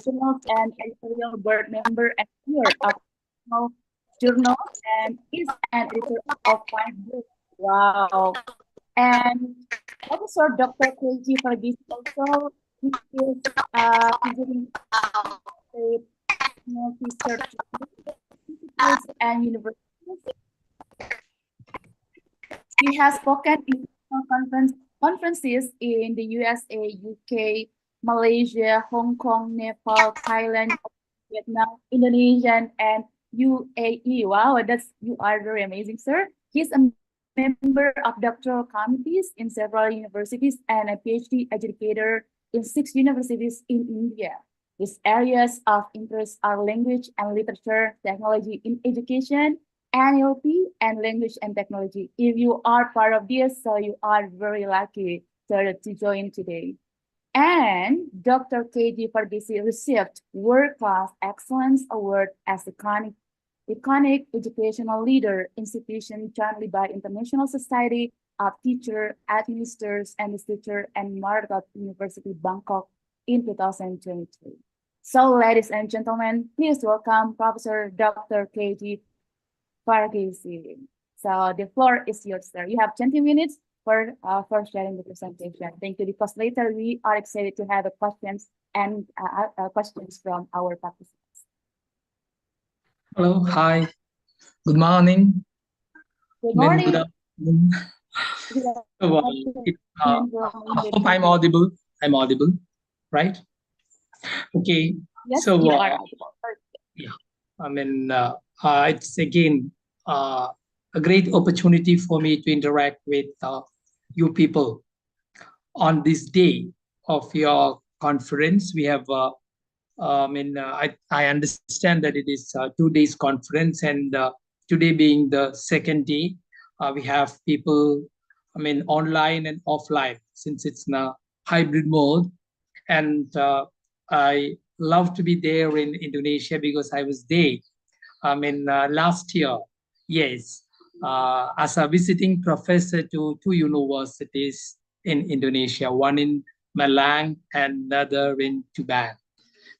journals and editorial board member and editor of national journals, and is an editor of 5 books. Wow. And Professor Dr. KG Fargisi also is visiting research institutes and universities. He has spoken in conferences in the USA, UK, Malaysia, Hong Kong, Nepal, Thailand, Vietnam, Indonesia, and UAE. Wow, you are very amazing, sir. He's a member of doctoral committees in several universities and a PhD educator in 6 universities in India. His areas of interest are language and literature, technology in education, NLP, and language and technology. If you are part of this, so you are very lucky to join today. And Dr. KD Pardisi received World Class Excellence Award as iconic educational leader institution jointly by International Society of Teacher Administrators and Institute and Margaret University Bangkok in 2023. So, ladies and gentlemen, please welcome Professor Dr. KD Pardisi. So the floor is yours, sir. You have 20 minutes for sharing the presentation. Thank you, because later we are excited to have questions and questions from our participants. Hello, hi, good morning. Good morning. Good afternoon. I hope I'm audible. I'm audible, right? Okay. Yes, so you are audible. Yeah, I mean, it's again a great opportunity for me to interact with you people on this day of your conference. We have, I understand that it is 2 days conference, and today being the second day, we have people, online and offline, since it's in a hybrid mode. And I love to be there in Indonesia because I was there last year, yes, as a visiting professor to 2 universities in Indonesia, one in Malang and another in DEWAN.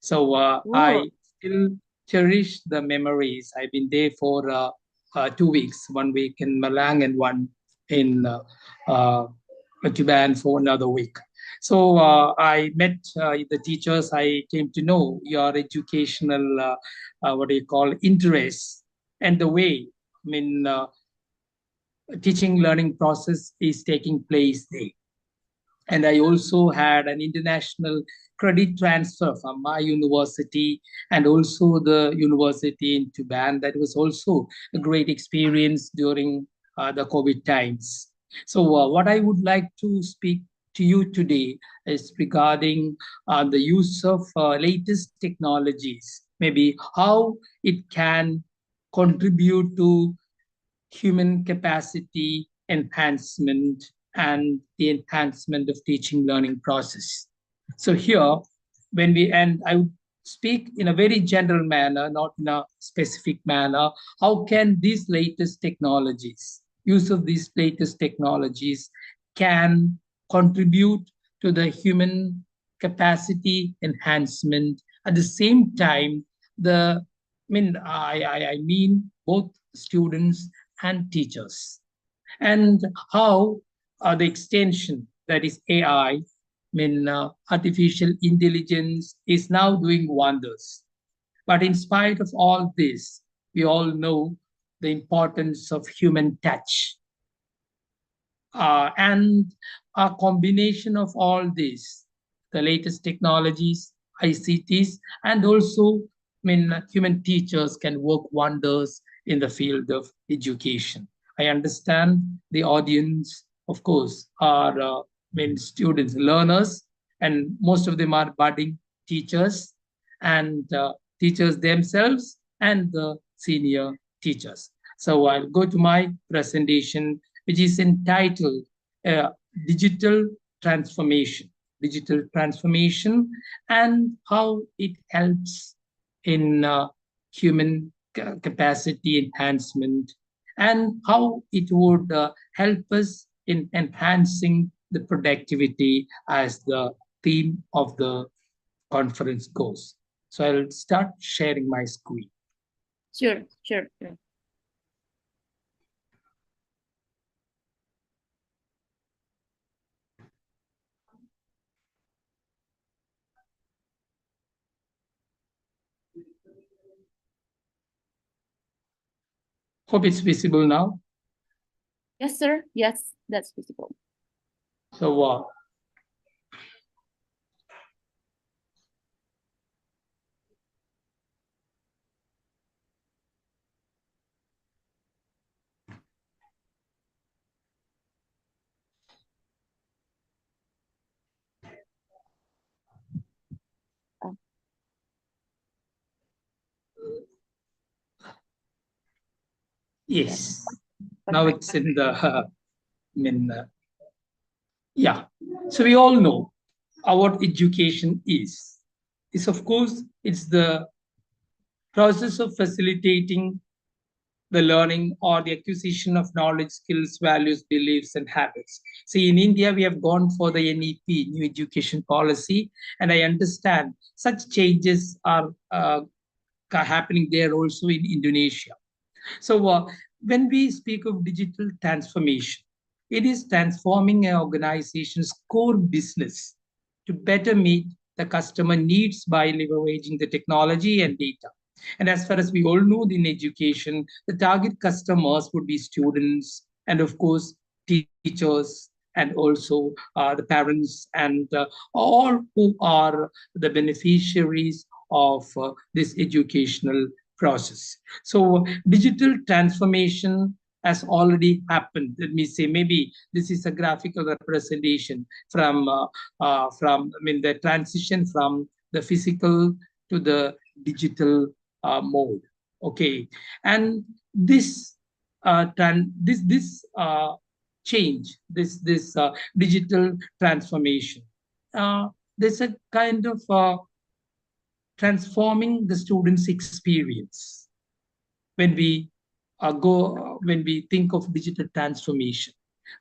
So I still cherish the memories. I've been there for 2 weeks, 1 week in Malang and one in DEWAN for another week. So I met the teachers. I came to know your educational, interests, and the way, teaching learning process is taking place there. And I also had an international credit transfer from my university and also the university in DEWAN. That was also a great experience during the COVID times. So what I would like to speak to you today is regarding the use of latest technologies, maybe how it can contribute to human capacity enhancement and the enhancement of teaching learning process. So here, I would speak in a very general manner, not in a specific manner, how can these latest technologies, use of these latest technologies can contribute to the human capacity enhancement. At the same time, I mean both students and teachers, and how the extension, that is AI, artificial intelligence, is now doing wonders. But in spite of all this, we all know the importance of human touch. And a combination of all this, the latest technologies, ICTs, and also human teachers can work wonders in the field of education. I understand the audience, of course, are students, learners, and most of them are budding teachers and teachers themselves and the senior teachers. So I'll go to my presentation, which is entitled Digital Transformation and how it helps in human capacity enhancement, and how it would help us in enhancing the productivity as the theme of the conference goes. So I'll start sharing my screen. Sure. Hope it's visible now. Yes, sir. Yes, that's visible. So yes, now it's in the, yeah. So we all know what education is. It's of course, it's the process of facilitating the learning or the acquisition of knowledge, skills, values, beliefs, and habits. See, in India, we have gone for the NEP, New Education Policy, and I understand such changes are happening there also in Indonesia. So when we speak of digital transformation, it is transforming an organization's core business to better meet the customer needs by leveraging the technology and data. And as far as we all know in education, the target customers would be students and of course teachers and also the parents and all who are the beneficiaries of this educational process. So digital transformation has already happened. Let me say, maybe this is a graphical representation from the transition from the physical to the digital mode. Okay, and this change, this digital transformation, there's a kind of transforming the student's experience when we when we think of digital transformation.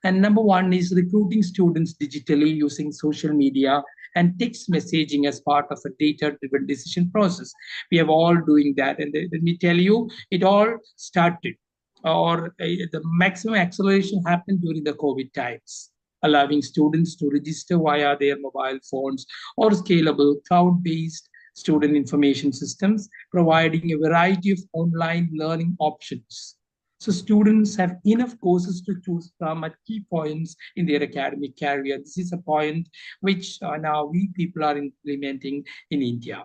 And number one is recruiting students digitally using social media and text messaging as part of a data-driven decision process. We are all doing that. And let me tell you, it all started, or the maximum acceleration happened during the COVID times, allowing students to register via their mobile phones or scalable cloud-based student information systems, providing a variety of online learning options. So students have enough courses to choose from at key points in their academic career. This is a point which now we people are implementing in India.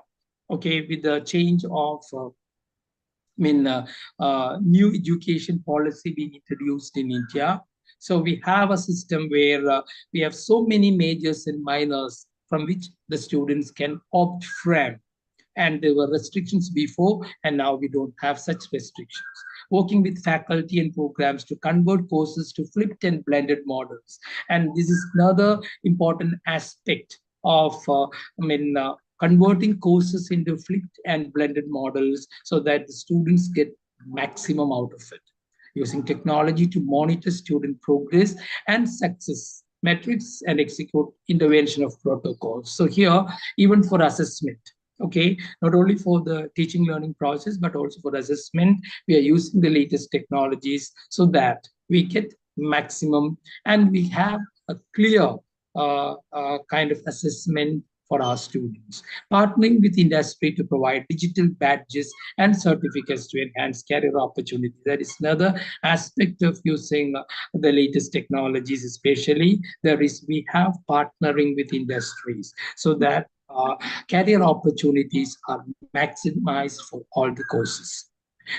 Okay, with the change of new education policy being introduced in India. So we have a system where we have so many majors and minors from which the students can opt from. And there were restrictions before, and now we don't have such restrictions. Working with faculty and programs to convert courses to flipped and blended models. And this is another important aspect of converting courses into flipped and blended models so that the students get maximum out of it. Using technology to monitor student progress and success metrics and execute intervention of protocols. So here, even for assessment, okay, not only for the teaching learning process, but also for assessment, we are using the latest technologies so that we get maximum and we have a clear kind of assessment for our students. Partnering with industry to provide digital badges and certificates to enhance career opportunities. That is another aspect of using the latest technologies, especially we have partnering with industries so that career opportunities are maximized for all the courses.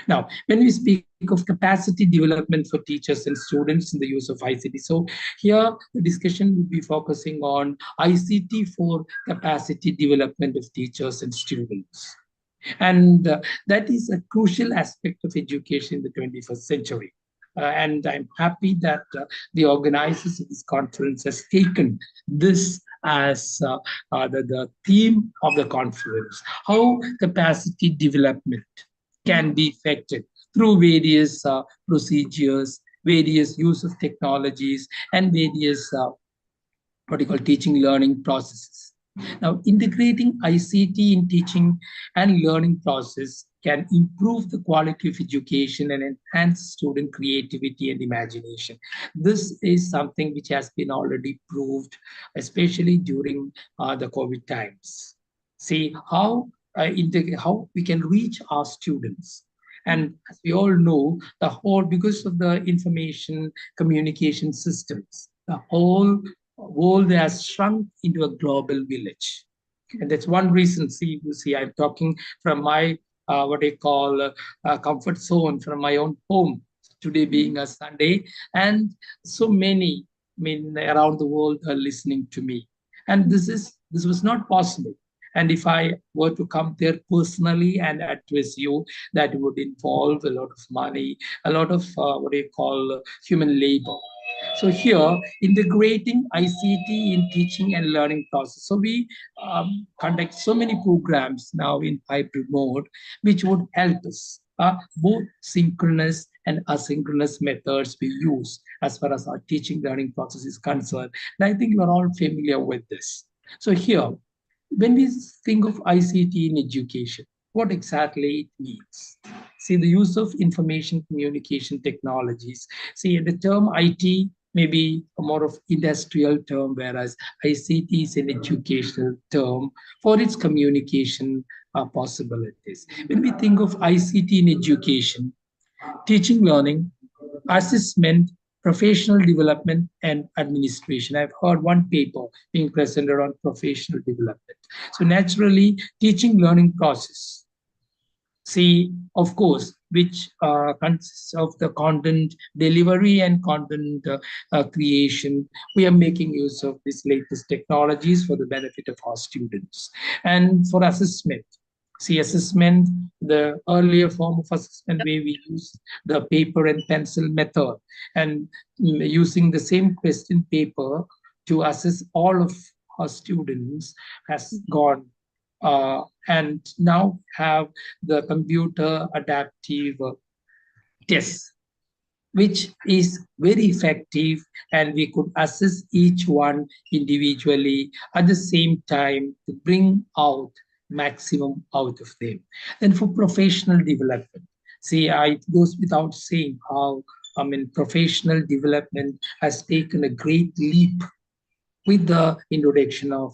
Now, when we speak of capacity development for teachers and students in the use of ICT, so here the discussion will be focusing on ICT for capacity development of teachers and students. And that is a crucial aspect of education in the 21st century. And I'm happy that the organizers of this conference has taken this as the theme of the conference, how capacity development can be effected through various procedures, various use of technologies, and various what you call teaching learning processes. Now, integrating ICT in teaching and learning process can improve the quality of education and enhance student creativity and imagination. This is something which has been already proved, especially during the COVID times. See how we can reach our students And as we all know, because of the information communication systems, the whole world has shrunk into a global village. And that's one reason, I'm talking from my, what I call comfort zone, from my own home, today being a Sunday, and so many, around the world are listening to me. And this was not possible. And if I were to come there personally and address you, that would involve a lot of money, a lot of human labor. So here, integrating ICT in teaching and learning process. So we conduct so many programs now in hybrid mode, which would help us. Both synchronous and asynchronous methods we use as far as our teaching learning process is concerned. And I think you're all familiar with this. So here, when we think of ICT in education, what exactly it means? See, the use of information communication technologies. See, the term IT may be a more of industrial term, whereas ICT is an educational term for its communication possibilities. When we think of ICT in education, teaching, learning, assessment, professional development, and administration. I've heard one paper being presented on professional development. So naturally, teaching learning process. See, of course, which consists of the content delivery and content creation. We are making use of these latest technologies for the benefit of our students. And for assessment, see, assessment, the earlier form of assessment where we use the paper and pencil method, and using the same question paper to assess all of our students has gone. And now have the computer adaptive tests, which is very effective, and we could assess each one individually at the same time to bring out maximum out of them. Then for professional development, see, it goes without saying how, professional development has taken a great leap with the introduction of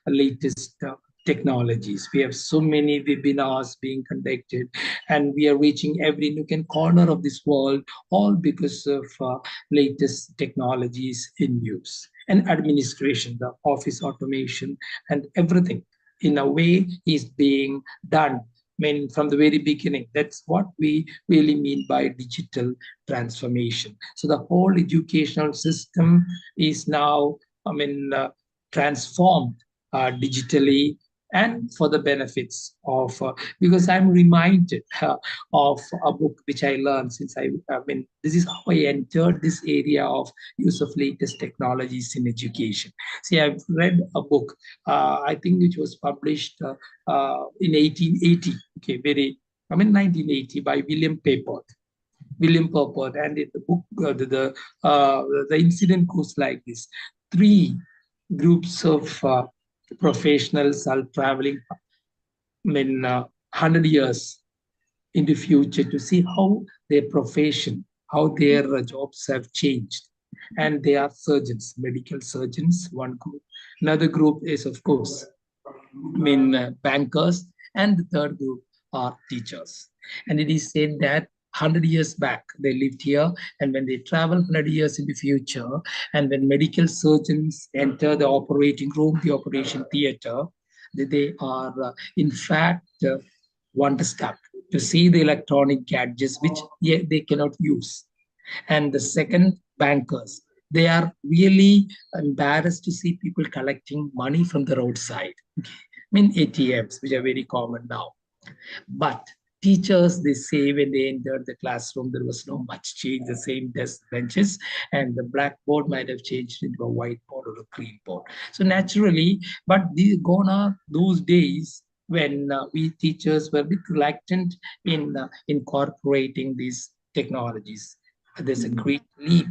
latest technologies. We have so many webinars being conducted, and we are reaching every nook and corner of this world, all because of latest technologies in use. And administration, the office automation, and everything in a way is being done. From the very beginning, that's what we really mean by digital transformation. So the whole educational system is now, transformed digitally, and for the benefits of, because I'm reminded of a book which I learned since this is how I entered this area of use of latest technologies in education. See, I've read a book, I think which was published in 1880, 1980 by William Purport. And in the book, the incident goes like this. 3 groups of professionals are traveling 100 years in the future to see how their profession, how their jobs have changed. And they are surgeons, medical surgeons, one group. Another group is, of course, bankers, and the third group are teachers. And it is said that 100 years back, they lived here, and when they travel 100 years in the future, and when medical surgeons enter the operating room, the operation theater, they are in fact wonderstruck to see the electronic gadgets which they cannot use. And the second, bankers, they are really embarrassed to see people collecting money from the roadside. ATMs, which are very common now. But teachers, they say when they entered the classroom, there was no much change, the same desk benches, and the blackboard might have changed into a whiteboard or a green board. So naturally, but gone are those days when we teachers were a bit reluctant in incorporating these technologies. There's a great leap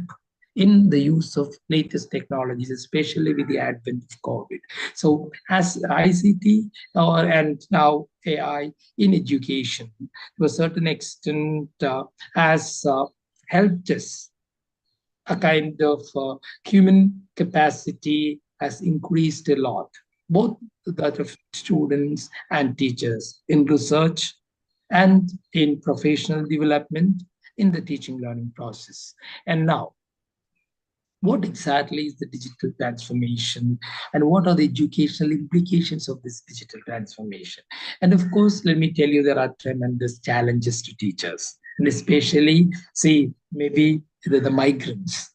in the use of latest technologies, especially with the advent of COVID. So as ICT and now AI in education, to a certain extent, has helped us. A kind of human capacity has increased a lot, both that of students and teachers in research, and in professional development in the teaching learning process. And now, what exactly is the digital transformation and what are the educational implications of this digital transformation? And of course, let me tell you, there are tremendous challenges to teachers, and especially, see, maybe the migrants.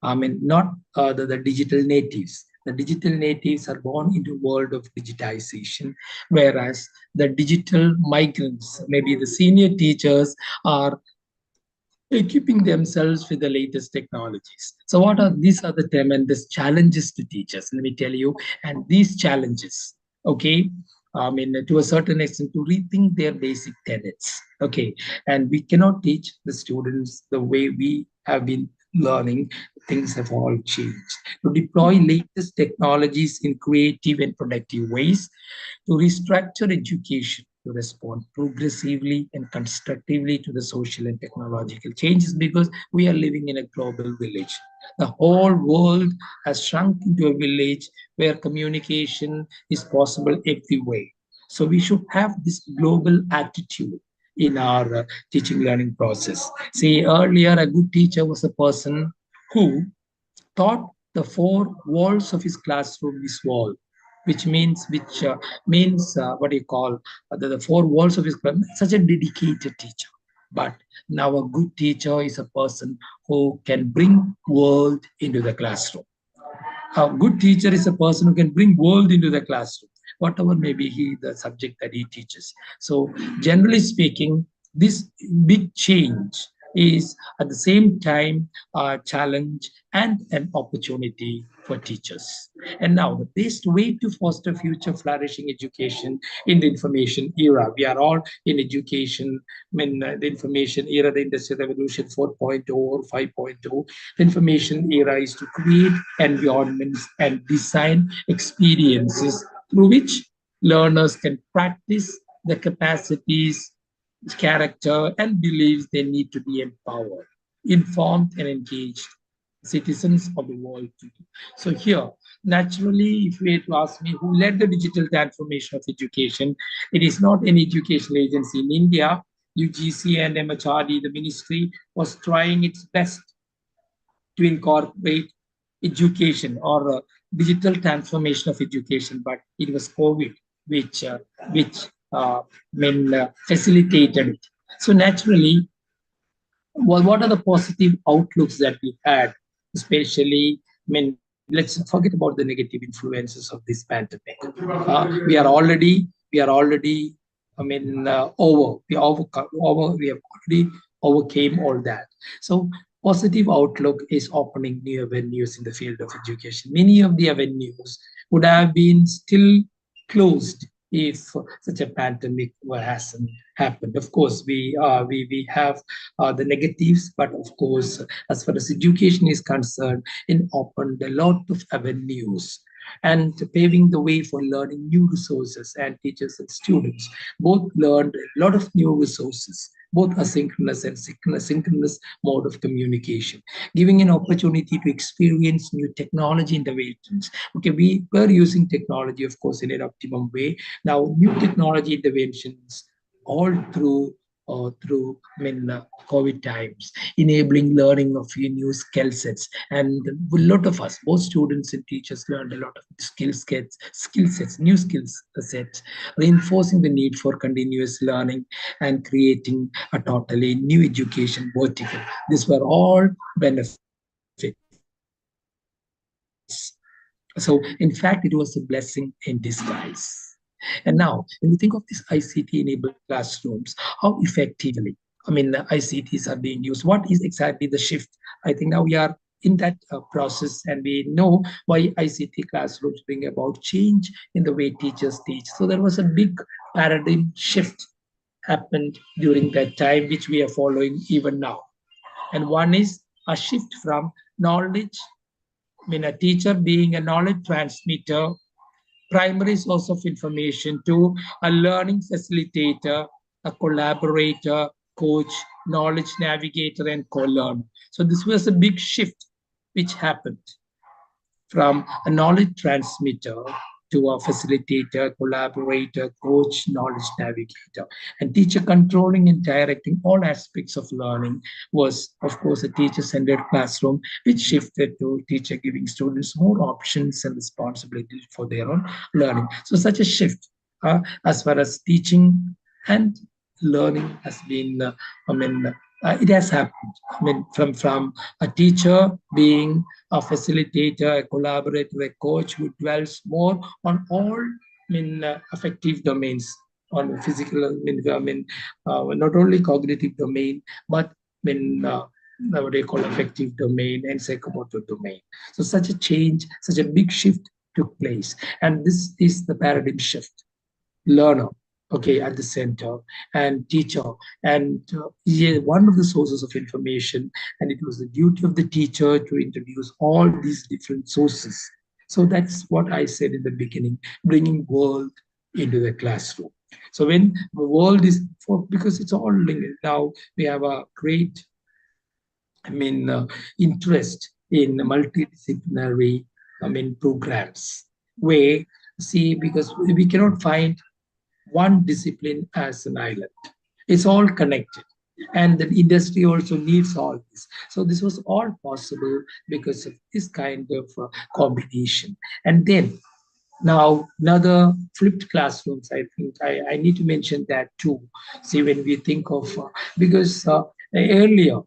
I mean, not the digital natives. The digital natives are born into a world of digitization, whereas the digital migrants, maybe the senior teachers, are equipping themselves with the latest technologies. So these are the tremendous challenges to teachers, let me tell you. And these challenges, okay, I mean, to a certain extent, to rethink their basic tenets, okay. And we cannot teach the students the way we have been learning. Things have all changed. To deploy latest technologies in creative and productive ways, to restructure education to respond progressively and constructively to the social and technological changes, because we are living in a global village. The whole world has shrunk into a village where communication is possible everywhere. So we should have this global attitude in our teaching learning process. See, earlier a good teacher was a person who taught the four walls of his classroom this wall, which means what do you call the four walls of his classroom. Such a dedicated teacher. But now a good teacher is a person who can bring world into the classroom. A good teacher is a person who can bring world into the classroom, whatever may be the subject that he teaches. So generally speaking, this big change is at the same time a challenge and an opportunity for teachers. And now the best way to foster future flourishing education in the information era. We are all in education, the information era, the Industrial Revolution 4.0 or 5.0. The information era is to create environments and design experiences through which learners can practice the capacities, character, and beliefs they need to be empowered, informed, and engaged citizens of the world. So here, naturally, if you were to ask me who led the digital transformation of education, it is not any educational agency in India. UGC and MHRD, the ministry, was trying its best to incorporate education or digital transformation of education, but it was COVID which facilitated it. So naturally, what are the positive outlooks that we had, especially, let's forget about the negative influences of this pandemic. We have already overcame all that. So positive outlook is opening new avenues in the field of education. Many of the avenues would have been still closed if such a pandemic hasn't happened. Of course, we have the negatives, but of course, as far as education is concerned, it opened a lot of avenues and paving the way for learning new resources, and teachers and students both learned a lot of new resources, both asynchronous and synchronous mode of communication, giving an opportunity to experience new technology interventions. Okay, we were using technology, of course, in an optimum way. Now, new technology interventions all through COVID times, enabling learning of new skill sets. And a lot of us, both students and teachers, learned a lot of skill sets, new skills sets, reinforcing the need for continuous learning and creating a totally new education vertical. These were all benefits. So, in fact, it was a blessing in disguise. And now, when you think of these ICT-enabled classrooms, how effectively, the ICTs are being used, what is exactly the shift? I think now we are in that process, and we know why ICT classrooms bring about change in the way teachers teach. So there was a big paradigm shift happened during that time, which we are following even now. And one is a shift from knowledge, a teacher being a knowledge transmitter, primary source of information, to a learning facilitator, a collaborator, coach, knowledge navigator, and co-learner. So this was a big shift which happened from a knowledge transmitter to a facilitator, collaborator, coach, knowledge navigator. And teacher controlling and directing all aspects of learning was, of course, a teacher-centered classroom, which shifted to teacher giving students more options and responsibilities for their own learning. So such a shift as far as teaching and learning has been, it has happened. From a teacher being a facilitator, a collaborator, a coach who dwells more on all affective domains, on physical, not only cognitive domain, but what they call affective domain and psychomotor domain. So such a change, such a big shift took place. And this is the paradigm shift. Learner, at the center, and teacher, and one of the sources of information, and it was the duty of the teacher to introduce all these different sources. So that's what I said in the beginning, bringing world into the classroom. So when the world is, because it's all linked, now we have a great, interest in multidisciplinary, programs, where, because we cannot find one discipline as an island. It's all connected. And the industry also needs all this. So this was all possible because of this kind of combination. And then now another flipped classrooms, I think I need to mention that too. See, when we think of, because earlier,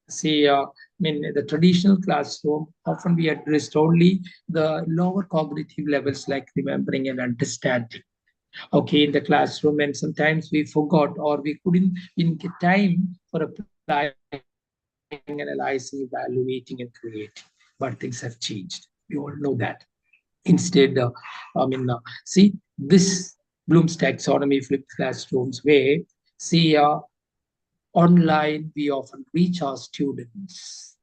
the traditional classroom, often we addressed only the lower cognitive levels like remembering and understanding. In the classroom, and sometimes we forgot or we couldn't get time for applying, analyzing, evaluating, and creating. But things have changed. We all know that. Instead, this Bloom's taxonomy flipped classrooms where, online we often reach our students,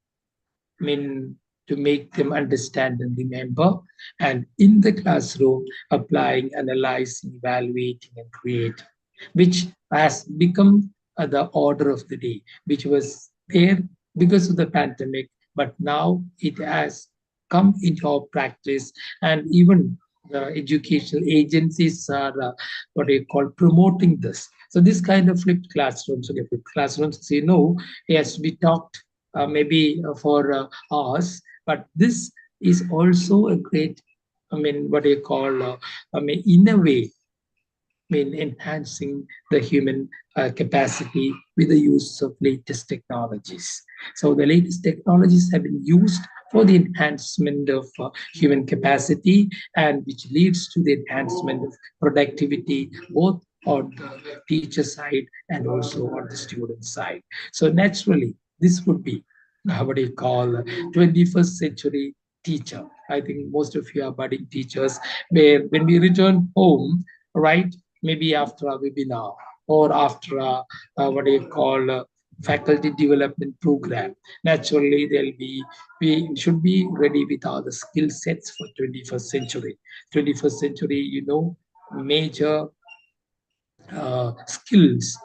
to make them understand and remember, and in the classroom, applying, analyzing, evaluating, and creating, which has become the order of the day, which was there because of the pandemic, but now it has come into our practice, and even the educational agencies are what they call promoting this. So this kind of flipped classrooms, flipped classrooms, it has to be talked maybe for hours. But this is also a great, in a way, enhancing the human capacity with the use of latest technologies. So the latest technologies have been used for the enhancement of human capacity, and which leads to the enhancement of productivity, both on the teacher side and also on the student side. So naturally, this would be what you call 21st century teacher. I think most of you are budding teachers, where when we return home, right, maybe after a webinar or after a faculty development program, naturally we should be ready with all the skill sets for 21st century. 21st century, major skills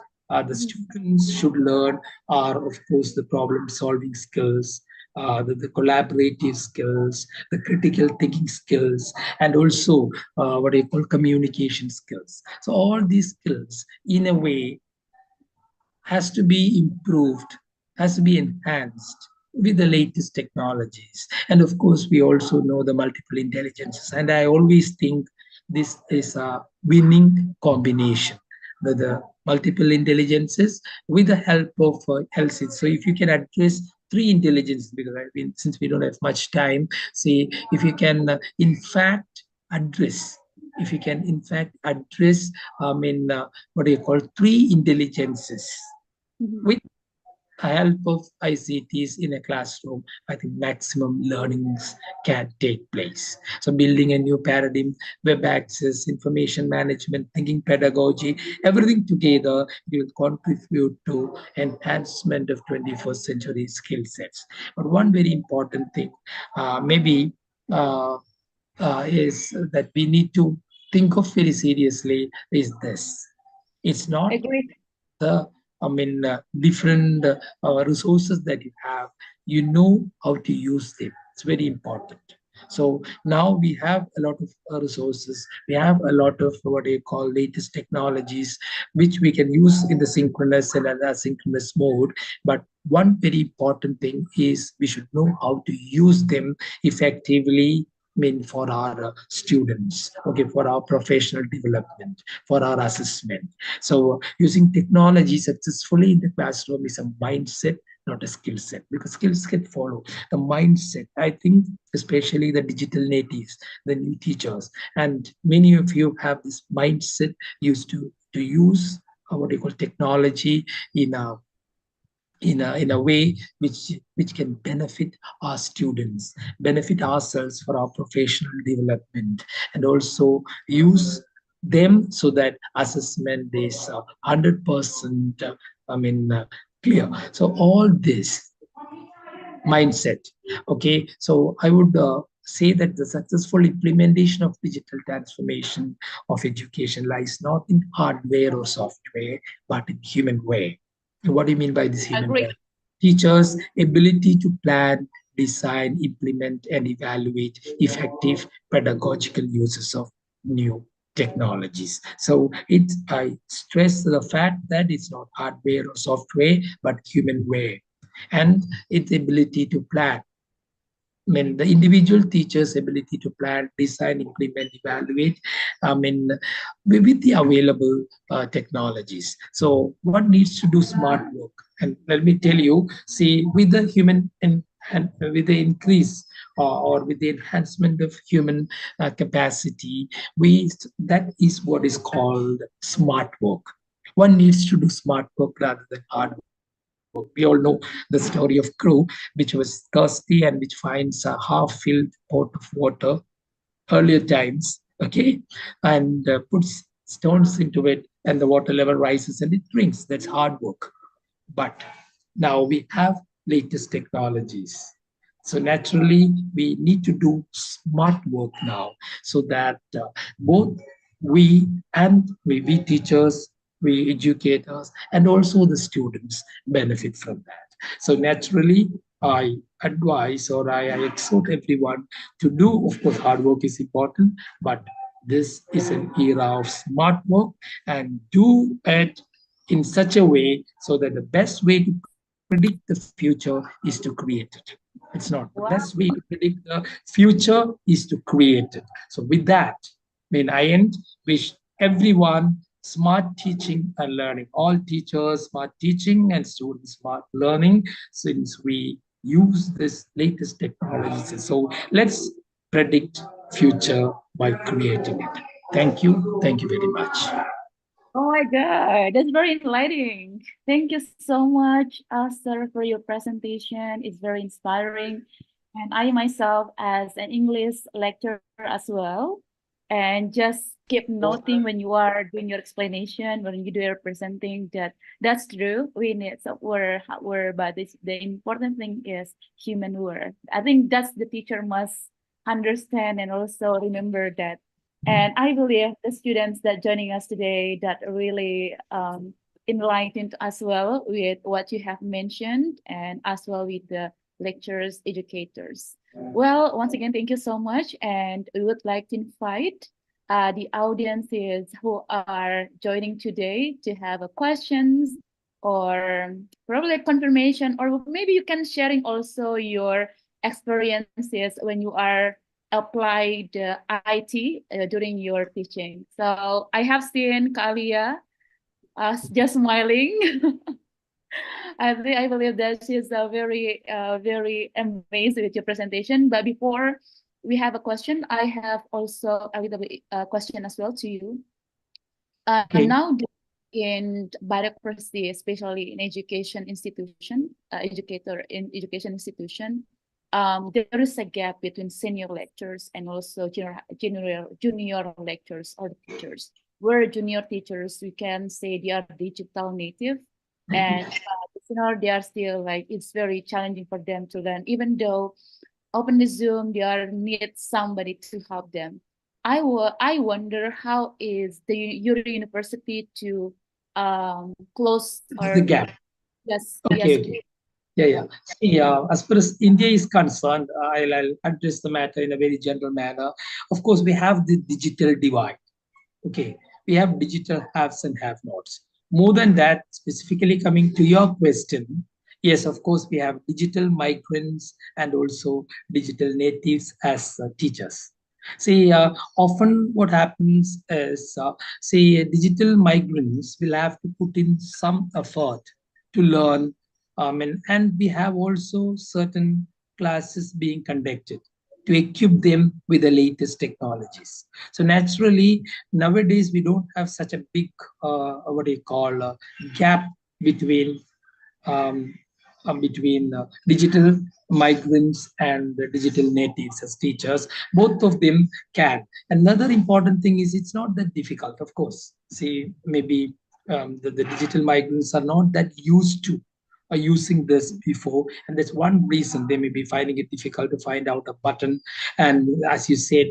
the students should learn are, of course, the problem-solving skills, the collaborative skills, the critical thinking skills, and also communication skills. So all these skills, in a way, has to be improved, has to be enhanced with the latest technologies. And of course, we also know the multiple intelligences. And I always think this is a winning combination. The multiple intelligences with the help of LC. So if you can address three intelligences, because since we don't have much time, if you can in fact address three intelligences with the help of ICTs in a classroom, I think maximum learnings can take place. So building a new paradigm, web access, information management, thinking pedagogy, everything together will contribute to enhancement of 21st century skill sets. But one very important thing is that we need to think of very seriously is this. It's not the different resources that you have, how to use them. It's very important. So now we have a lot of resources. We have a lot of what you call latest technologies, which we can use in the synchronous and asynchronous mode. But one very important thing is we should know how to use them effectively. I mean, for our students, okay, for our professional development, for our assessment. So using technology successfully in the classroom is a mindset, not a skill set, because skills can follow. The mindset, I think, especially the digital natives, the new teachers, and many of you have this mindset used to use what you call technology in a way which can benefit our students, benefit ourselves for our professional development, and also use them so that assessment is 100% clear. So all this mindset, okay, so I would say that the successful implementation of digital transformation of education lies not in hardware or software, but in human way. What do you mean by this human way? Teachers' ability to plan, design, implement, and evaluate effective pedagogical uses of new technologies. So I stress the fact that it's not hardware or software, but human way, and its ability to plan. I mean, the individual teacher's ability to plan, design, implement, evaluate, with the available technologies. So what needs to do smart work? And let me tell you, see, with the human and with the increase or with the enhancement of human capacity, that is what is called smart work. One needs to do smart work rather than hard work. We all know the story of Crow, which was thirsty and which finds a half-filled pot of water earlier times, okay, and puts stones into it, and the water level rises and it drinks. That's hard work. But now we have latest technologies. So naturally, we need to do smart work now so that both we teachers, we educators, and also the students benefit from that. So naturally, I advise or I exhort everyone to do, of course, hard work is important, but this is an era of smart work, and do it in such a way so that the best way to predict the future is to create it. It's not the best way to predict the future is to create it. So with that, I wish everyone smart teaching and learning, all teachers smart teaching and students smart learning, since we use this latest technologies. So let's predict future by creating it. Thank you. Thank you very much. Oh my God, that's very enlightening. Thank you so much, sir, for your presentation. It's very inspiring. And I myself, as an English lecturer as well, and just keep noting when you are doing your explanation, when you do your presenting, that's true. We need software, hardware, but the important thing is human work. I think that's the teacher must understand and also remember that. And I believe the students that joining us today that really enlightened as well with what you have mentioned, and as well with the lecturers, educators. Well, once again, thank you so much. And we would like to invite the audiences who are joining today to have a questions or probably a confirmation, or maybe you can sharing also your experiences when you are applied IT during your teaching. So I have seen Kalia just smiling. I believe that she's very amazed with your presentation. But before we have a question, I have also a little bit question as well to you. Okay. Now in biodiversity, especially in education institution, educator in education institution, there is a gap between senior lecturers and also junior lecturers or teachers. Where junior teachers, we can say they are digital native, and they are still like, it's very challenging for them to learn, even though open the Zoom, they are need somebody to help them. I wonder how is your university to close the gap. Yes, Okay, yes. okay. Yeah. As far as India is concerned, I'll address the matter in a very general manner. Of course, we have the digital divide. Okay, we have digital haves and have-nots. More than that, specifically coming to your question, yes, of course, we have digital migrants and also digital natives as teachers. See, often what happens is, digital migrants will have to put in some effort to learn, and we have also certain classes being conducted to equip them with the latest technologies. So naturally, nowadays we don't have such a big, gap between digital migrants and the digital natives as teachers. Both of them can. Another important thing is it's not that difficult, of course. See, maybe the digital migrants are not that used to using this before, and that's one reason they may be finding it difficult to find out a button. And as you said,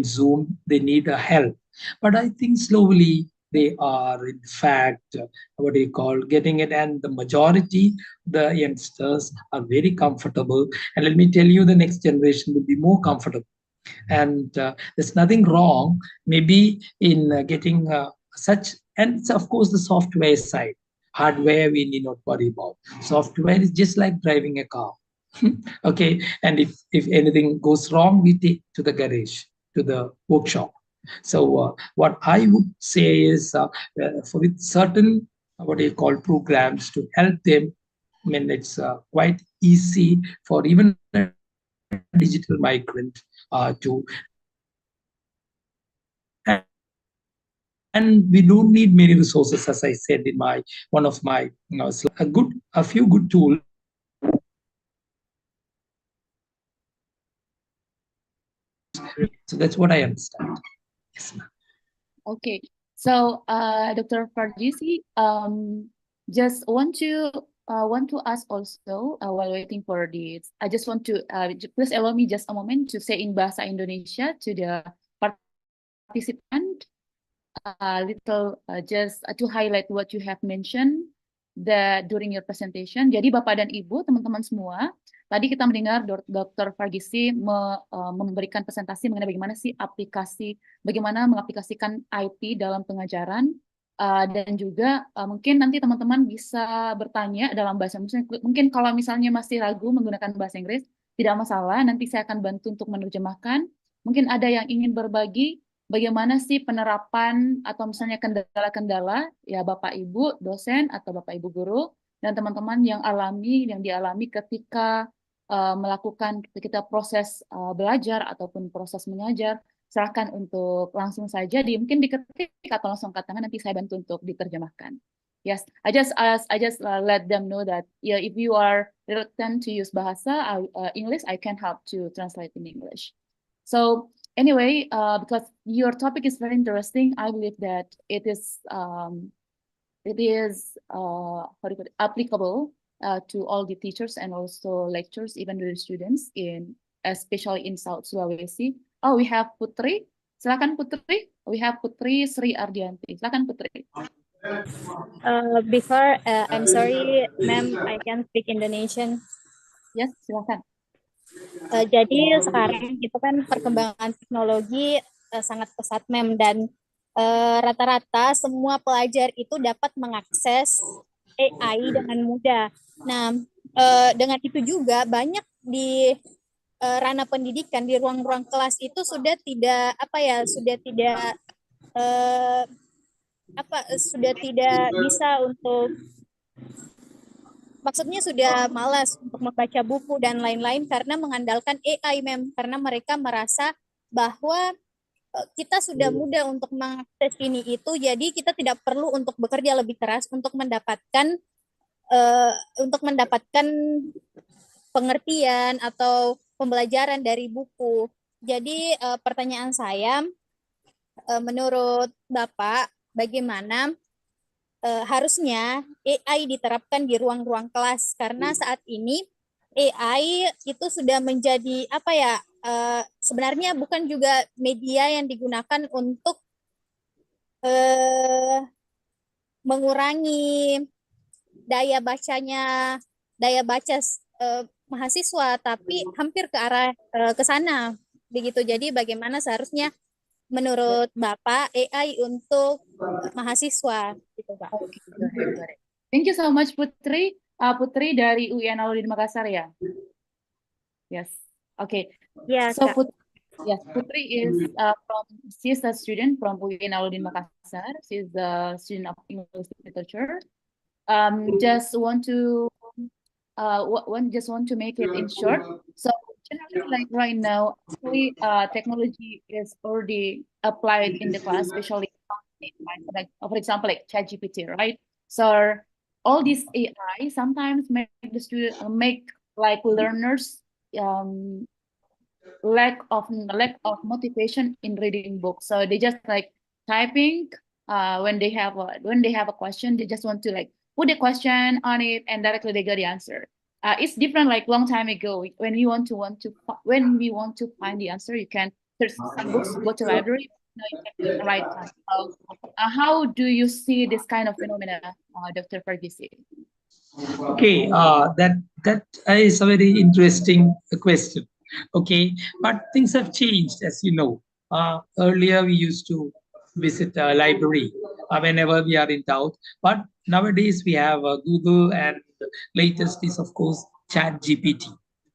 Zoom, they need a help. But I think slowly they are, in fact, getting it. And the majority, the youngsters, are very comfortable. And let me tell you, the next generation will be more comfortable. And there's nothing wrong, maybe, in getting such. And it's, of course, the software side. Hardware, we need not worry about. Software is just like driving a car. Okay, and if anything goes wrong, we take to the garage, to the workshop. So what I would say is, for with certain programs to help them, it's quite easy for even a digital migrant to. And we don't need many resources, as I said in one of my a few good tools. So that's what I understand. Yes, ma'am. Okay, so Dr. Farjisi, just want to ask also, while waiting for this, I just want to please allow me just a moment to say in Bahasa Indonesia to the participant just to highlight what you have mentioned during your presentation. Jadi Bapak dan Ibu, teman-teman semua, tadi kita mendengar Dr. Farjisi memberikan presentasi mengenai bagaimana sih bagaimana mengaplikasikan IT dalam pengajaran, dan juga mungkin nanti teman-teman bisa bertanya dalam bahasa Inggris. Mungkin kalau misalnya masih ragu menggunakan bahasa Inggris, tidak masalah, nanti saya akan bantu untuk menerjemahkan. Mungkin ada yang ingin berbagi bagaimana sih penerapan atau misalnya kendala-kendala, ya Bapak Ibu dosen atau Bapak Ibu guru dan teman-teman yang dialami ketika melakukan kita proses belajar ataupun proses mengajar. Silakan untuk langsung saja mungkin diketik atau langsung angkat tangan, nanti saya bantu untuk diterjemahkan. Yes, I just let them know that if you are reluctant to use bahasa English, I can help to translate in English. So anyway, because your topic is very interesting, I believe that it is applicable to all the teachers and also lecturers, even the students especially in South Sulawesi. Oh, we have Putri. Silakan Putri. We have Putri Sri Ardianti. Silakan Putri. Before, I'm sorry, ma'am, I can speak Indonesian. Yes, silakan. Jadi sekarang itu kan perkembangan teknologi sangat pesat, ma'am, dan rata-rata semua pelajar itu dapat mengakses AI dengan mudah. Nah, dengan itu juga banyak di ranah pendidikan, di ruang-ruang kelas itu sudah tidak bisa untuk, maksudnya sudah malas untuk membaca buku dan lain-lain karena mengandalkan AI, mem, karena mereka merasa bahwa kita sudah mudah untuk mengakses ini itu, jadi kita tidak perlu untuk bekerja lebih keras untuk mendapatkan pengertian atau pembelajaran dari buku. Jadi pertanyaan saya, menurut Bapak, bagaimana harusnya AI diterapkan di ruang-ruang kelas? Karena saat ini AI itu sudah menjadi sebenarnya bukan juga media yang digunakan untuk mengurangi daya bacanya daya baca mahasiswa, tapi hampir ke arah ke sana begitu. Jadi bagaimana seharusnya menurut Bapak AI untuk mahasiswa gitu, Pak? Okay, got it, got it. Thank you so much, Putri. Putri dari UIN Alauddin Makassar ya? Yes. Okay. Ya, So Kak. yes, Putri is she's a student from UIN Alauddin Makassar. She's a student of English literature. Just want to make it in short. So generally, like right now, actually, technology is already applied in the class, especially like for example, like ChatGPT, right? So all these AI sometimes make the student make like learners lack of motivation in reading books. So they just like typing when they have a question, they just want to like put a question on it and directly they get the answer. It's different like long time ago when we want to find the answer, you can search some books, go to library, you can write time. How do you see this kind of phenomena, Dr. Ferguson? Okay, that is a very interesting question. Okay, but things have changed, as you know. Earlier, we used to visit a library whenever we are in doubt, but nowadays we have Google, and the latest is, of course, ChatGPT,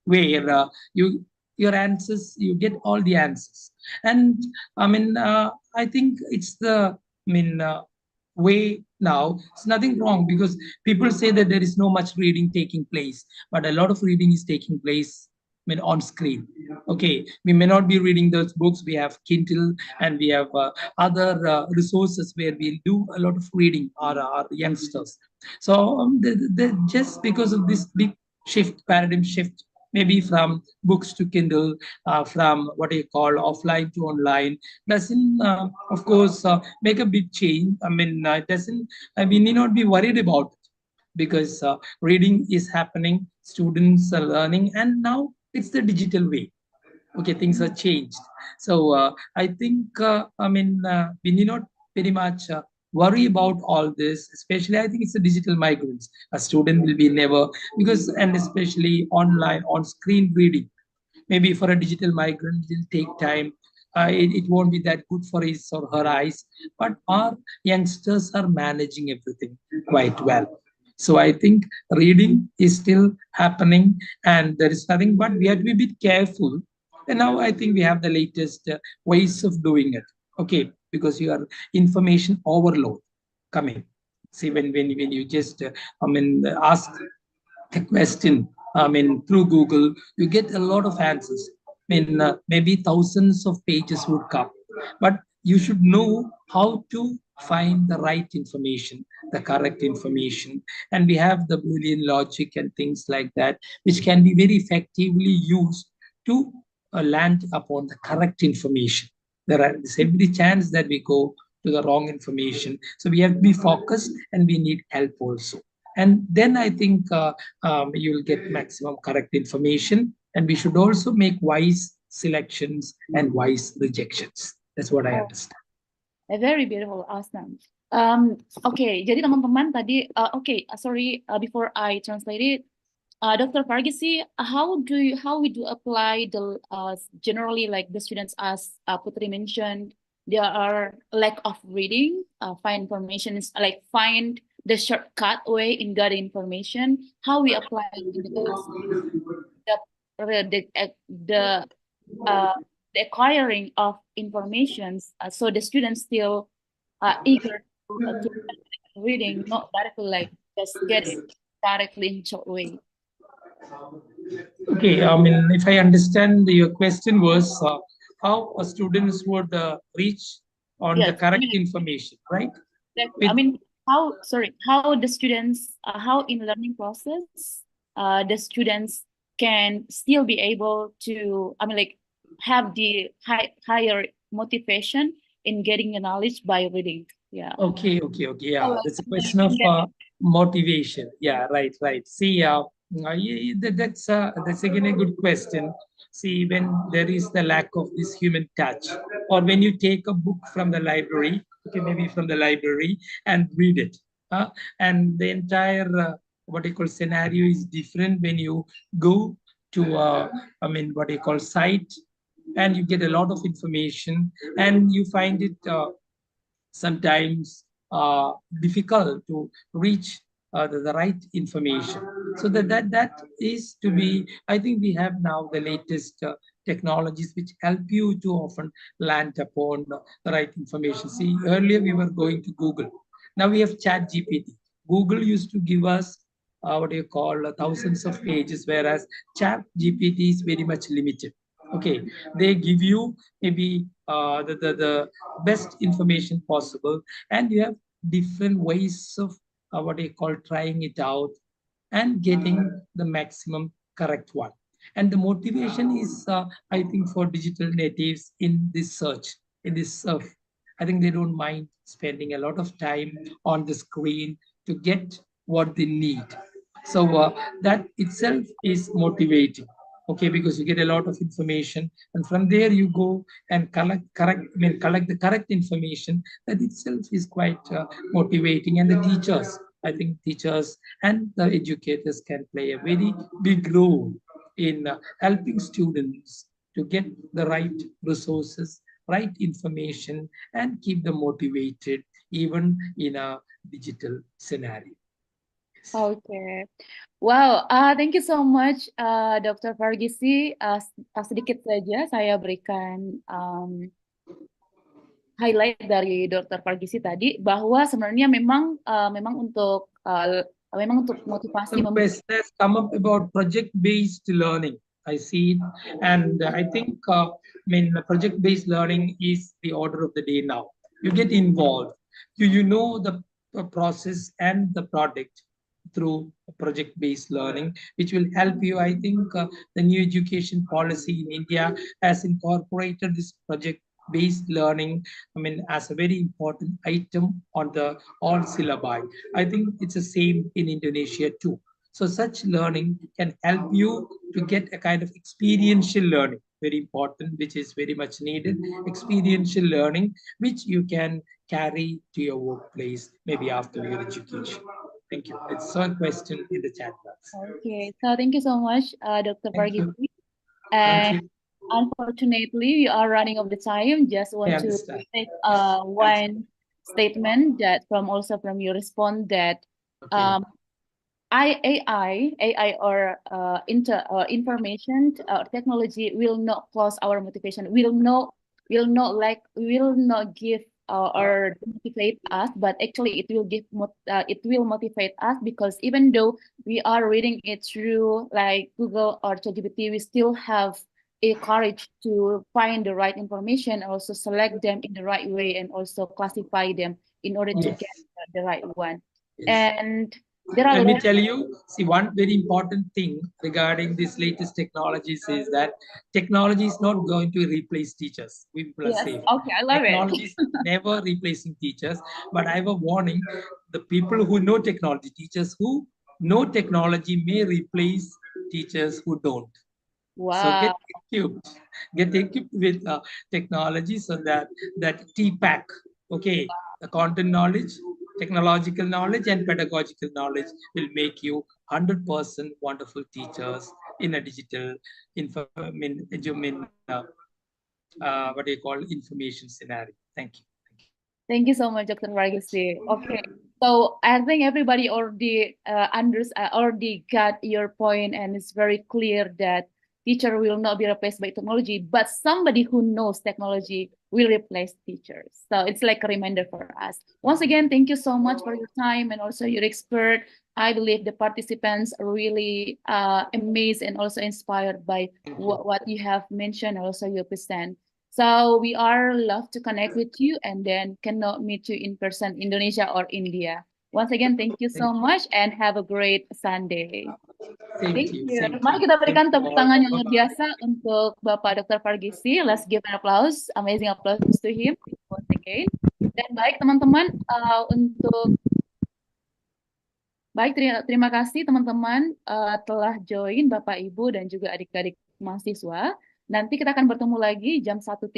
where your answers, you get all the answers. And I mean, I think it's the way now. It's nothing wrong, because people say that there is no much reading taking place, but a lot of reading is taking place on screen. Okay, we may not be reading those books. We have Kindle, and we have other resources where we do a lot of reading, our youngsters. So just because of this big paradigm shift, maybe from books to Kindle, from what you call offline to online, doesn't, of course, make a big change. I mean, it doesn't, we need not be worried about it, because reading is happening, students are learning, and now it's the digital way. Okay, things are changed. So I think, we need not very much worry about all this, especially I think it's the digital migrants. A student will be never, because, and especially online, on screen reading, maybe for a digital migrant, it will take time. It won't be that good for his or her eyes, but our youngsters are managing everything quite well. So I think reading is still happening, and there is nothing, but we have to be a bit careful. And now I think we have the latest ways of doing it. Okay, because you are information overload coming. See, when you just ask a question, through Google, you get a lot of answers. Maybe thousands of pages would come, but you should know how to find the right information, the correct information. And we have the Boolean logic and things like that, which can be very effectively used to land upon the correct information. There's every chance that we go to the wrong information. So we have to be focused, and we need help also. And then I think you'll get maximum correct information. And we should also make wise selections and wise rejections. That's what I understand. Very beautiful, awesome. Okay, jadi teman-teman tadi, sorry, before I translate it, Dr. Fargisi, how we do apply the generally like the students, as Putri mentioned, there are lack of reading, find information is like find the shortcut way in getting information. How we apply it in the class, the acquiring of informations, so the students still eager to reading, not directly like just get it directly in short way. Okay, if I understand, your question was how students would reach on the correct information, right? How the students, how in learning process, the students can still be able to, have the higher motivation in getting the knowledge by reading. Yeah. Okay. Yeah, that's a question of motivation. Yeah, right. See, that's again a good question. See, when there is the lack of this human touch, or when you take a book from the library, okay, maybe from the library, and read it, and the entire what you call scenario is different when you go to what you call site, and you get a lot of information, and you find it sometimes difficult to reach the right information. So that is to be, I think we have now the latest technologies which help you to often land upon the right information. See, earlier we were going to Google. Now we have Chat GPT. Google used to give us what do you call thousands of pages, whereas Chat GPT is very much limited. Okay, they give you maybe the best information possible, and you have different ways of what you call trying it out and getting the maximum correct one. And the motivation is, I think, for digital natives in this search, in this surf, I think they don't mind spending a lot of time on the screen to get what they need. So that itself is motivating. Okay, because you get a lot of information, and from there you go and collect the correct information. That itself is quite motivating. And the teachers, I think teachers and the educators can play a very big role in helping students to get the right resources, right information, and keep them motivated even in a digital scenario. Okay. Wow, thank you so much, Dr. Fargisi. Sedikit saja saya berikan highlight dari Dr. Fargisi tadi bahwa sebenarnya memang untuk motivasi Business come up about project-based learning. I see it, and I think project-based learning is the order of the day now. You get involved. You know the process and the product through project-based learning, which will help you. I think the new education policy in India has incorporated this project-based learning, as a very important item on the all syllabi. I think it's the same in Indonesia too. So such learning can help you to get a kind of experiential learning, very important, which is very much needed. Experiential learning, which you can carry to your workplace, maybe after your education. Thank you. It's a question in the chat box. Okay, so thank you so much, Dr. Fargisi. And unfortunately, we are running out of the time. Just want to take one statement that also from your response that AI or information technology will not close our motivation. Will not give or motivate us, but actually it will motivate us, because even though we are reading it through like Google or ChatGPT, we still have a courage to find the right information, also select them in the right way, and also classify them in order to get the right one. And let me tell you, see, one very important thing regarding this latest technologies is that technology is not going to replace teachers. We people are safe. Okay, I love technology is never replacing teachers, but I have a warning: the people who know technology, teachers who know technology, may replace teachers who don't. Wow. So get equipped with technology, so that TPAC, okay, the content knowledge, technological knowledge, and pedagogical knowledge will make you 100% wonderful teachers in a digital what do you call information scenario. Thank you. Thank you so much, Dr. Fargisi. Okay, so I think everybody already already got your point, and it's very clear that teacher will not be replaced by technology, but somebody who knows technology will replace teachers. So it's like a reminder for us. Once again, thank you so much for your time and also your expert. I believe the participants are really amazed and also inspired by what you have mentioned, and also your present. So we are love to connect with you, and then cannot meet you in person, Indonesia or India. Once again, thank you so much, and have a great Sunday. Thank you. Mari kita berikan tepuk tangan yang luar biasa untuk Bapak Dr. Fargisi. Let's give an applause, amazing applause to him once again. Dan baik teman-teman, terima kasih teman-teman telah join Bapak Ibu dan juga adik-adik mahasiswa. Nanti kita akan bertemu lagi jam 1.30.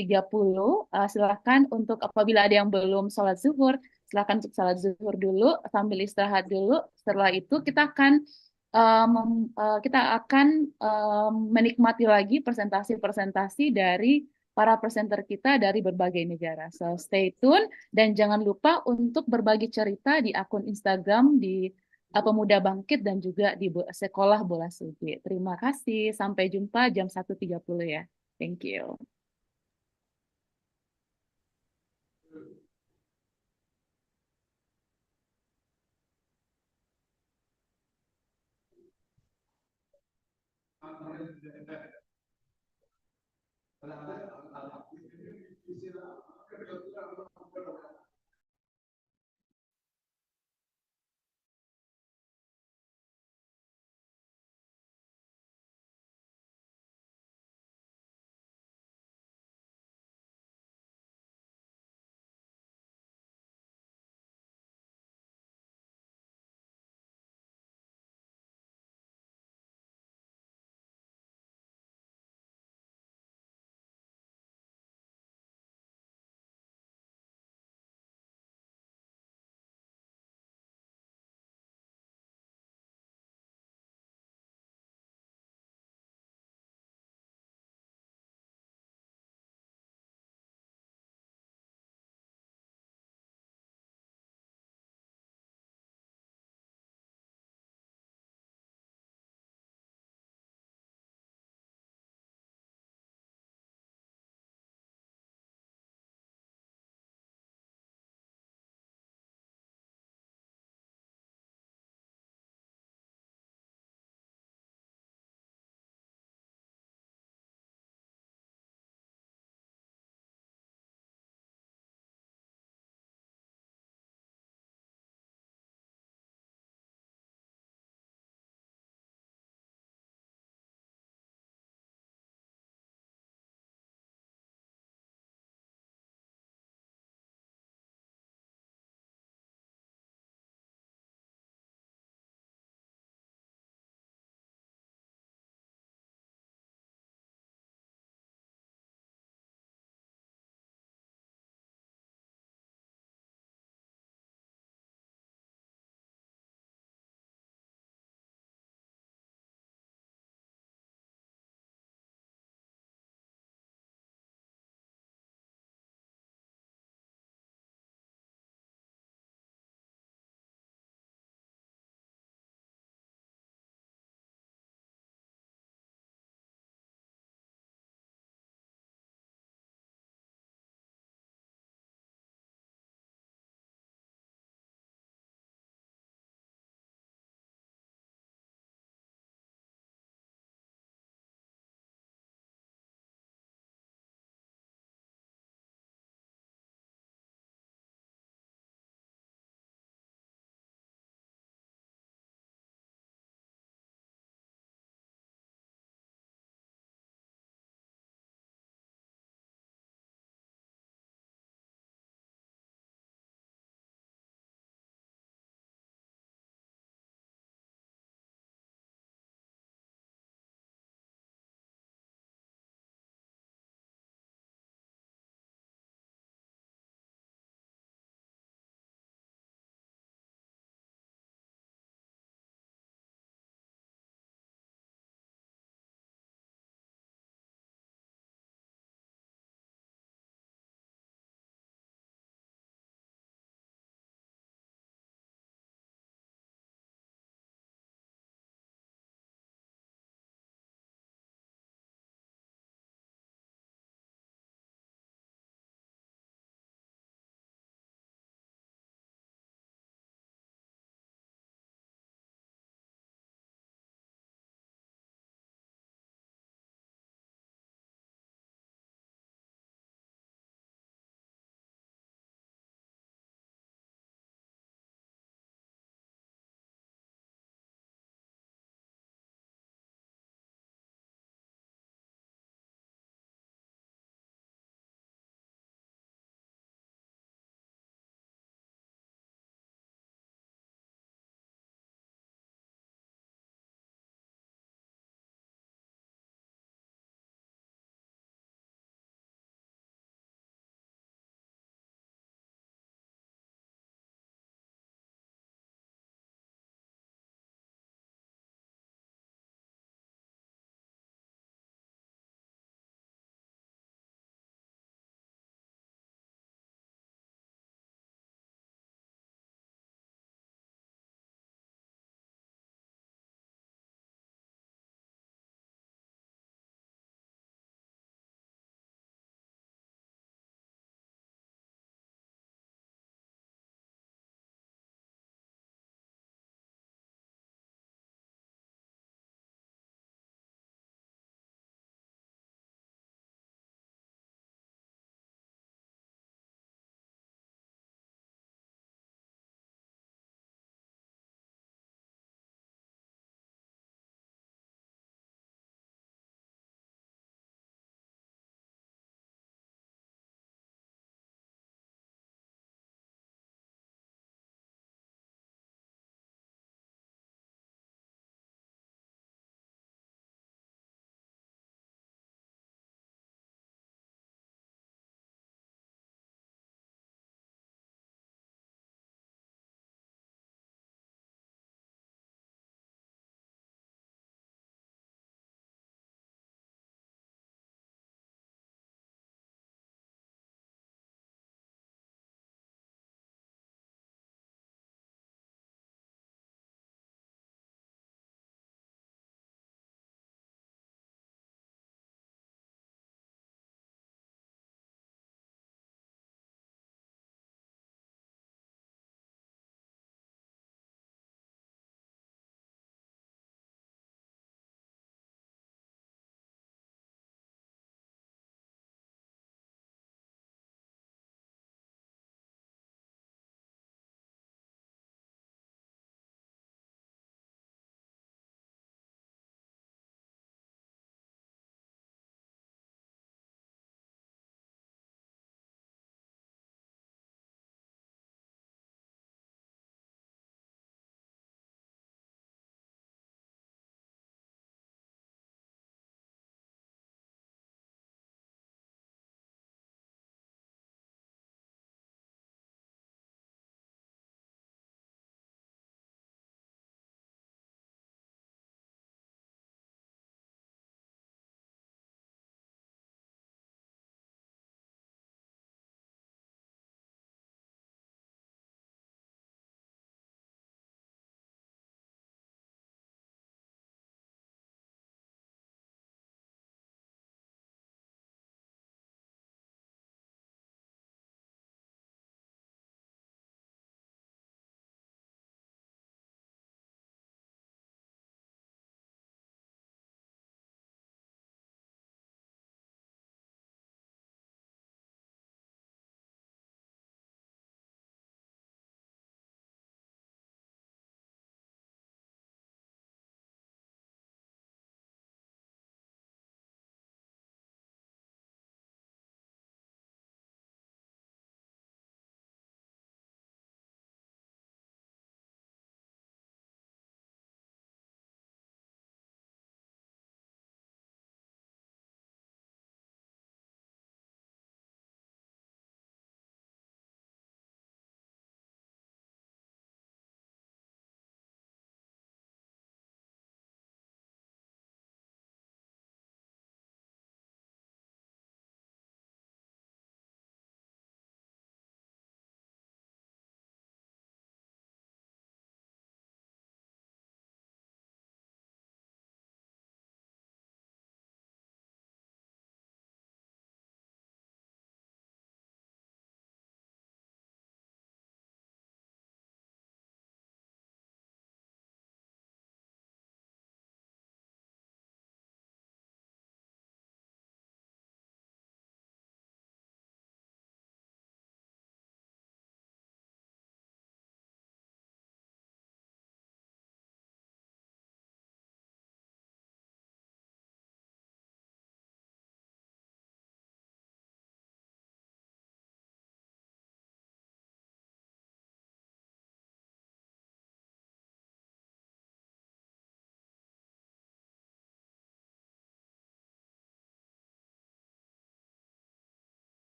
Silahkan untuk apabila ada yang belum sholat zuhur, Silakan untuk salat zuhur dulu, sambil istirahat dulu. Setelah itu kita akan menikmati lagi presentasi-presentasi dari para presenter kita dari berbagai negara. So stay tune dan jangan lupa untuk berbagi cerita di akun Instagram di Pemuda Bangkit dan juga di Sekolah Bola Sugi. Terima kasih. Sampai jumpa jam 1.30 ya. Thank you.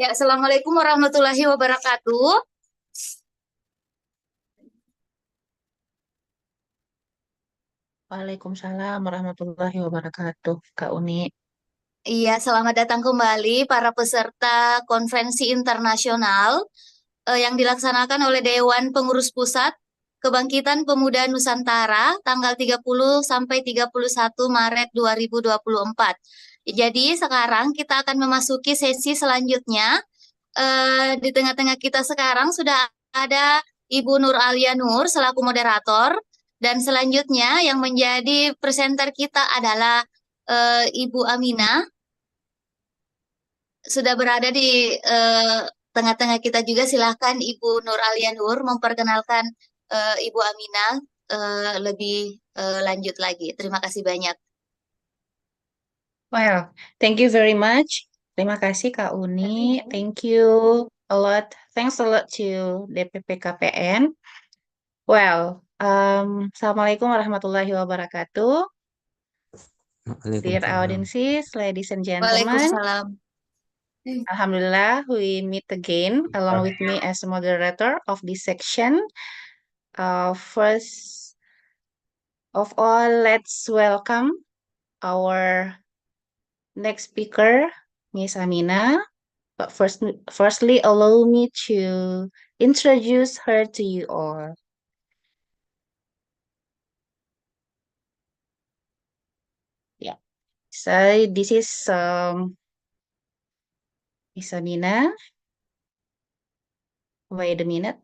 Ya, Assalamualaikum warahmatullahi wabarakatuh. Waalaikumsalam warahmatullahi wabarakatuh, Kak Uni. Iya, selamat datang kembali para peserta konferensi internasional yang dilaksanakan oleh Dewan Pengurus Pusat Kebangkitan Pemuda Nusantara tanggal 30 sampai 31 Maret 2024. Jadi sekarang kita akan memasuki sesi selanjutnya. Di tengah-tengah kita sekarang sudah ada Ibu Nur Alia Nur selaku moderator, dan selanjutnya yang menjadi presenter kita adalah Ibu Aminah, sudah berada di tengah-tengah kita juga. Silahkan Ibu Nur Alia Nur memperkenalkan Ibu Aminah lebih lanjut lagi. Terima kasih banyak. Well, thank you very much. Terima kasih Kak Uni. Thank you a lot. Thanks a lot to DPP KPN. Well, Assalamualaikum warahmatullahi wabarakatuh. Dear audiences, ladies and gentlemen, Waalaikumsalam. Alhamdulillah, we meet again along with me as a moderator of this section. First of all, let's welcome our next speaker, Miss Amina. But firstly, allow me to introduce her to you all. Yeah. So this is Miss Amina. Wait a minute.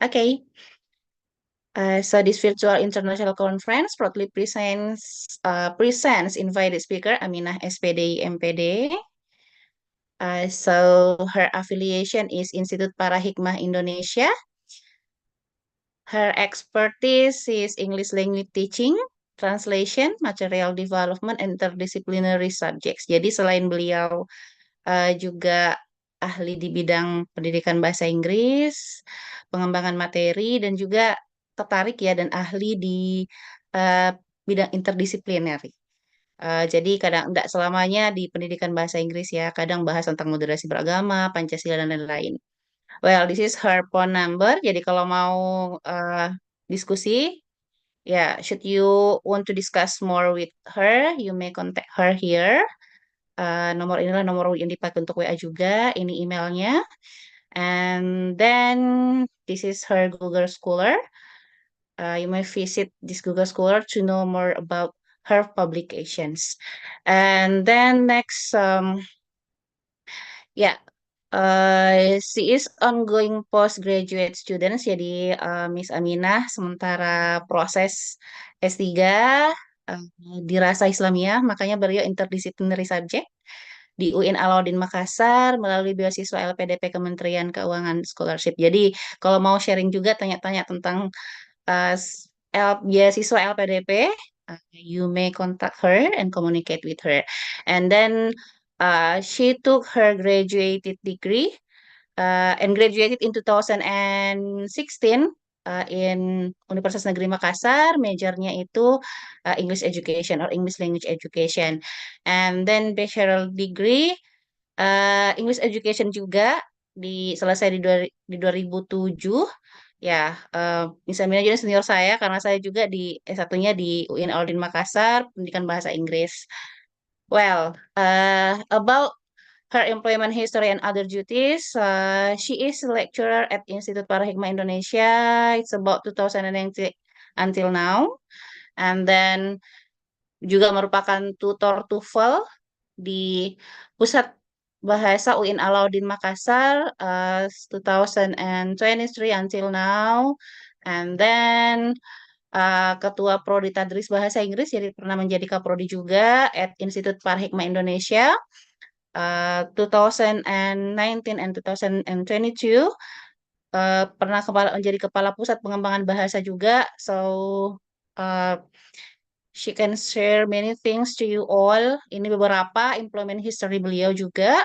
Okay. So this virtual international conference proudly presents invited speaker Aminah SPD MPD. So her affiliation is Institute Para Hikmah Indonesia. Her expertise is English language teaching, translation, material development, interdisciplinary subjects. Jadi selain beliau juga ahli di bidang pendidikan bahasa Inggris, pengembangan materi, dan juga tertarik ya dan ahli di bidang interdisipliner. Jadi kadang tidak selamanya di pendidikan bahasa Inggris ya, kadang bahas tentang moderasi beragama, Pancasila, dan lain-lain. Well, this is her phone number. Jadi kalau mau diskusi, ya, should you want to discuss more with her, you may contact her here. Nomor inilah nomor yang dipakai untuk WA juga. Ini emailnya. And then this is her Google Scholar. You may visit this Google Scholar to know more about her publications. And then next, yeah. She is ongoing postgraduate students, jadi Miss Aminah sementara proses S3 dirasa Islamiyah, makanya beliau interdisciplinary subject di UIN Alauddin Makassar melalui beasiswa LPDP Kementerian Keuangan Scholarship. Jadi kalau mau sharing juga tanya-tanya tentang beasiswa LPDP, you may contact her and communicate with her. And then she took her graduated degree and graduated in 2016 in Universitas Negeri Makassar. Majornya itu English Education or English Language Education. And then bachelor degree English Education juga selesai di 2007. Ya, Miss Amina juga senior saya karena saya juga di S1-nya di UIN Alauddin Makassar, pendidikan bahasa Inggris. Well, about her employment history and other duties, she is a lecturer at Institute Para Hikmah Indonesia. It's about 2019 until now. And then juga merupakan tutor TOEFL di Pusat Bahasa UIN Alauddin Makassar 2023 until now. And then Ketua Prodi Tadris Bahasa Inggris, jadi pernah menjadi Kaprodi juga at Institute Para Hikmah Indonesia 2019 and 2022. Pernah menjadi Kepala Pusat Pengembangan Bahasa juga. So she can share many things to you all. Ini beberapa employment history beliau juga.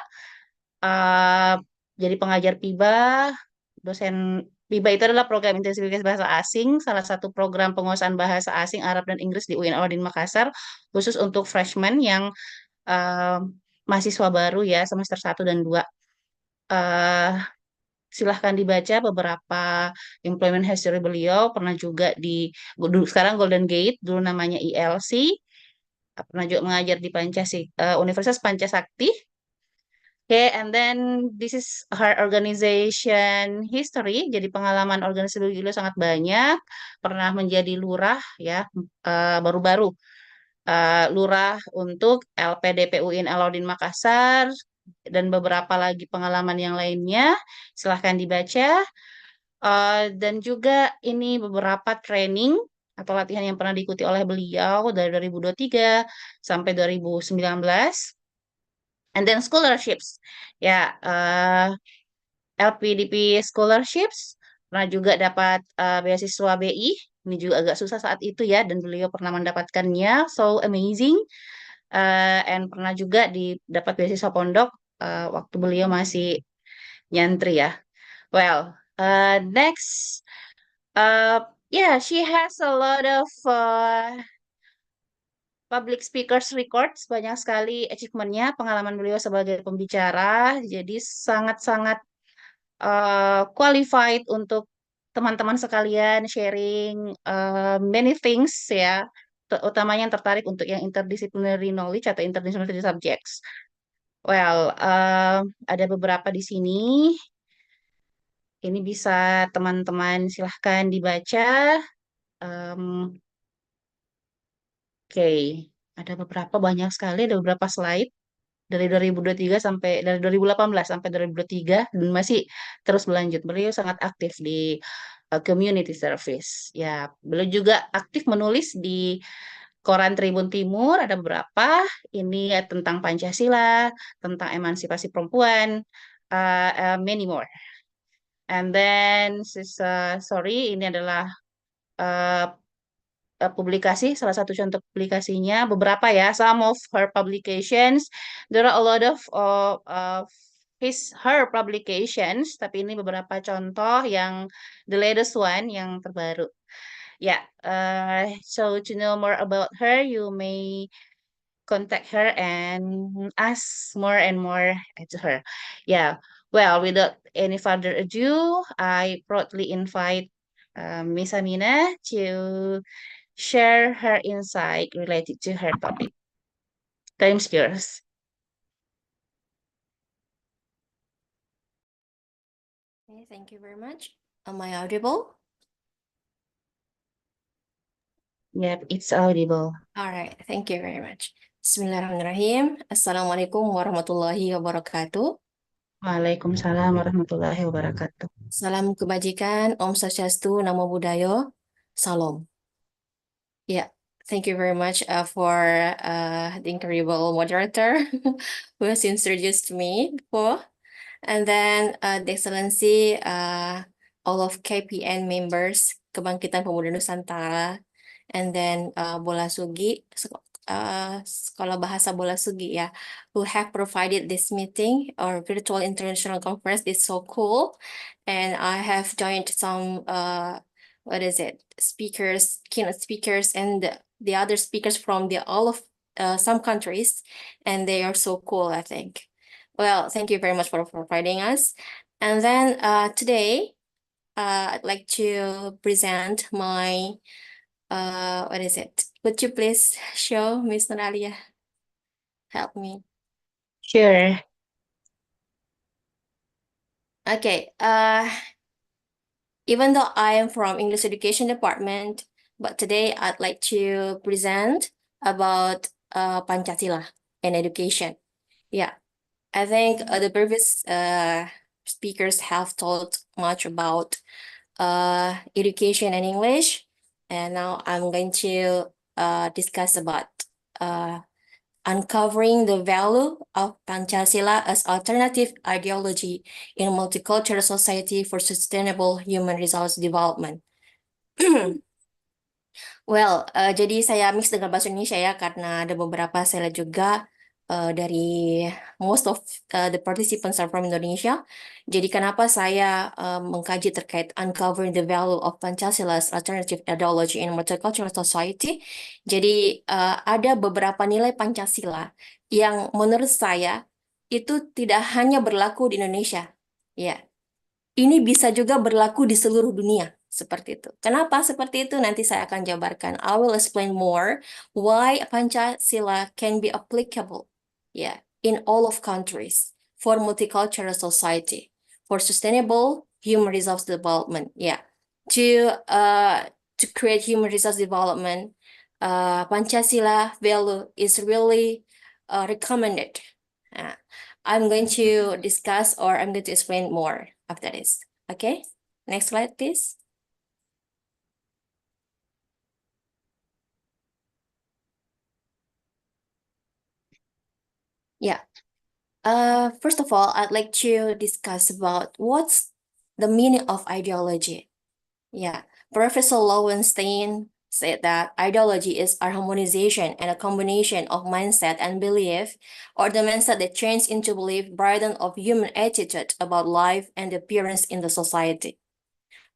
Jadi pengajar PIBA, dosen PIBA itu adalah program intensifikasi bahasa asing, salah satu program penguasaan bahasa asing Arab dan Inggris di UIN Alauddin Makassar, khusus untuk freshmen yang mahasiswa baru ya, semester 1 dan 2. Silahkan dibaca beberapa employment history beliau. Pernah juga sekarang Golden Gate, dulu namanya ILC. Pernah juga mengajar di Universitas Pancasakti. Okay, and then this is her organization history. Jadi pengalaman organisasi beliau sangat banyak. Pernah menjadi lurah ya, baru-baru lurah untuk LPDP UIN Alauddin Makassar dan beberapa lagi pengalaman yang lainnya. Silahkan dibaca. Dan juga ini beberapa training atau latihan yang pernah diikuti oleh beliau dari 2023 sampai 2019. And then scholarships. Ya, LPDP scholarships. Pernah juga dapat beasiswa BI. Ini juga agak susah saat itu ya, dan beliau pernah mendapatkannya. So amazing. And pernah juga dapat beasiswa pondok waktu beliau masih nyantri ya. Well, next. Yeah, she has a lot of public speakers records, banyak sekali achievementnya, pengalaman beliau sebagai pembicara, jadi sangat-sangat qualified untuk teman-teman sekalian sharing many things ya, utamanya yang tertarik untuk yang interdisciplinary knowledge atau interdisciplinary subjects. Well, ada beberapa di sini. Ini bisa teman-teman silahkan dibaca. Oke, ada banyak sekali, ada beberapa slide dari 2023 dari 2018 sampai 2023 dan masih terus berlanjut. Beliau sangat aktif di community service. Ya, beliau juga aktif menulis di Koran Tribun Timur, ada beberapa. Ini tentang Pancasila, tentang emansipasi perempuan, many more. And then, ini adalah publikasi, salah satu contoh publikasinya, beberapa ya, some of her publications. There are a lot of her publications, tapi ini beberapa contoh yang the latest one, yang terbaru. Yeah, so to know more about her, you may contact her and ask more and more to her. Yeah, well, without any further ado, I proudly invite Miss Amina to share her insight related to her topic. Time's yours. Okay, thank you very much. Am I audible? Yep, it's audible. All right, thank you very much. Bismillahirrahmanirrahim. Assalamualaikum warahmatullahi wabarakatuh. Waalaikumsalam warahmatullahi wabarakatuh. Salam kebajikan, Om Swastiastu, Namo Buddhaya, Salam. Yeah, thank you very much for the incredible moderator who has introduced me before. And then the Excellency, all of KPN members, Kebangkitan Pemuda Nusantara, and then Bola Sugi, Sekolah Bahasa Bola Sugi, yeah, who have provided this meeting or virtual international conference. It's so cool. And I have joined some, speakers, keynote speakers, and the other speakers from all of some countries, and they are so cool, I think. Well, thank you very much for providing us. And then today, I'd like to present my, Would you please show Miss Natalia? Help me. Sure. Okay. Even though I am from English Education Department, but today I'd like to present about Pancasila and education. Yeah. I think the previous speakers have talked much about education and English, and now I'm going to discuss about uncovering the value of Pancasila as alternative ideology in a multicultural society for sustainable human resource development. Well, jadi saya mix dengan bahasa Indonesia ya, karena ada beberapa saya lihat juga dari most of the participants are from Indonesia. Jadi kenapa saya mengkaji terkait uncovering the value of Pancasilia's alternative ideology in multicultural society. Jadi ada beberapa nilai Pancasila yang menurut saya itu tidak hanya berlaku di Indonesia. Ya, ini bisa juga berlaku di seluruh dunia. Seperti itu. Kenapa seperti itu? Nanti saya akan jabarkan. I will explain more why Pancasila can be applicable, in all of countries for multicultural society, for sustainable human resource development. To create human resource development, Pancasila value is really recommended. I'm going to discuss, or I'm going to explain more after this. Okay, next slide, please. First of all, I'd like to discuss about what's the meaning of ideology. Professor Lowenstein said that ideology is a harmonization and a combination of mindset and belief, or the mindset that changes into belief burden of human attitude about life and appearance in the society.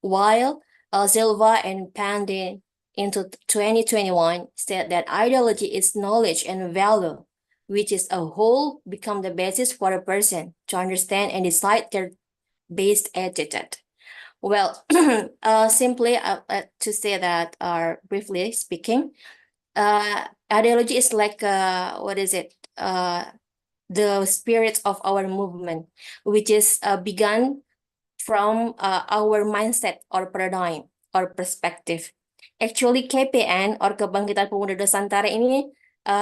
While Silva and Pandey into 2021 said that ideology is knowledge and value, which is a whole become the basis for a person to understand and decide their based attitude. Well, simply to say that, briefly speaking, ideology is like, the spirit of our movement, which is begun from our mindset or paradigm or perspective. Actually, KPN or Kebangkitan Pemuda Nusantara ini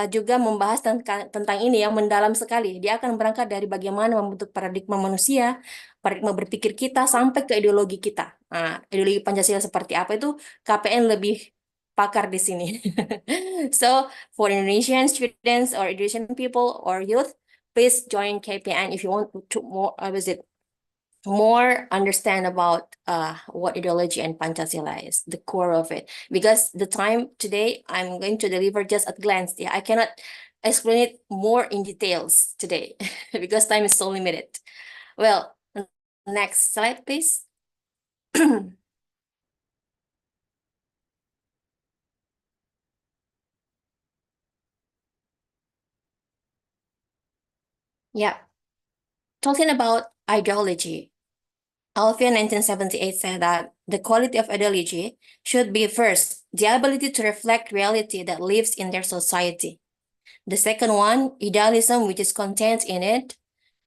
juga membahas tentang ini yang mendalam sekali. Dia akan berangkat dari bagaimana membentuk paradigma manusia, paradigma berpikir kita sampai ke ideologi kita. Nah, ideologi Pancasila seperti apa itu KPN lebih pakar di sini. So, for Indonesian students or Indonesian people or youth, please join KPN if you want to more understand about what ideology and Pancasila is, the core of it. Because the time today, I'm going to deliver just at glance. I cannot explain it more in details today because time is so limited. Well, next slide, please. Talking about ideology, Alfian 1978 said that the quality of ideology should be first, the ability to reflect reality that lives in their society. The second one, idealism, which is contained in it,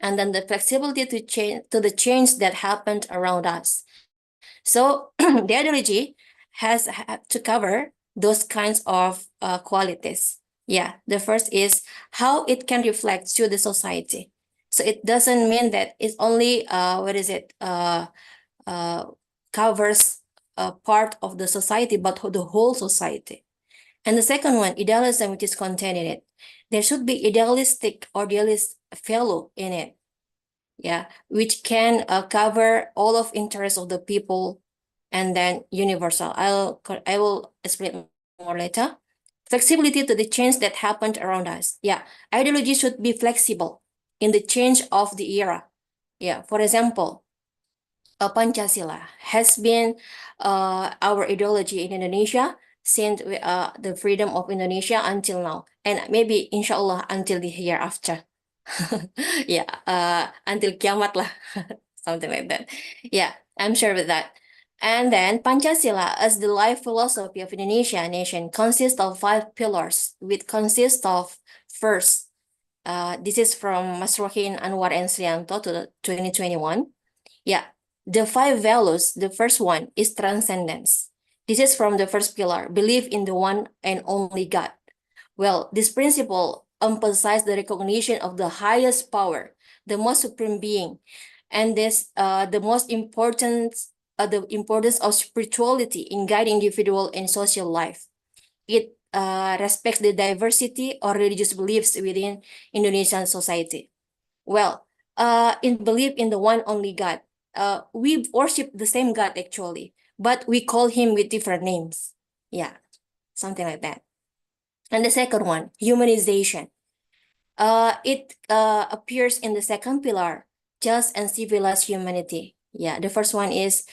and then the flexibility to the change that happened around us. So the ideology has to cover those kinds of qualities. The first is how it can reflect to the society. So it doesn't mean that it's only covers a part of the society, but the whole society. And the second one, idealism, which is contained in it. There should be idealistic or idealist fellow in it, which can cover all of interests of the people, and then universal. I will explain more later. Flexibility to the change that happened around us. Ideology should be flexible in the change of the era. For example, Pancasila has been our ideology in Indonesia since the freedom of Indonesia until now, and maybe inshallah until the hereafter. Until kiamat lah, something like that. I'm sure with that. And then Pancasila as the life philosophy of Indonesia nation consists of 5 pillars, which consist of first, this is from Masrohin Anwar and Srianto to 2021. The 5 values, the first one is transcendence. This is from the first pillar, believe in the one and only God. Well, this principle emphasizes the recognition of the highest power, the most supreme being, and this the importance of spirituality in guiding individual and social life. It respects the diversity or religious beliefs within Indonesian society. Well, in belief in the one only God, we worship the same God actually, but we call him with different names. Something like that. And the second one, humanization. it appears in the second pillar, just and civilized humanity. Yeah, the first one is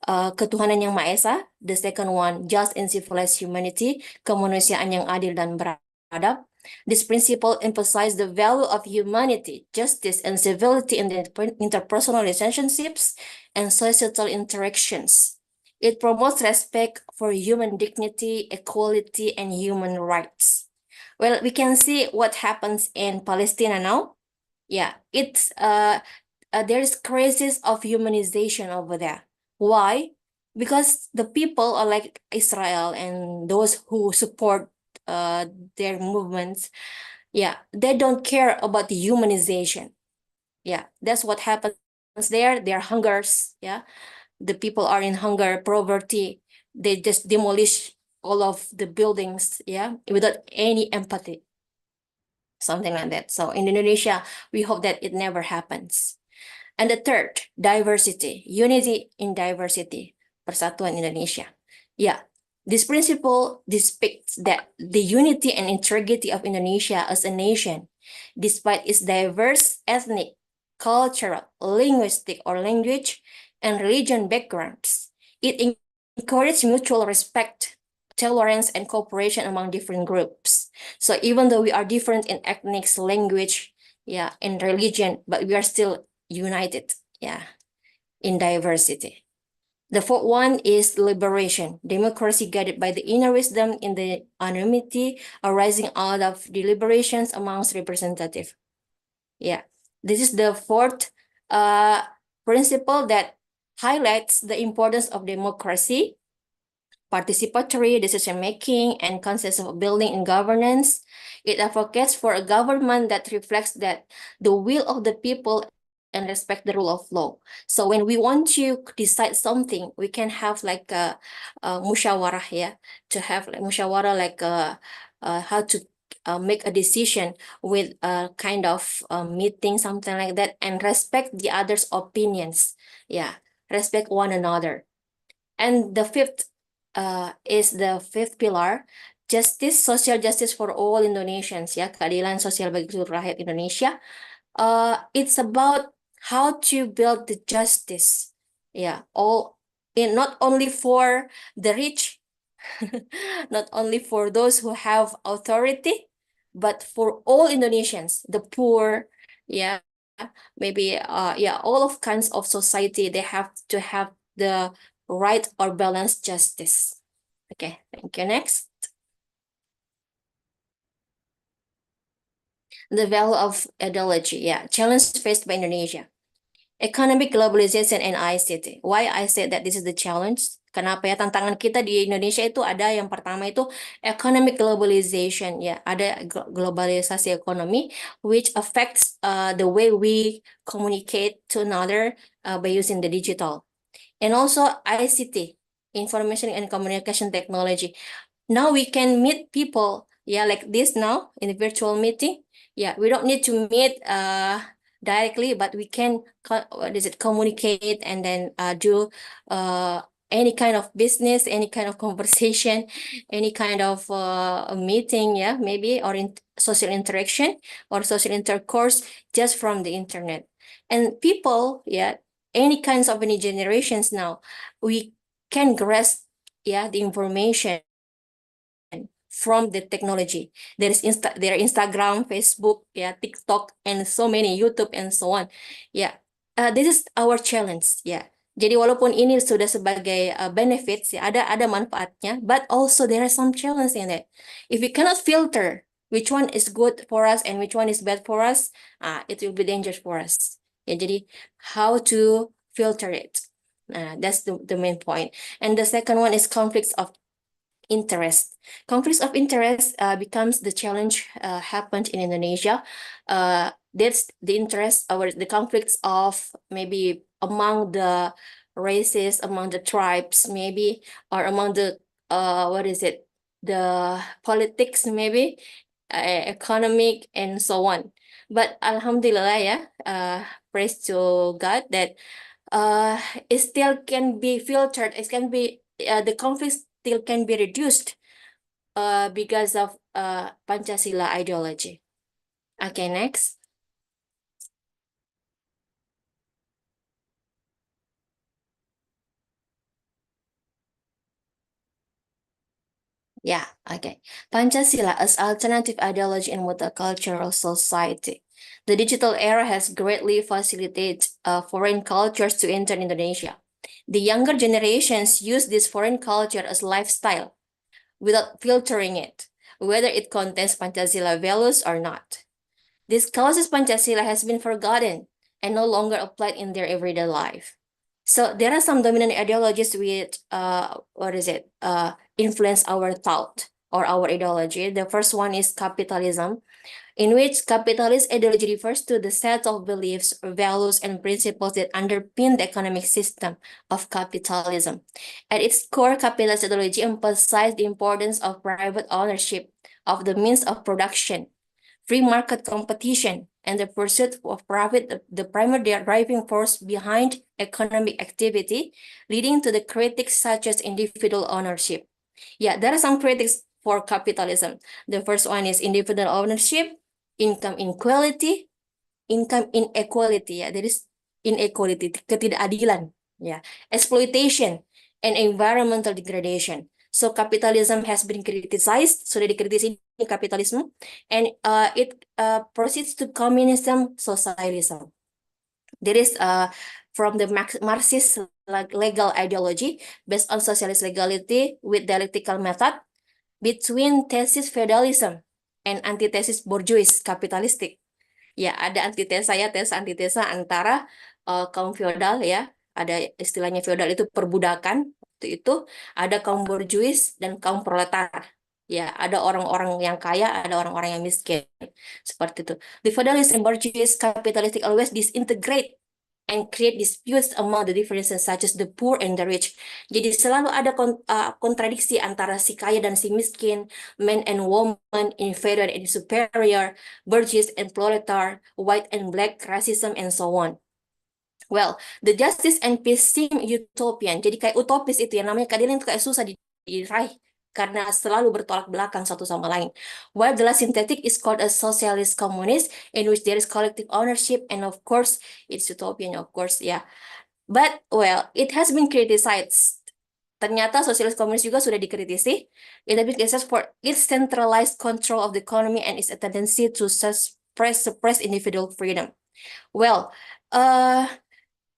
ketuhanan yang Maha Esa. The second one, just and civilized humanity, kemanusiaan yang adil dan beradab. This principle emphasizes the value of humanity, justice, and civility in the interpersonal relationships and societal interactions. It promotes respect for human dignity, equality, and human rights. Well, we can see what happens in Palestine now. Yeah, it's there is crisis of humanization over there. Why? Because the people are like Israel and those who support their movements. Yeah, they don't care about the humanization. Yeah, that's what happens there. There are hungers. Yeah, the people are in hunger, poverty. They just demolish all of the buildings. Yeah, without any empathy. Something like that. So in Indonesia, we hope that it never happens. And the third, diversity, unity in diversity, Persatuan Indonesia. Yeah, this principle depicts that the unity and integrity of Indonesia as a nation, despite its diverse ethnic, cultural, linguistic, or language and religion backgrounds. It encourages mutual respect, tolerance, and cooperation among different groups. So even though we are different in ethnic, language, yeah, and religion, but we are still united, yeah, in diversity. The fourth one is liberation, democracy guided by the inner wisdom in the anonymity arising out of deliberations amongst representatives. Yeah, this is the fourth principle that highlights the importance of democracy, participatory decision-making, and concepts of building and governance. It advocates for a government that reflects that the will of the people and respect the rule of law. So when we want to decide something, we can have like a musyawarah, yeah, to have like musyawarah, like how to make a decision with a kind of meeting, something like that, and respect the other's opinions. Yeah, respect one another. And the fifth is the fifth pillar, justice, social justice for all Indonesians, ya, keadilan sosial bagi seluruh rakyat Indonesia. It's about how to build the justice, yeah, not only for the rich, not only for those who have authority, but for all Indonesians, the poor, yeah, maybe yeah, all of kinds of society, they have to have the right or balanced justice. Okay, thank you. Next. The value of ideology, yeah, challenge faced by Indonesia. Economic globalization and ICT. Why I said that this is the challenge? Kenapa ya, tantangan kita di Indonesia itu ada yang pertama itu economic globalization, ya, ada globalisasi ekonomi which affects the way we communicate to another by using the digital. And also ICT, information and communication technology. Now we can meet people, yeah, like this now in the virtual meeting. Yeah, we don't need to meet directly, but we can communicate and then do any kind of business, any kind of conversation, any kind of meeting, yeah, maybe, or in social interaction or social intercourse just from the internet. And people, yeah, any kinds of any generations now, we can grasp, yeah, the information from the technology. There are Instagram, Facebook, yeah, TikTok, and so many, YouTube, and so on. Yeah, this is our challenge. Yeah. Jadi walaupun ini sudah sebagai benefits, ya, ada manfaatnya, but also there are some challenge in it. If we cannot filter which one is good for us and which one is bad for us, it will be dangerous for us. Ya, jadi how to filter it. That's the main point. And the second one is conflicts of interest. Conflicts of interest becomes the challenge happened in Indonesia. That's the interest or the conflicts of maybe among the races, among the tribes, maybe, or among the the politics, maybe, economic, and so on. But Alhamdulillah, yeah, praise to God that it still can be filtered. It can be the conflicts still can be reduced because of Pancasila ideology. Okay, next. Yeah, okay. Pancasila as alternative ideology in multicultural society. The digital era has greatly facilitated foreign cultures to enter Indonesia. The younger generations use this foreign culture as lifestyle without filtering it, whether it contains Pancasila values or not. This causes Pancasila has been forgotten and no longer applied in their everyday life. So there are some dominant ideologies which, influence our thought or our ideology. The first one is capitalism, in which capitalist ideology refers to the set of beliefs, values, and principles that underpin the economic system of capitalism. At its core, capitalist ideology emphasizes the importance of private ownership of the means of production, free market competition, and the pursuit of profit, the primary driving force behind economic activity, leading to the critics such as individual ownership. Yeah, there are some critics for capitalism. The first one is individual ownership, income inequality, there is inequality, ketidakadilan, exploitation, and environmental degradation. So capitalism has been criticized, sudah dikritisi kapitalisme, and it proceeds to communism, socialism. There is from the Marxist legal ideology based on socialist legality with dialectical method between thesis feudalism and antithesis bourgeois kapitalistik. Ya, ada antitesa antitesa antara kaum feodal ya, ada istilahnya feodal itu perbudakan, itu ada kaum bourgeois dan kaum proletar. Ya, ada orang-orang yang kaya, ada orang-orang yang miskin. Seperti itu. The feudalist and bourgeois capitalistic always disintegrate and create disputes among the differences such as the poor and the rich. Jadi selalu ada kontradiksi antara si kaya dan si miskin, men and woman, inferior and superior, bourgeois and proletar, white and black, racism, and so on. Well, the justice and peace seem utopian. Jadi kayak utopis itu ya, namanya keadilan itu kayak susah diraih karena selalu bertolak belakang satu sama lain. While the last synthetic is called a socialist communist, in which there is collective ownership, and of course, it's utopian, of course, yeah. But, well, it has been criticized. Ternyata sosialis komunis juga sudah dikritisi. It has been criticized for its centralized control of the economy and its tendency to suppress individual freedom. Well,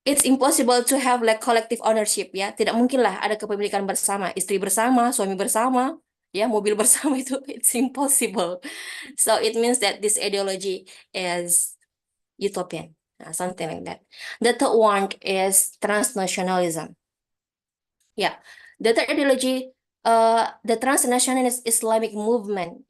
it's impossible to have like collective ownership ya. Tidak mungkin lah ada kepemilikan bersama, istri bersama, suami bersama, ya mobil bersama itu it's impossible. So it means that this ideology is utopian, something like that. The third one is transnationalism. Yeah, the third ideology, the transnationalist Islamic movement,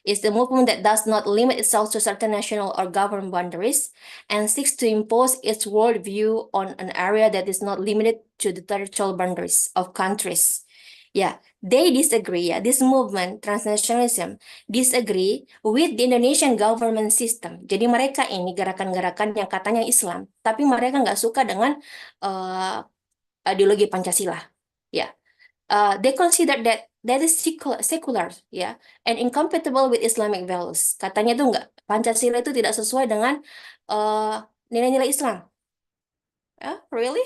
is the movement that does not limit itself to certain national or government boundaries and seeks to impose its worldview on an area that is not limited to the territorial boundaries of countries. They disagree. This movement, transnationalism, disagree with the Indonesian government system. Jadi mereka ini gerakan-gerakan yang katanya Islam, tapi mereka nggak suka dengan ideologi Pancasila. They consider that is secular, and incompatible with Islamic values. Katanya tuh nggak, Pancasila itu tidak sesuai dengan nilai-nilai Islam. Really?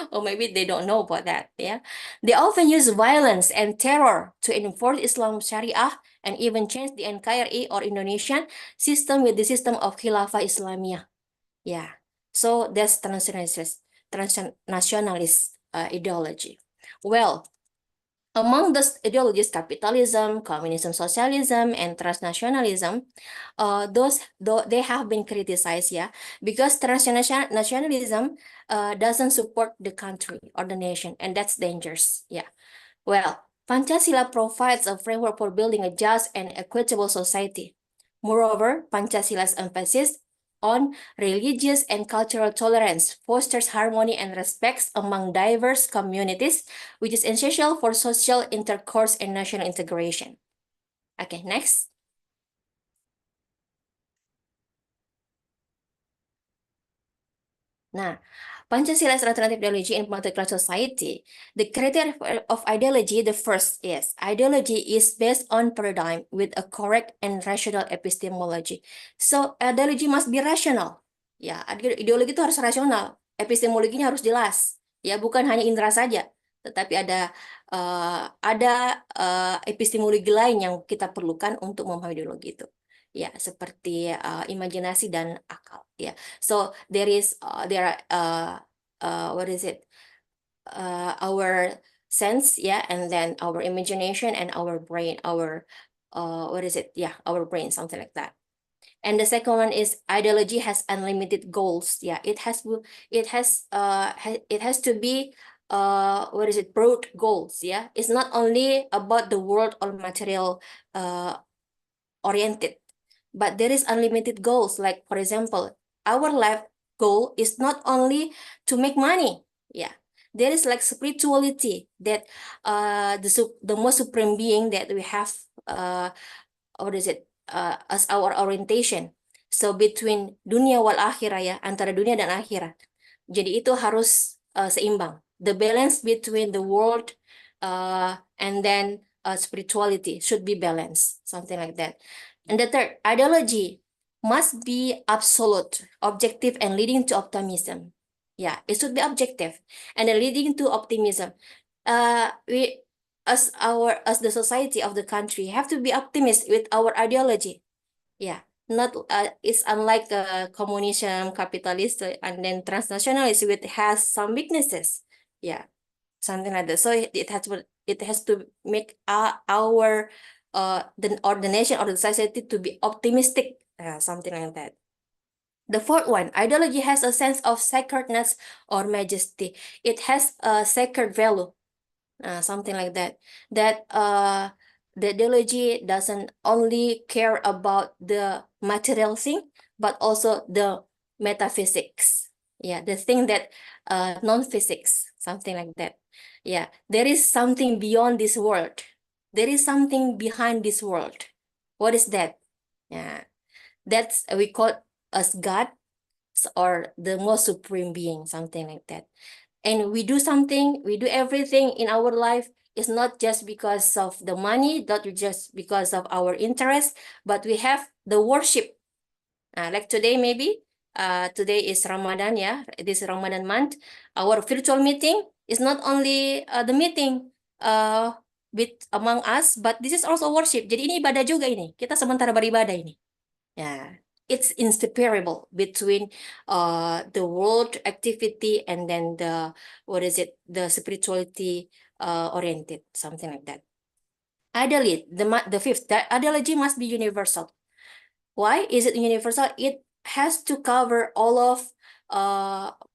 Or maybe they don't know about that. They often use violence and terror to enforce Islam Sharia and even change the NKRI or Indonesian system with the system of Khilafah Islamiyah. So that's transnationalist ideology. Well, among the ideologies, capitalism, communism, socialism, and transnationalism, they have been criticized, because transnationalism doesn't support the country or the nation, and that's dangerous. Well, Pancasila provides a framework for building a just and equitable society. Moreover, Pancasila's emphasis on religious and cultural tolerance fosters harmony and respect among diverse communities, which is essential for social intercourse and national integration. Okay, next. Nah, Pancasila as alternative ideology in multicultural society, the criteria of ideology, the first is, ideology is based on paradigm with a correct and rational epistemology. So, ideology must be rational. Ya, ideologi itu harus rasional, epistemologinya harus jelas. Ya, bukan hanya indera saja, tetapi ada epistemologi lain yang kita perlukan untuk memahami ideologi itu. Ya, seperti imajinasi dan akal. Ya, so there are what is it? Our sense, yeah, and then our imagination and our brain, our what is it? Yeah, our brain, something like that. And the second one is ideology has unlimited goals. Yeah, it has to be what is it? Broad goals. Yeah, it's not only about the world or material oriented, but there is unlimited goals. Like, for example, our life goal is not only to make money. Yeah, there is like spirituality that the most supreme being that we have what is it as our orientation. So between dunia wal akhirah, ya, antara dunia dan akhirat. Jadi itu harus seimbang. The balance between the world and then spirituality should be balanced, something like that. And the third, ideology must be absolute, objective, and leading to optimism. Yeah, it should be objective and then leading to optimism. We, as the society of the country, have to be optimist with our ideology. Yeah, not it's unlike communism, capitalist, and then transnationalism, which has some weaknesses. Yeah, something like that. So it has to make our the nation or the society to be optimistic, something like that. The fourth one, ideology has a sense of sacredness or majesty. It has a sacred value, something like that. That the ideology doesn't only care about the material thing, but also the metaphysics. Yeah, the thing that non-physics, something like that. Yeah, there is something beyond this world. There is something behind this world. What is that? Yeah, that's we call as God or the most supreme being, something like that. And we do something, we do everything in our life. It's not just because of the money, not just because of our interest, but we have the worship. Like today, maybe today is Ramadan, yeah, this Ramadan month. Our virtual meeting is not only the meeting with among us, but this is also worship. Jadi ini ibadah juga ini. Kita sementara beribadah ini. Yeah, it's inseparable between the world activity and then the the spirituality oriented, something like that. Ideally, the fifth, that ideology must be universal. Why is it universal? It has to cover all of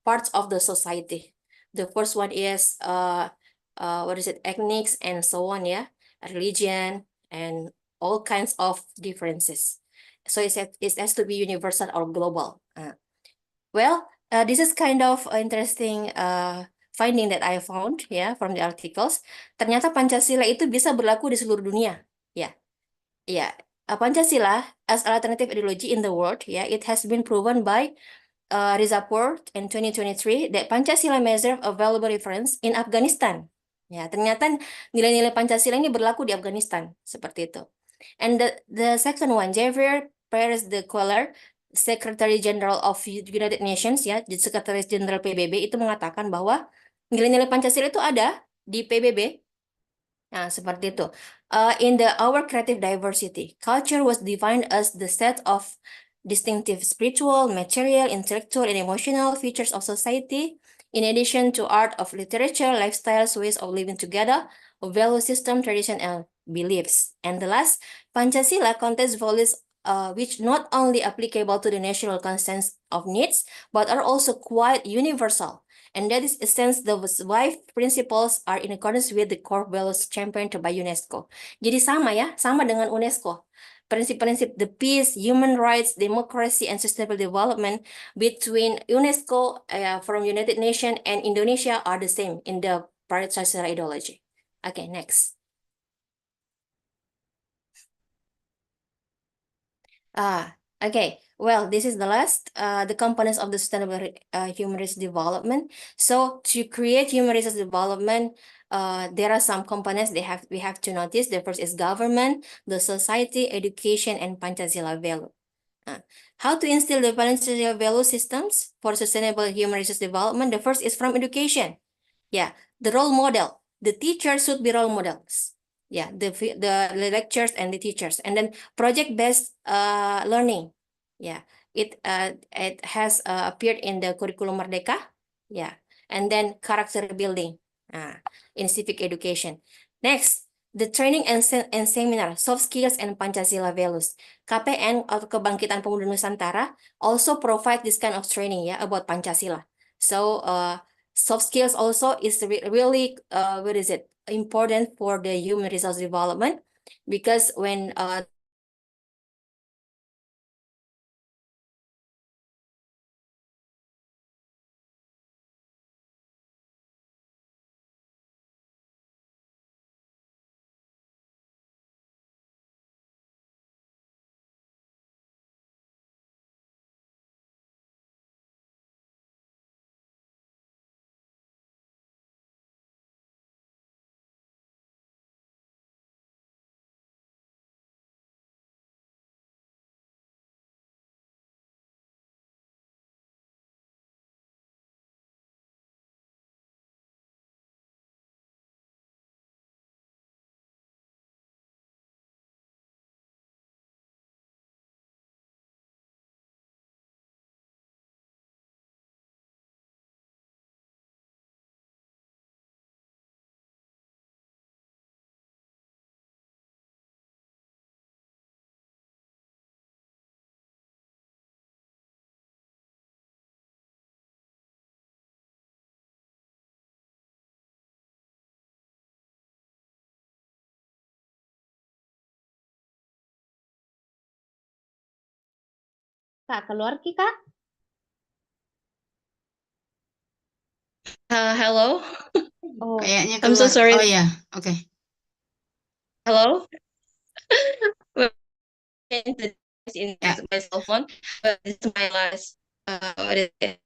parts of the society. The first one is ethnics and so on, yeah, religion and all kinds of differences. So it has to be universal or global. This is kind of interesting finding that I found, yeah, from the articles. Ternyata Pancasila itu bisa berlaku di seluruh dunia, ya. Yeah. Pancasila as alternative ideology in the world, yeah, it has been proven by report in 2023 that Pancasila measure a valuable reference in Afghanistan. Ya, ternyata nilai-nilai Pancasila ini berlaku di Afghanistan, seperti itu. And the second one, Javier Perez de Cuellar, Secretary General of United Nations, ya, Sekretaris Jenderal PBB itu mengatakan bahwa nilai-nilai Pancasila itu ada di PBB. Nah, seperti itu. In our creative diversity, culture was defined as the set of distinctive spiritual, material, intellectual, and emotional features of society, in addition to art of literature, lifestyles, ways of living together, value system, tradition, and beliefs. And the last, Pancasila contains values which not only applicable to the national consensus of needs, but are also quite universal. And that is essence the five principles are in accordance with the core values championed by UNESCO. Jadi sama ya, sama dengan UNESCO. Prinsip-prinsip the peace, human rights, democracy, and sustainable development between UNESCO from United Nations and Indonesia are the same in the Pancasila ideology. Okay, next. Okay, well, this is the last, the components of the sustainable human resource development. So to create human resource development, there are some components we have to notice. The first is government, the society, education, and Pancasila value. How to instill the Pancasila value systems for sustainable human resource development? The first is from education. Yeah, the role model. The teachers should be role models. Yeah, the lectures and the teachers, and then project-based learning. Yeah, it has appeared in the curriculum Merdeka. Yeah, and then character building in civic education. Next, the training and seminar, soft skills and Pancasila values. KPN atau Kebangkitan Pemuda Nusantara also provide this kind of training about Pancasila. So soft skills also is really important for the human resource development, because when Kak, keluar Ki, Kak? Hello. Oh, Kayaknya I'm so keluar. sorry. Oh ya, oke. Hello? In Yeah. my cell phone, but it's my last. What is it?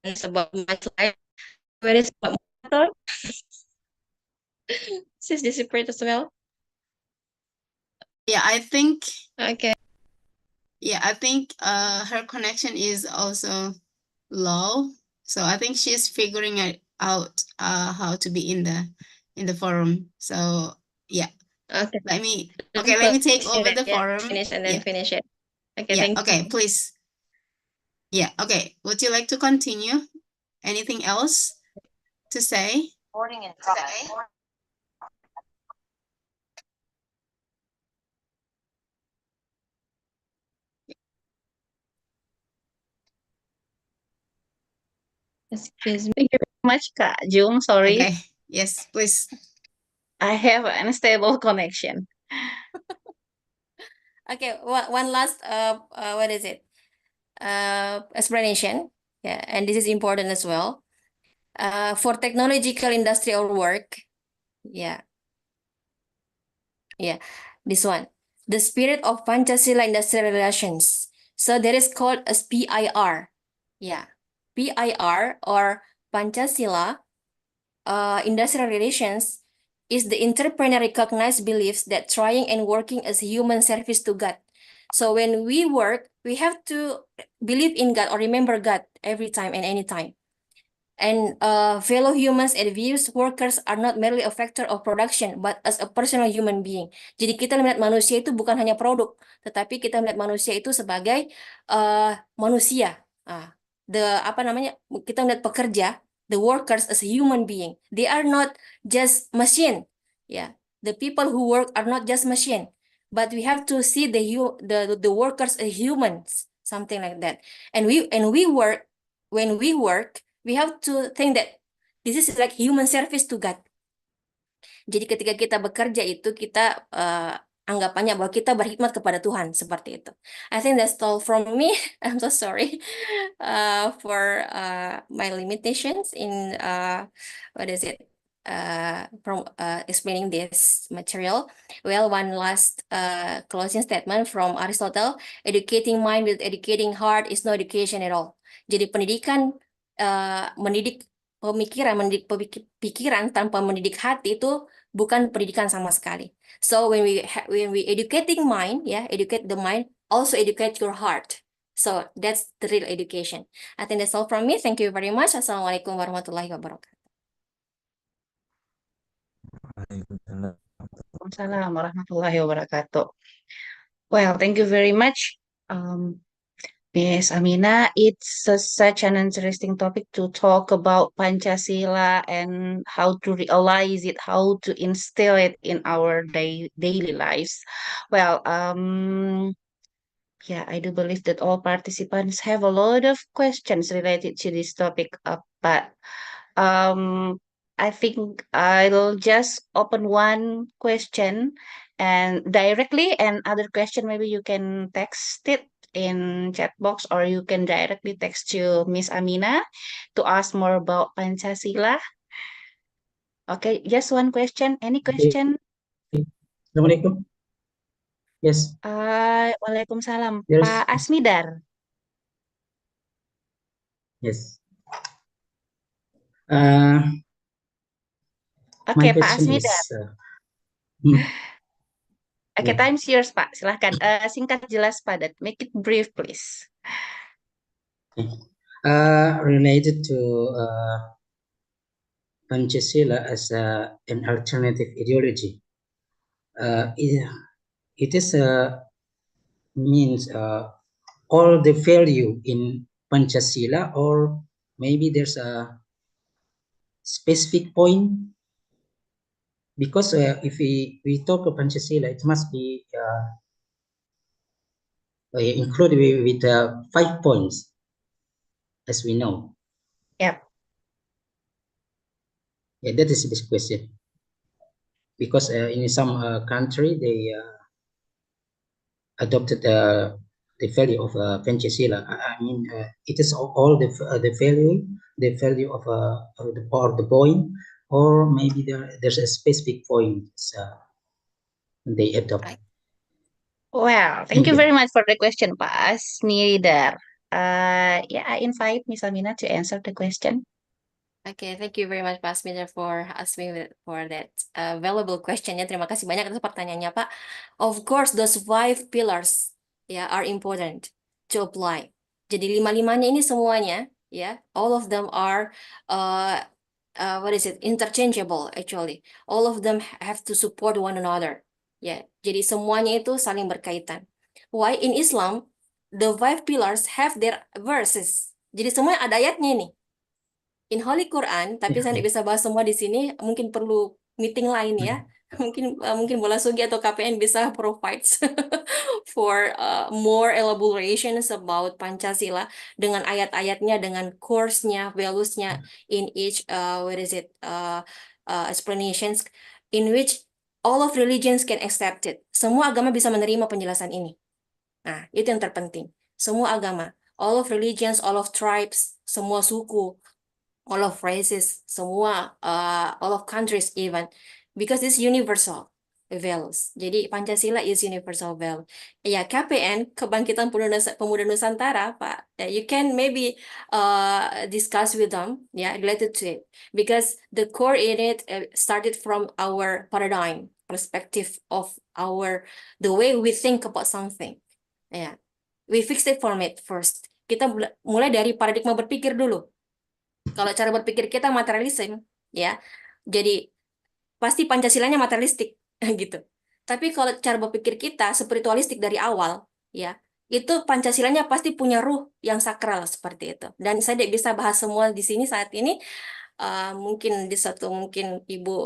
It's about my life. Where is my motor? She's disappeared as well. Yeah, I think. Okay. Yeah, I think her connection is also low, so I think she's figuring it out how to be in the forum. So yeah, Okay. let me take over the forum. Finish and then Yeah. finish it. Okay, Yeah, thank okay, you. please. Yeah, okay. Would you like to continue? Anything else to say? Recording in progress. Excuse me. Thank you very much, Kak Jung. Sorry, Okay, yes, please. I have an unstable connection. okay, one last what is it? Explanation. Yeah, and this is important as well. For technological industrial work. Yeah. Yeah, this one. The spirit of Pancasila industrial relations. So there is called as PIR. Yeah, PIR or Pancasila industrial relations is the entrepreneur recognized beliefs that trying and working as human service to God. So when we work, we have to believe in God or remember God every time and any time. And fellow humans and views workers are not merely a factor of production, but as a personal human being. Jadi kita melihat manusia itu bukan hanya produk, tetapi kita melihat manusia itu sebagai manusia. Kita melihat pekerja, the workers as a human being. They are not just machine. Yeah, the people who work are not just machine, but we have to see the workers as humans, something like that. And we work when we work. We have to think that this is like human service to God. Jadi ketika kita bekerja itu kita anggapannya bahwa kita berkhidmat kepada Tuhan, seperti itu. I think that's all from me. I'm so sorry for my limitations in what is it? from explaining this material. Well, one last closing statement from Aristotle: educating mind with educating heart is no education at all. Jadi pendidikan mendidik pemikiran, mendidik pikiran tanpa mendidik hati itu bukan pendidikan sama sekali. So when we educating mind, educate the mind, also educate your heart. So that's the real education. I think that's all from me. Thank you very much. Assalamualaikum warahmatullahi wabarakatuh. Waalaikumsalam warahmatullahi wabarakatuh. Well, thank you very much, Miss Amina. It's such an interesting topic to talk about Pancasila and how to realize it, how to instill it in our daily lives. Well, yeah, I do believe that all participants have a lot of questions related to this topic, but I think I'll just open one question and directly, and other question maybe you can text it in chat box, or you can directly text to Miss Amina to ask more about Pancasila. Okay, just one question. Any question? Assalamualaikum. Yes. Waalaikumsalam. Yes. Pak Asmidar. Yes. Oke, My Pak question is, Asmidar. Oke, yeah. time's yours, Pak. Silahkan. Singkat, jelas, padat. Make it brief, please. Related to Pancasila as an alternative ideology, it is means all the value in Pancasila, or maybe there's a specific point, because if we talk of Pancasila, it must be included with 5 points, as we know. Yep. Yeah, that is this question. Because in some country they adopted the value of Pancasila. I mean, it is all the value of the point, or maybe there's a specific point they adopt. Well, thank you very much for the question, Pak Asmidar. Yeah, I invite Miss Amina to answer the question. Okay, thank you very much, Pak Asmidar, for asking for that valuable question. Ya, terima kasih banyak atas pertanyaannya, Pak. Of course, those 5 pillars are important to apply. Jadi 5-5-nya ini semuanya, all of them are interchangeable actually. All of them have to support one another. Jadi semuanya itu saling berkaitan. Why in Islam the 5 pillars have their verses. Jadi semuanya ada ayatnya nih. In Holy Quran, tapi saya tidak bisa bahas semua di sini, mungkin perlu meeting lain ya. Mungkin Bola Sugi atau KPN bisa provide for more elaborations about Pancasila dengan ayat-ayatnya, dengan course-nya, values-nya in each explanations in which all of religions can accept it. Semua agama bisa menerima penjelasan ini. Nah, itu yang terpenting. Semua agama, all of religions, all of tribes, semua suku, all of races, semua, all of countries even, because it's universal values. Jadi Pancasila is universal value. Ya, KPN, Kebangkitan Pemuda Nusantara, Pak, you can maybe discuss with them, related to it, because the core in it started from our paradigm, perspective of the way we think about something. We fixed it from it first. Kita mulai dari paradigma berpikir dulu. Kalau cara berpikir kita materialisme, jadi pasti Pancasilanya materialistik, gitu. Tapi kalau cara berpikir kita spiritualistik dari awal, itu Pancasilanya pasti punya ruh yang sakral seperti itu. Dan saya tidak bisa bahas semua di sini saat ini. Mungkin Ibu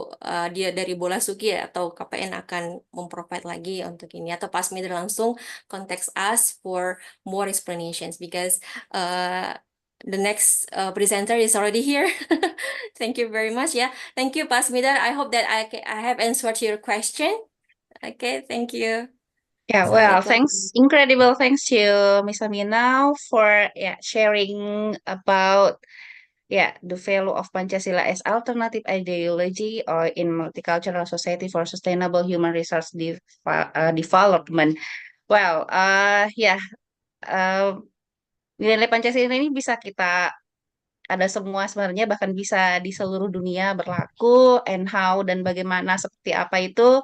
dia dari Bola Sugi atau KPN akan memprovide lagi untuk ini, atau Pak Asmidar langsung contact us for more explanations, because the next presenter is already here. Thank you very much. Thank you, Pak Asmidar. I hope that I have answered your question. Okay, thank you. Yeah, well, incredible thanks to Miss Amina for sharing about the value of Pancasila as alternative ideology or in multicultural society for sustainable human resource development. Well, nilai Pancasila ini bisa kita ada semua sebenarnya, bahkan bisa di seluruh dunia berlaku, and how dan bagaimana seperti apa itu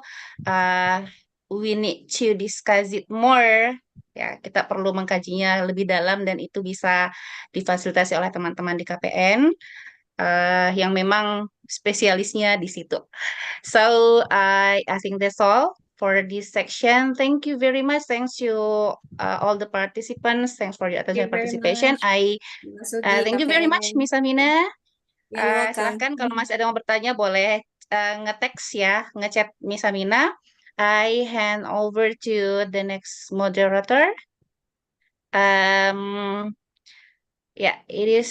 we need to discuss it more. Ya, kita perlu mengkajinya lebih dalam dan itu bisa difasilitasi oleh teman-teman di KPN yang memang spesialisnya di situ. So I think that's all for this section. Thank you very much. Thanks to all the participants. Thanks for your attention and participation. Thank you very much, Miss Amina. Silahkan kalau masih ada yang mau bertanya boleh nge-text ya, nge-chat Miss Amina. I hand over to the next moderator. It is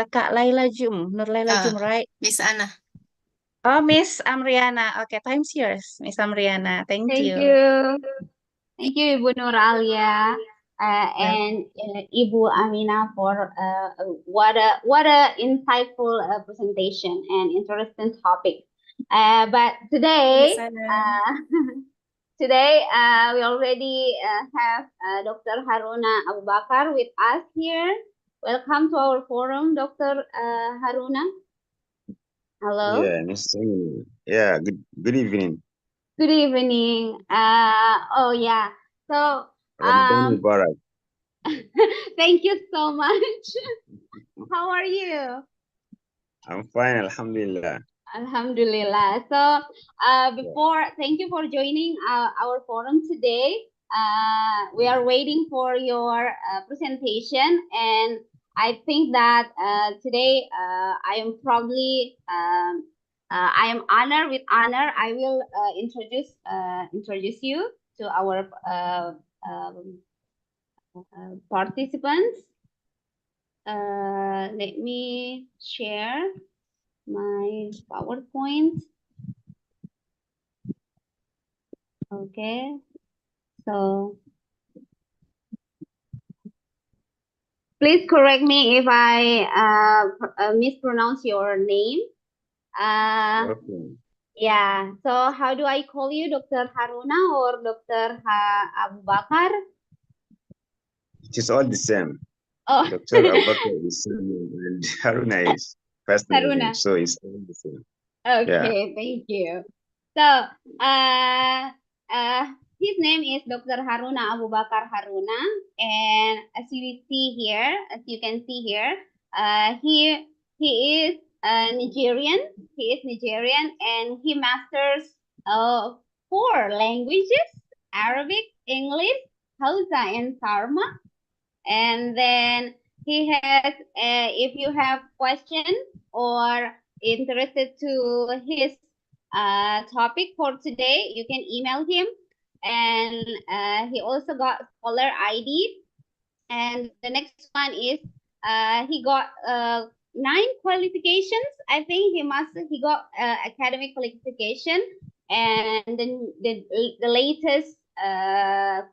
Kak Laila Jum, Nur Laila Jum, right? Miss Anna. Oh, Miss Amriana. Okay, time's yours, Miss Amriana. Thank you. Thank you, Ibu Nur Alia and Ibu Amina for what a insightful presentation and interesting topic. But today, we already have Dr. Haruna Abu Bakar with us here. Welcome to our forum, Dr. Haruna. Hello. Yeah, Miss Amina. Yeah, good evening. Good evening. So Ramadan Mubarak. thank you so much. How are you? I'm fine, Alhamdulillah. Alhamdulillah. So thank you for joining our forum today. We are waiting for your presentation, and I think that today I am probably I am honored with honor. I will introduce you to our participants. Let me share my PowerPoint. Okay, so please correct me if I mispronounce your name. Okay. Yeah, so how do I call you, Dr. Haruna or Dr. Abu Bakar? It is all the same. Oh. Dr. Abubakar is surname and Haruna is first name, Haruna. so it's all the same. Okay, thank you. So, his name is Dr. Haruna Abu Bakar Haruna, and as you can see here, he is Nigerian. He is Nigerian, and he masters 4 languages: Arabic, English, Hausa, and Sarma. And then he has, if you have questions or interested to his topic for today, you can email him. And he also got scholar ID. And the next one is he got 9 qualifications. I think he got academic qualification, and then the latest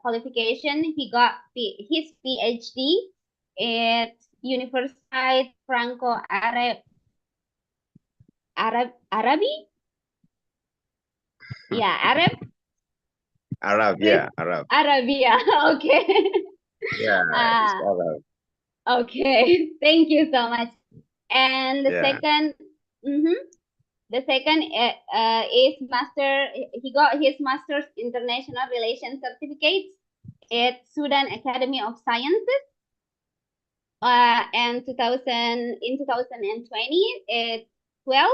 qualification, he got his PhD at Universidad Franco Arabi. Yeah, Arab. Arabia. Okay. Yeah, it's Arab. Okay. Thank you so much. And the second. The second is master. He got his master's international relations certificate at Sudan Academy of Sciences. And in 2020 at 12,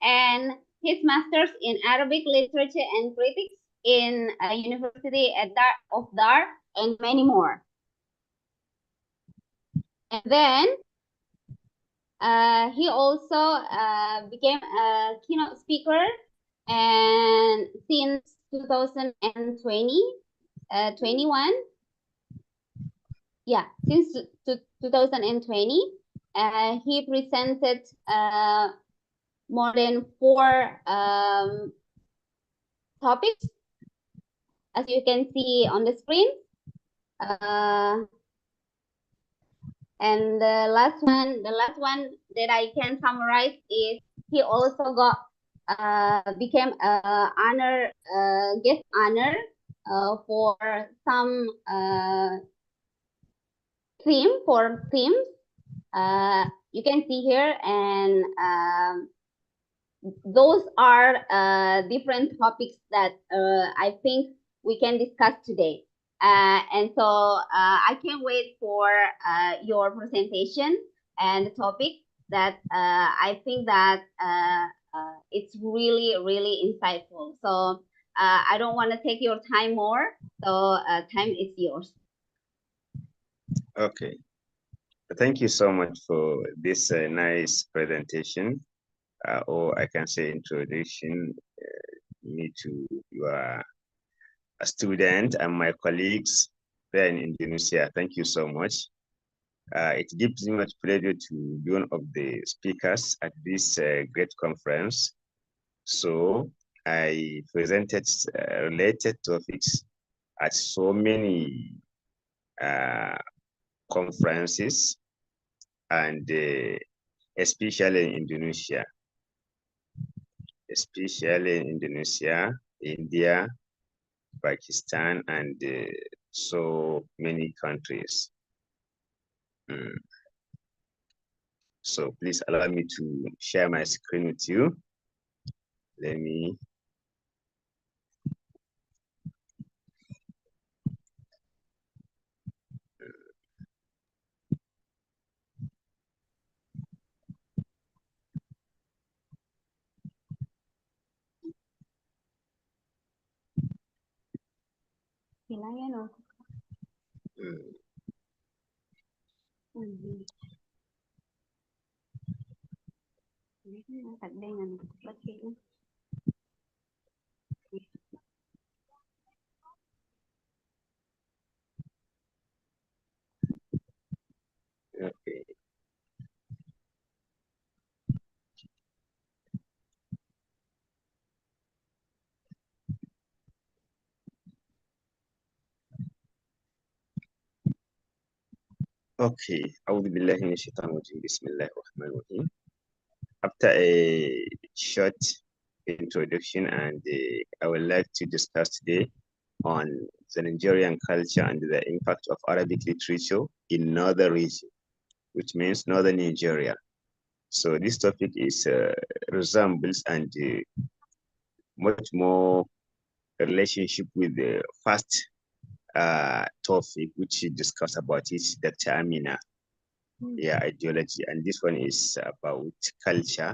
and his master's in Arabic literature and critics in University of Dar, and many more. And then he also became a keynote speaker, and since 2021, since 2020, he presented more than 4 topics, as you can see on the screen. And the last one that I can summarize is he also got became honor guest honor for some themes. You can see here, and those are different topics that I think we can discuss today. And so I can't wait for your presentation and the topic that I think that it's really, really insightful. So I don't want to take your time more. So time is yours. Okay. Thank you so much for this nice presentation, or I can say introduction me to your a student and my colleagues there in Indonesia. Thank you so much. It gives me much pleasure to be one of the speakers at this great conference. So I presented related topics at so many conferences, and especially in Indonesia, India, Pakistan, and so many countries. So please allow me to share my screen with you. Let me. Okay. Okay. Bismillahirrahmanirrahim. After a short introduction, and I would like to discuss today on the Nigerian culture and the impact of Arabic literature in northern region, which means northern Nigeria. So this topic is resembles and much more relationship with the first topic which she discussed about it, Dr. Amina. Yeah, ideology, and this one is about culture,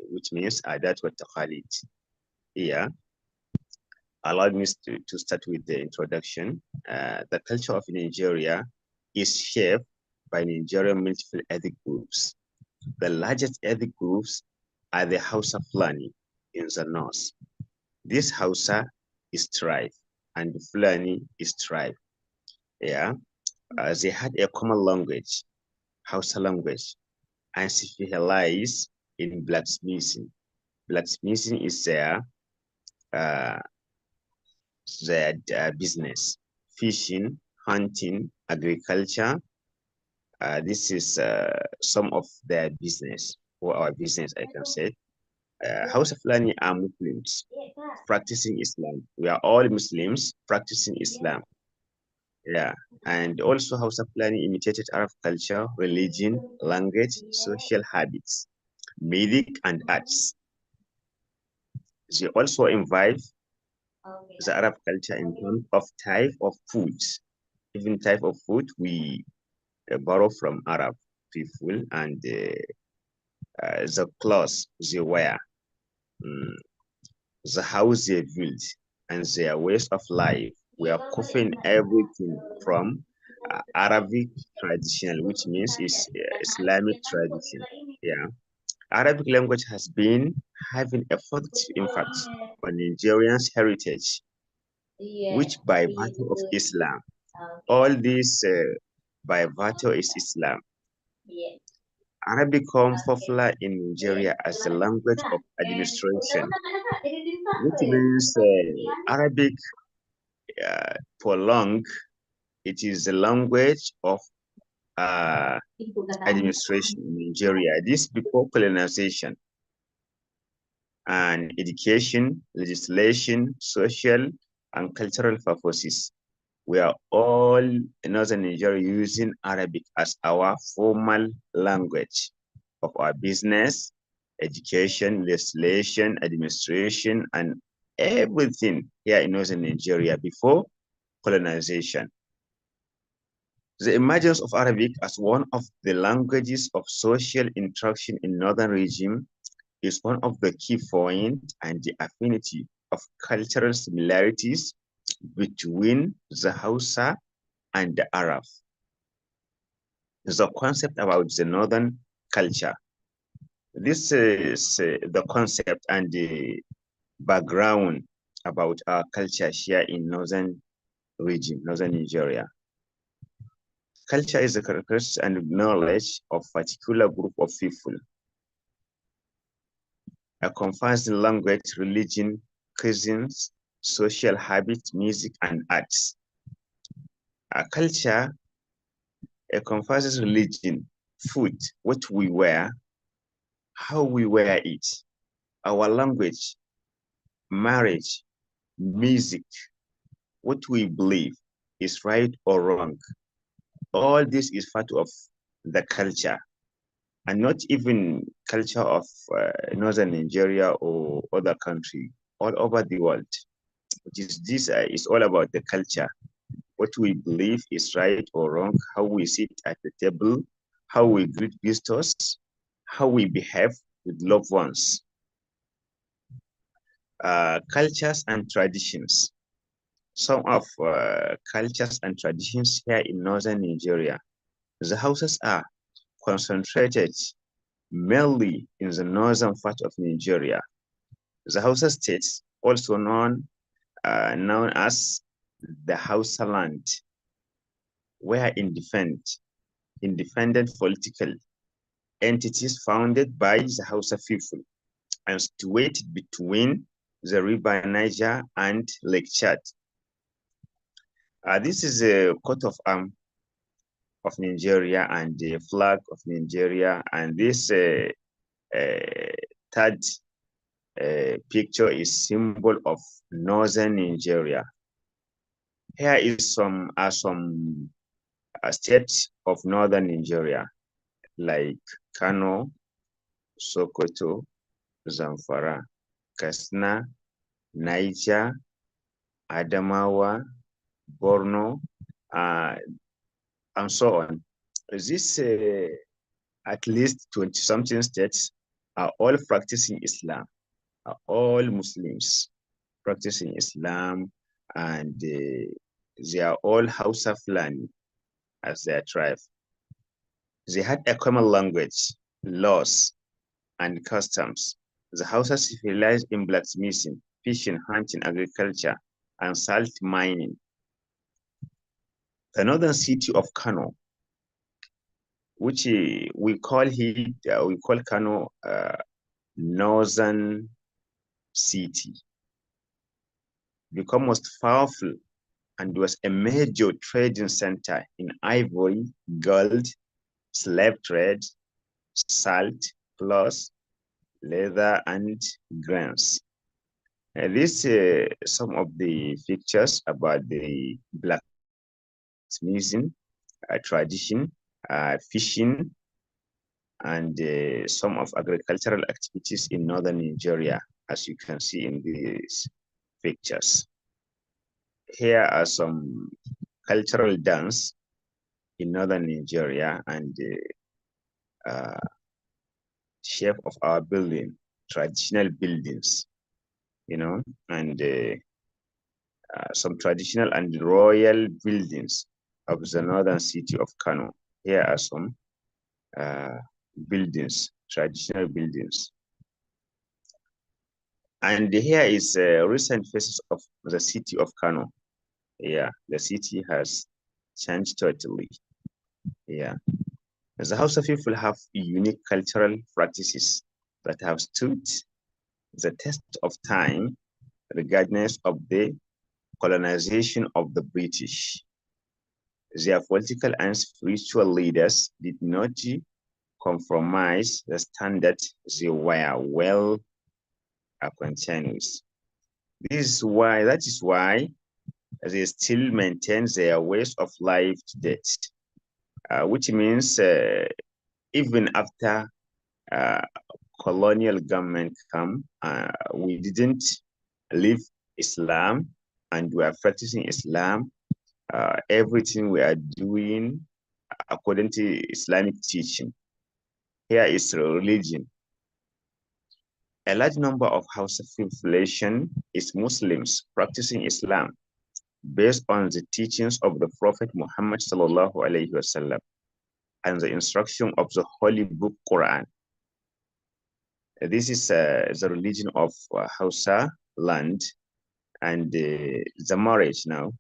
which means Adat wa Taqalid. Yeah, allow me to start with the introduction. The culture of Nigeria is shaped by Nigerian multiple ethnic groups. The largest ethnic groups are the Hausa Fulani in the north. This Hausa is tribe, and the Fulani is tribe. Yeah, they had a common language, Hausa language, and specialized in blacksmithing. Blacksmithing is their business. Fishing, hunting, agriculture. This is some of their business, or our business, I can say. House of Fulani are Muslims practicing Islam. We are all Muslims practicing Islam. Yeah, and also House of Fulani imitated Arab culture, religion, language, social habits, music, and arts. They also invite the Arab culture in terms of type of foods. Even type of food we borrow from Arab people, and the clothes they wear, the house they build, and their ways of life. We are copying everything from Arabic tradition, which means is Islamic tradition. Yeah, Arabic language has been having a positive impact on Nigerians' heritage, which by virtue of Islam, all this by virtue is Islam. Arabic became popular in Nigeria as the language of administration, which means Arabic for long, it is the language of administration in Nigeria. This before colonization. And education, legislation, social, and cultural purposes. We are all in northern Nigeria using Arabic as our formal language of our business, education, legislation, administration, and everything here in northern Nigeria before colonization. The emergence of Arabic as one of the languages of social interaction in northern region is one of the key points, and the affinity of cultural similarities between the Hausa and the Arab. The concept about the northern culture. This is the concept and the background about our culture here in northern region, northern Nigeria. Culture is the characteristics and knowledge of a particular group of people. A comprising language, religion, cuisines, social habits, music, and arts. A culture comprises religion, food, what we wear, how we wear it, our language, marriage, music, what we believe is right or wrong. All this is part of the culture, and not even culture of northern Nigeria or other country, all over the world. This is all about the culture, what we believe is right or wrong, how we sit at the table, how we greet visitors, how we behave with loved ones. Cultures and traditions. Some of cultures and traditions here in northern Nigeria. The houses are concentrated mainly in the northern part of Nigeria. The Hausa states, also known as the Hausa land, where independent political entities founded by the Hausa people and situated between the river Niger and Lake Chad. This is a coat of arms of Nigeria and the flag of Nigeria, and this third picture is symbol of northern Nigeria. Here is some states of northern Nigeria like Kano, Sokoto, Zamfara, Katsina, Niger, Adamawa, Borno, and so on. This at least 20-something states are all practicing Islam, are all Muslims practicing Islam, and they are all Hausa Fulani as their tribe. They had a common language, laws, and customs. The Hausa civilized in blacksmithing, fishing, hunting, agriculture, and salt mining. The northern city of Kano, which we call Kano northern city, became most powerful and was a major trading center in ivory, gold, slave trade, salt, cloth, leather, and grains. This some of the pictures about the blacksmithing tradition, fishing, and some of agricultural activities in northern Nigeria, as you can see in these pictures. Here are some cultural dance in northern Nigeria and shape of our building, traditional buildings, you know, and some traditional and royal buildings of the northern city of Kano. Here are some buildings, traditional buildings. And here is recent faces of the city of Kano. Yeah, the city has changed totally. Yeah. The Hausa people have unique cultural practices that have stood the test of time regardless of the colonization of the British. Their political and spiritual leaders did not compromise the standard they were well acquainted with. That is why they still maintain their ways of life to date, which means even after colonial government come, we didn't leave Islam and we are practicing Islam. Everything we are doing according to Islamic teaching. Here is religion. A large number of Hausa population is Muslims practicing Islam based on the teachings of the Prophet Muhammad sallallahu alaihi wasallam and the instruction of the Holy Book Quran. This is the religion of Hausa land, and the marriage now.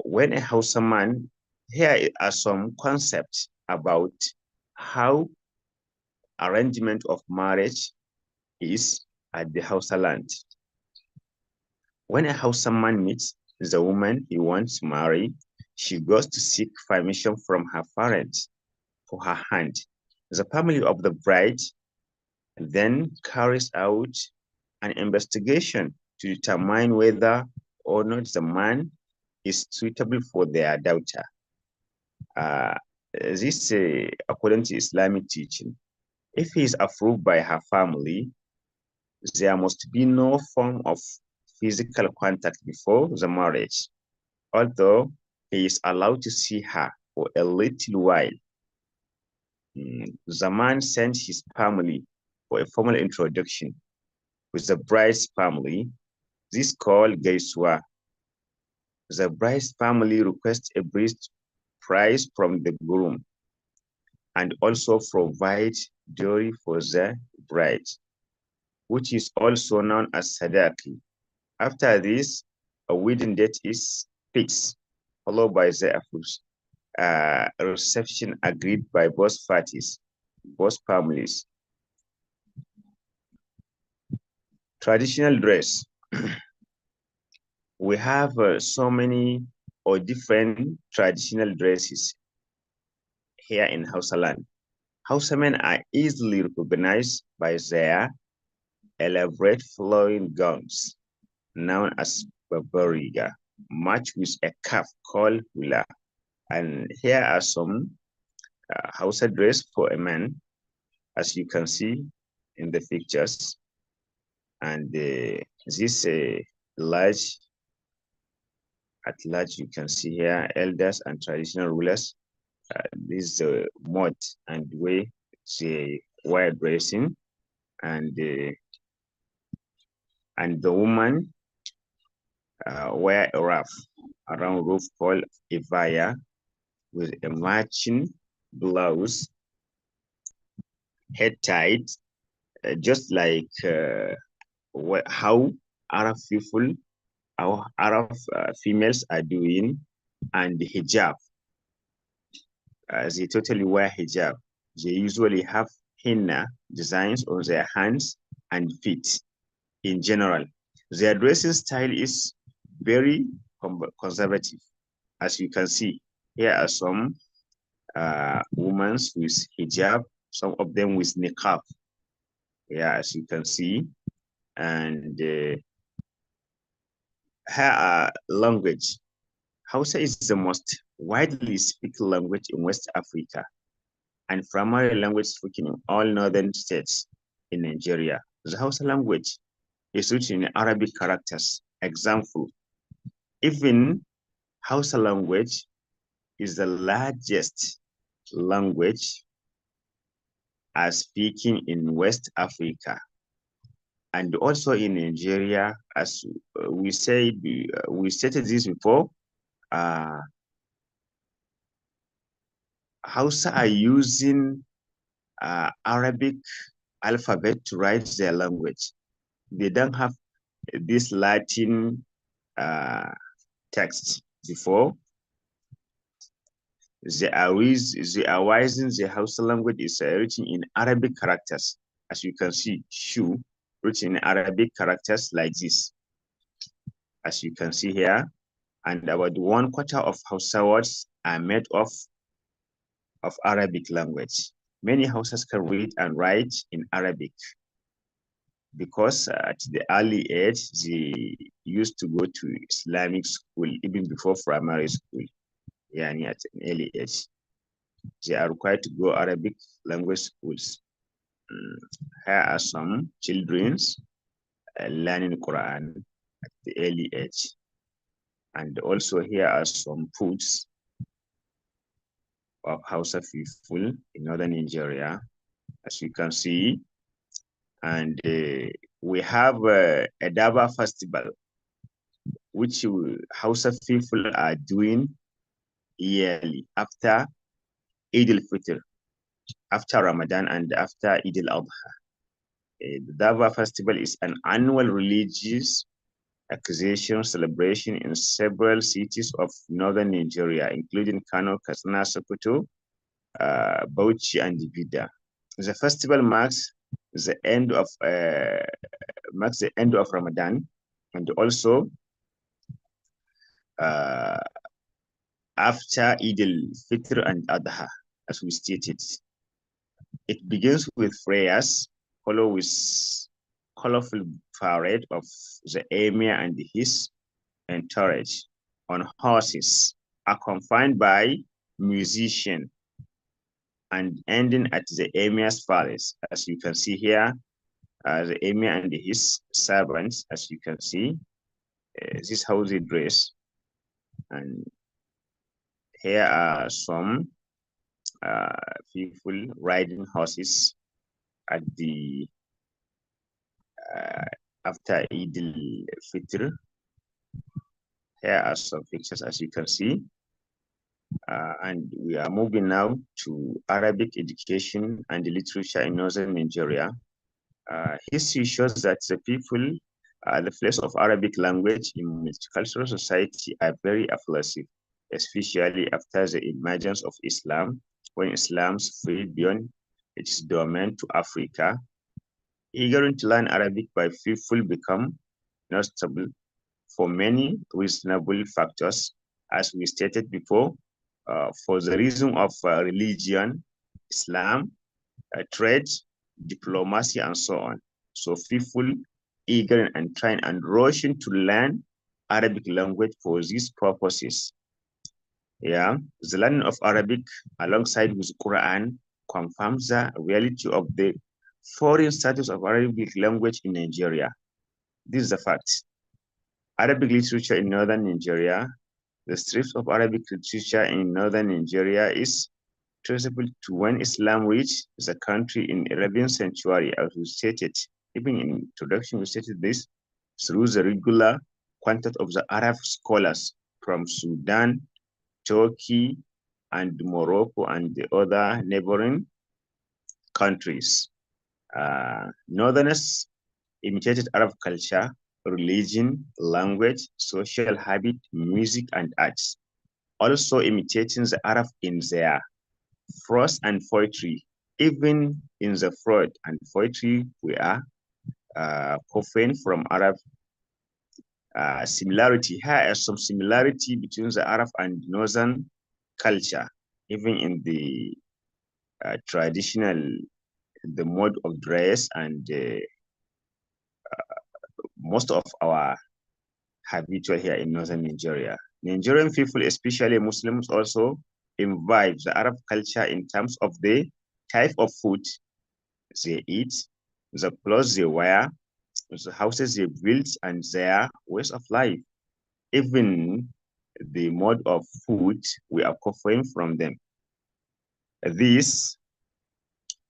When a Hausa man, here are some concepts about how arrangement of marriage is at the Hausa land. When a Hausa man meets the woman he wants to marry, she goes to seek permission from her parents for her hand. The family of the bride then carries out an investigation to determine whether or not the man is suitable for their daughter. This according to Islamic teaching. If he is approved by her family, there must be no form of physical contact before the marriage, although he is allowed to see her for a little while. The man sends his family for a formal introduction with the bride's family. This is called gaiswa. The bride's family requests a brief price from the groom and also provide dowry for the bride, which is also known as sadaqi. After this, a wedding date is fixed, followed by the reception agreed by both parties, both families. Traditional dress. We have so many or different traditional dresses here in Hausa land. Hausa men are easily recognized by their elaborate flowing gowns, known as babariga, matched with a cap called hula. And here are some Hausa dress for a man, as you can see in the pictures. And this large, at large, you can see here elders and traditional rulers. This is the mode and way they wear dressing, and the woman wear a wrap around roof called ivaya with a matching blouse, head tied, just like how Arab people, how Arab females are doing, and the hijab. They totally wear hijab. They usually have henna designs on their hands and feet. In general, their dressing style is very conservative. As you can see, here are some women with hijab, some of them with niqab. Yeah, as you can see. And here are language. Hausa is the most widely spoken language in West Africa and primary language spoken in all northern states in Nigeria. The Hausa language is written in Arabic characters. Example, even Hausa language is the largest language as speaking in West Africa. And also in Nigeria, as we said, we stated this before, Hausa are using Arabic alphabet to write their language. They don't have this Latin text before. They are using the Hausa language is written in Arabic characters. As you can see, shu written in Arabic characters like this. As you can see here, and about 1/4 of Hausa words are made of Arabic language. Many Hausas can read and write in Arabic because at the early age, they used to go to Islamic school even before primary school. Yani at an early age, they are required to go Arabic language schools. Here are some children's learning Quran at the early age. And also here are some foods of Hausa people in northern Nigeria, as you can see. And we have a Daba festival, which Hausa people are doing yearly after Eid al-Fitr, after Ramadan and after Eid al-Adha. The Daba festival is an annual religious accusation celebration in several cities of northern Nigeria, including Kano, Katsina, Sokoto, Bauchi, and Bida. The festival marks the end of Ramadan, and also after Eid al-Fitr and Adha, as we stated. It begins with prayers, followed with colorful parade of the emir and his entourage on horses, accompanied by musicians, and ending at the emir's palace. As you can see here, the emir and his servants, as you can see, this is how they dress. And here are some people riding horses at the after Eid al-Fitr. Here are some pictures, as you can see. And we are moving now to Arabic education and literature in northern Nigeria. History shows that the people, the place of Arabic language in multicultural society are very affluent, especially after the emergence of Islam, when Islam spread beyond its domain to Africa. Eager to learn Arabic by people become noticeable for many reasonable factors, as we stated before, for the reason of religion, Islam, trade, diplomacy, and so on. So people eager and trying and rushing to learn Arabic language for these purposes. Yeah, the learning of Arabic alongside with Quran confirms the reality of the foreign status of Arabic language in Nigeria. This is the fact. Arabic literature in northern Nigeria, the strength of Arabic literature in northern Nigeria is traceable to when Islam reached the country in 11th century, as we stated. Even in introduction, we stated this through the regular contact of the Arab scholars from Sudan, Turkey, and Morocco, and the other neighboring countries. Northerners imitated Arab culture, religion, language, social habit, music, and arts, also imitating the Arab in their prose and poetry. Even in the prose and poetry, we are copied from Arab. Similarity, here is some similarity between the Arab and Northern culture, even in the traditional, the mode of dress, and most of our habitual here in northern Nigeria. Nigerian people, especially Muslims, also imbibe the Arab culture in terms of the type of food they eat, the clothes they wear, the houses they build, and their ways of life. Even the mode of food we are copying from them. This,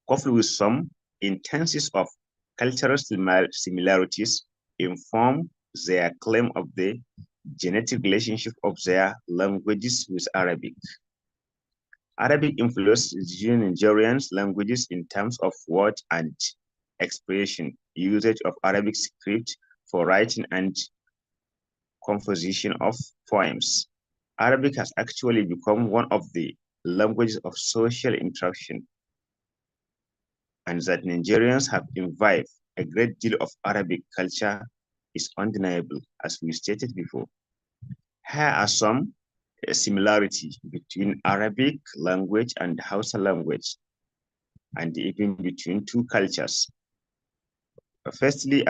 coupled with some instances of cultural similarities, inform their claim of the genetic relationship of their languages with Arabic. Arabic influenced Nigerian languages in terms of word and expression, usage of Arabic script for writing and composition of poems. Arabic has actually become one of the languages of social interaction, and that Nigerians have imbibed a great deal of Arabic culture is undeniable, as we stated before. Here are some similarity between Arabic language and Hausa language, and even between two cultures. Firstly,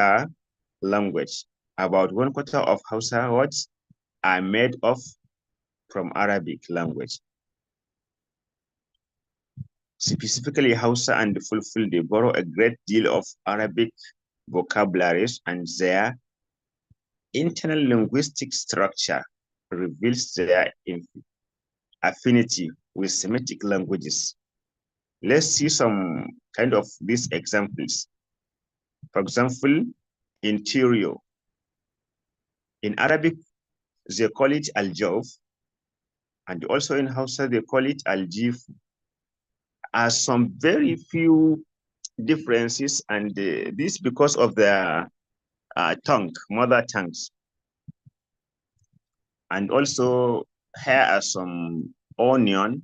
language. About 1/4 of Hausa words are made from Arabic language. Specifically, Hausa and Fulful, they borrow a great deal of Arabic vocabularies, and their internal linguistic structure reveals their affinity with Semitic languages. Let's see some kind of these examples. For example, interior. In Arabic, they call it al-jawf, and also in Hausa, they call it al-jif. As some very few differences, and this because of their mother tongues. And also, here are some onion,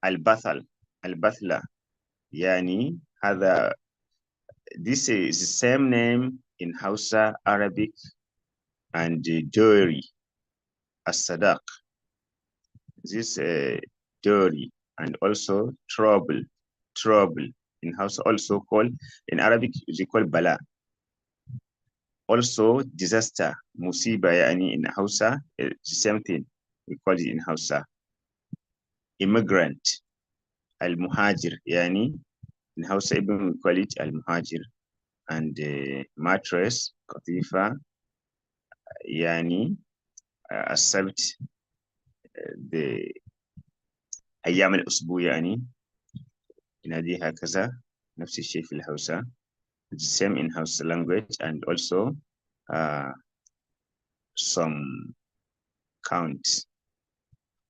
al-bathla. Yani, this is the same name in Hausa, Arabic, and dowry, as-sadaq. This dowry, and also trouble in Hausa, also called in Arabic they call bala. Also disaster, musiba, yani in Hausa, the same thing, we call it in Hausa. Immigrant, al-muhajir, yani in Hausa even we call it al-muhajir. And mattress, katifa, yani السبت, the أيام الأسبوع يعني ينادي هكذا. نفس الشيء في الهوسة. The same in Hausa language, and also some counts.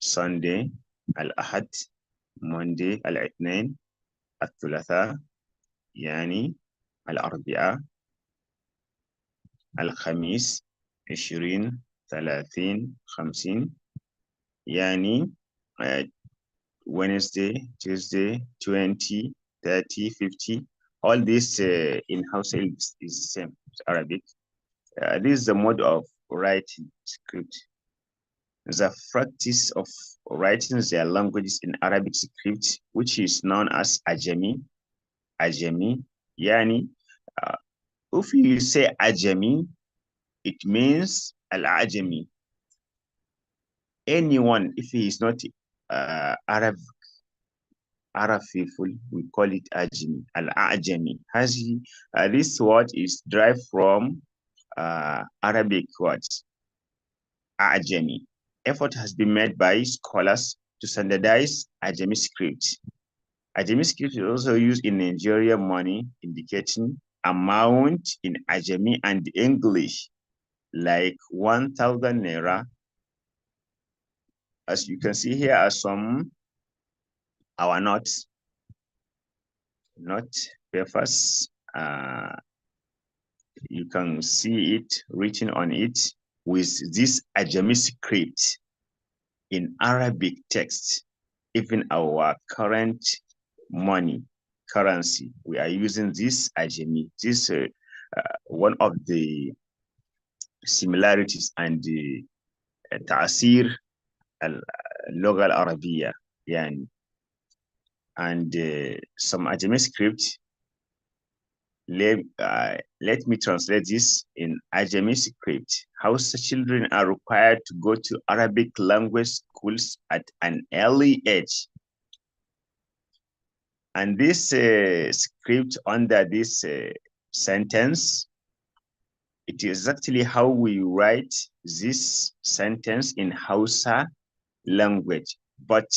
Sunday, al-Ahad, Monday, al-Ithnain, al-Thulatha, يعني al-Arbi'a, al-Khamis, 20, 30, 50, يعني Wednesday, Tuesday, 20, 30, 50. All this in Hausa is the same as Arabic. This is the mode of writing script. The practice of writing their languages in Arabic script, which is known as Ajami. Yani, if you say Ajami, it means Al-Ajami. Anyone, if he is not Arab people, we call it Ajami, Al-Ajami. This word is derived from Arabic words, Ajami. Effort has been made by scholars to standardize Ajami script. Ajami script is also used in Nigerian money, indicating amount in Ajami and English, like 1,000 naira. As you can see here are some our notes, not papers. You can see it written on it with this Ajami script in Arabic text. Even our current money currency, we are using this Ajami. This one of the similarities and the ta'asir al-lugha al-arabiyya, yani. And some Ajami script. Let me translate this in Ajami script. Hausa children are required to go to Arabic language schools at an early age. And this script under this sentence, it is actually how we write this sentence in Hausa language, but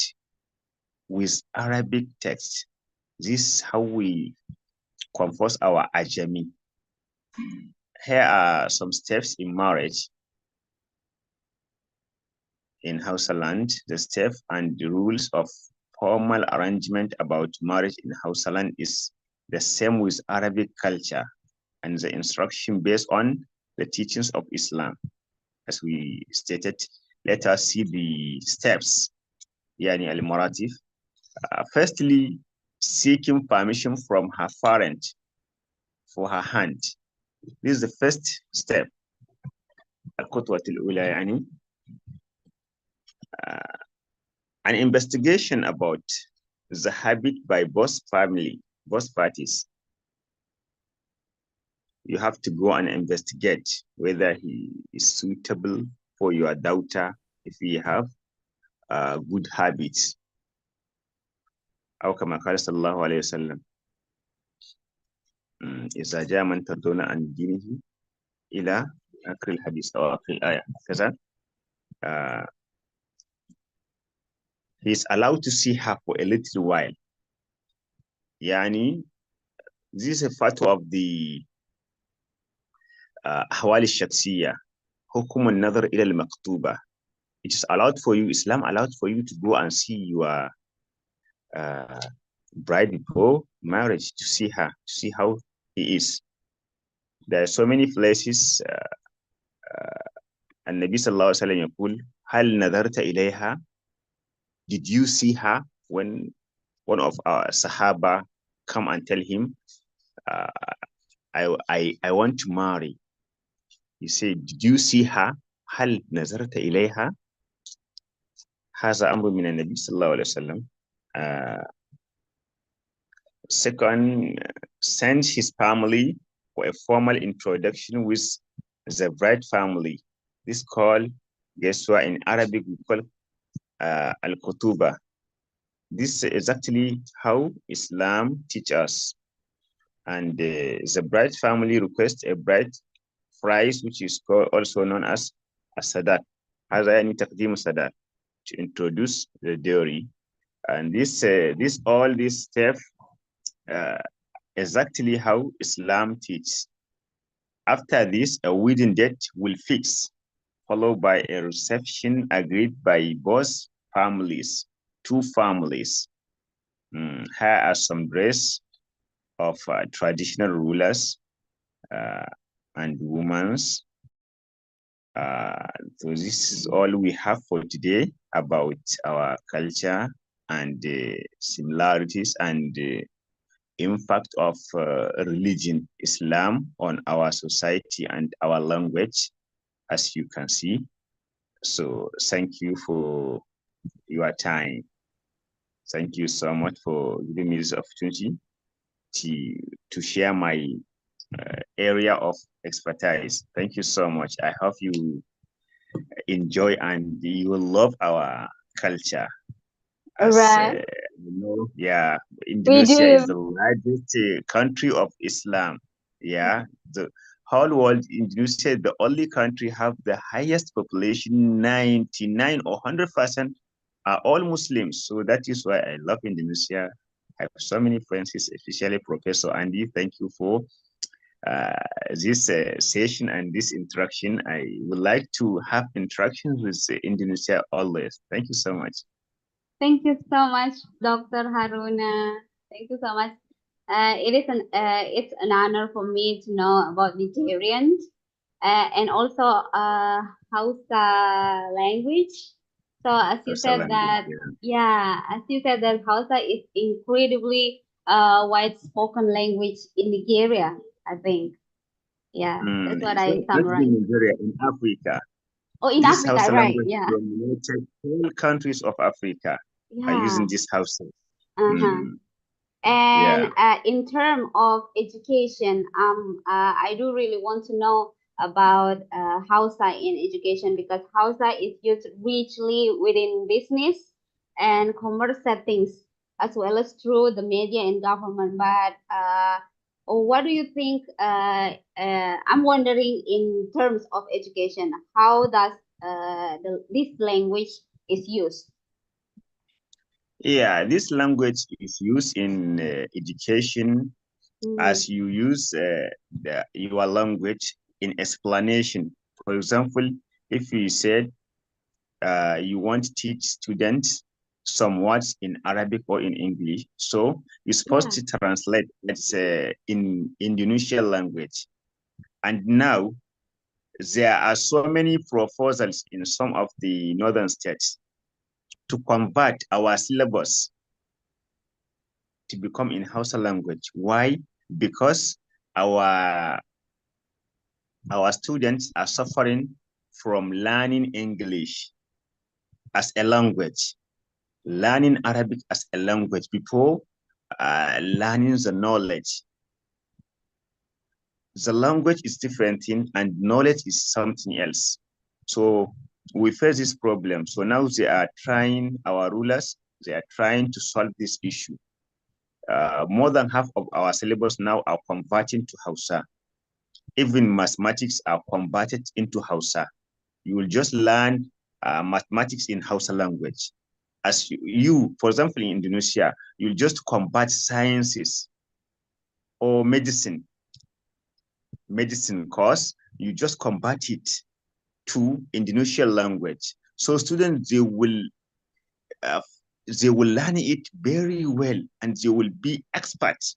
with Arabic text. This is how we compose our Ajami. Here are some steps in marriage in Hausa land. The step and the rules of formal arrangement about marriage in Hausa land is the same with Arabic culture, and the instruction based on the teachings of Islam. As we stated, let us see the steps. Yani al-Maratif. Firstly, seeking permission from her parent for her hand. This is the first step. الخطوة الأولى يعني an investigation about the habit by both parties. You have to go and investigate whether he is suitable for your daughter if he have good habits. أو كما قال صلى الله عليه وسلم إذا جاء من ترضون عن دينه إلى آخر الحديث أو آخر الآية كذا. He is allowed to see her for a little while. يعني this is a part of the أحوال الشخصية حكم النظر إلى المكتوبة. It is allowed for you, Islam allowed for you to go and see your bride before marriage, to see her, to see how he is. There are so many places النبي صلى الله عليه وسلم يقول هل نظرت إليها? Did you see her? When one of our Sahaba come and tell him, I want to marry. He said, did you see her? هل نظرت إليها? هذا أمر من النبي صلى الله عليه وسلم. Second, send his family for a formal introduction with the bride family. This called, guess what, in Arabic we call al-kutuba. This is actually how Islam teaches us. And the bride family requests a bride price, which is also known as a sadak. To introduce the dowry. And this step exactly how Islam teaches. After this, a wedding date will fix, followed by a reception agreed by both families, two families. Here are some dress of traditional rulers and women's. So this is all we have for today about our culture and similarities and impact of religion, Islam, on our society and our language, as you can see. So thank you for your time. Thank you so much for giving me this opportunity to share my area of expertise. Thank you so much. I hope you enjoy and you will love our culture. As, Right. Yeah, Indonesia is do. the largest country of Islam. Yeah, the whole world, Indonesia is the only country have the highest population, 99 or 100% are all Muslims. So that is why I love Indonesia. I have so many friends, especially Professor Andy. Thank you for this session and this interaction. I would like to have interactions with Indonesia always. Thank you so much. Thank you so much, Dr. Haruna. Thank you so much. It's an honor for me to know about Nigerians and also Hausa language. So as you said that, as you said that Hausa is incredibly wide-spoken language in Nigeria, I think. Yeah, that's what I Not summarize. in Nigeria, in Africa. Oh, in This Africa, Hausa right? language Yeah. dominated all countries of Africa are Yeah. using this Hausa. And in terms of education, I do really want to know about Hausa in education because Hausa is used richly within business and commerce settings as well as through the media and government. But what do you think? I'm wondering in terms of education, how does this language is used? Yeah, this language is used in education as you use your language in explanation. For example, if you said you want to teach students some words in Arabic or in English, so you're supposed to translate it in Indonesian language. And now there are so many proposals in some of the northern states to convert our syllabus to become in Hausa language. Why? Because our students are suffering from learning English as a language, learning Arabic as a language before learning the knowledge. The language is different thing and knowledge is something else. So we face this problem. So now they are trying, our rulers, they are trying to solve this issue. More than half of our syllabus now are converting to Hausa. Even mathematics are converted into Hausa. You will just learn mathematics in Hausa language. As you, for example, in Indonesia, you'll just convert sciences or medicine course, you just convert it to Indonesian language. So students, they will learn it very well and they will be experts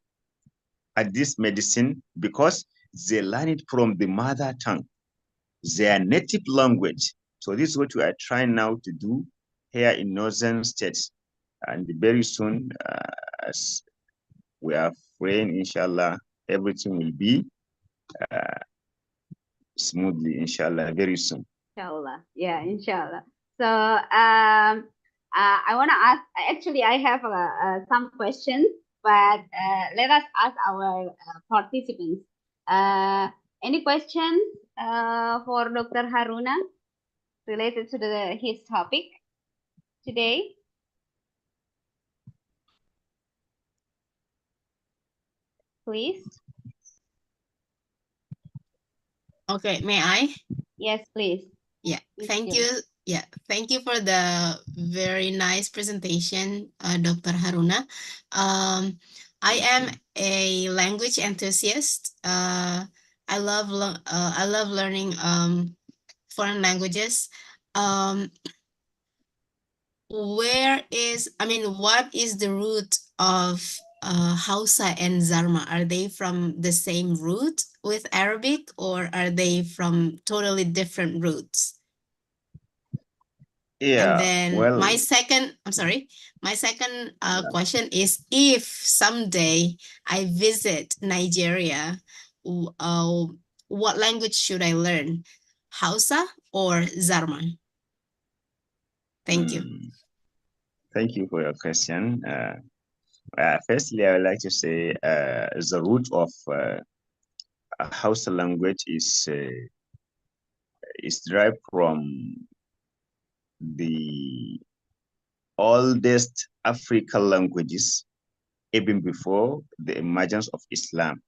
at this medicine because they learn it from the mother tongue, their native language. So this is what we are trying now to do here in northern states. And very soon, as we are praying, inshallah, everything will be smoothly, inshallah, very soon. Inshallah, yeah, inshallah. So I want to ask, actually I have some questions, but let us ask our participants. Any questions for Dr. Haruna related to his topic today? Please. Okay, may I? Yes, please. Yeah, thank you. Yeah, thank you for the very nice presentation, Dr. Haruna. I am a language enthusiast. I love learning foreign languages. What is the root of Hausa and Zarma? Are they from the same root with Arabic, or are they from totally different roots? Yeah, And then well, my second question is, if someday I visit Nigeria, what language should I learn? Hausa or Zarma? Thank you. Thank you for your question. Firstly, I would like to say the root of Hausa language is derived from the oldest African languages, even before the emergence of Islam.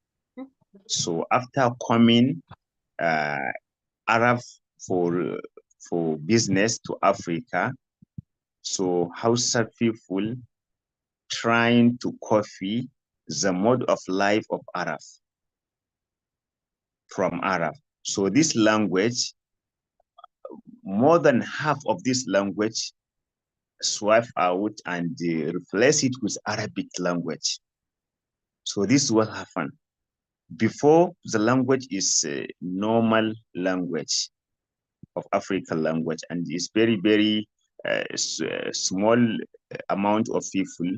So after coming Arab for business to Africa, so Hausa people trying to copy the mode of life of Arab from Arab. So this language, more than half of this language swipe out and replace it with Arabic language. So this will happen. Before, the language is a normal language of African language, and it's very, very small amount of people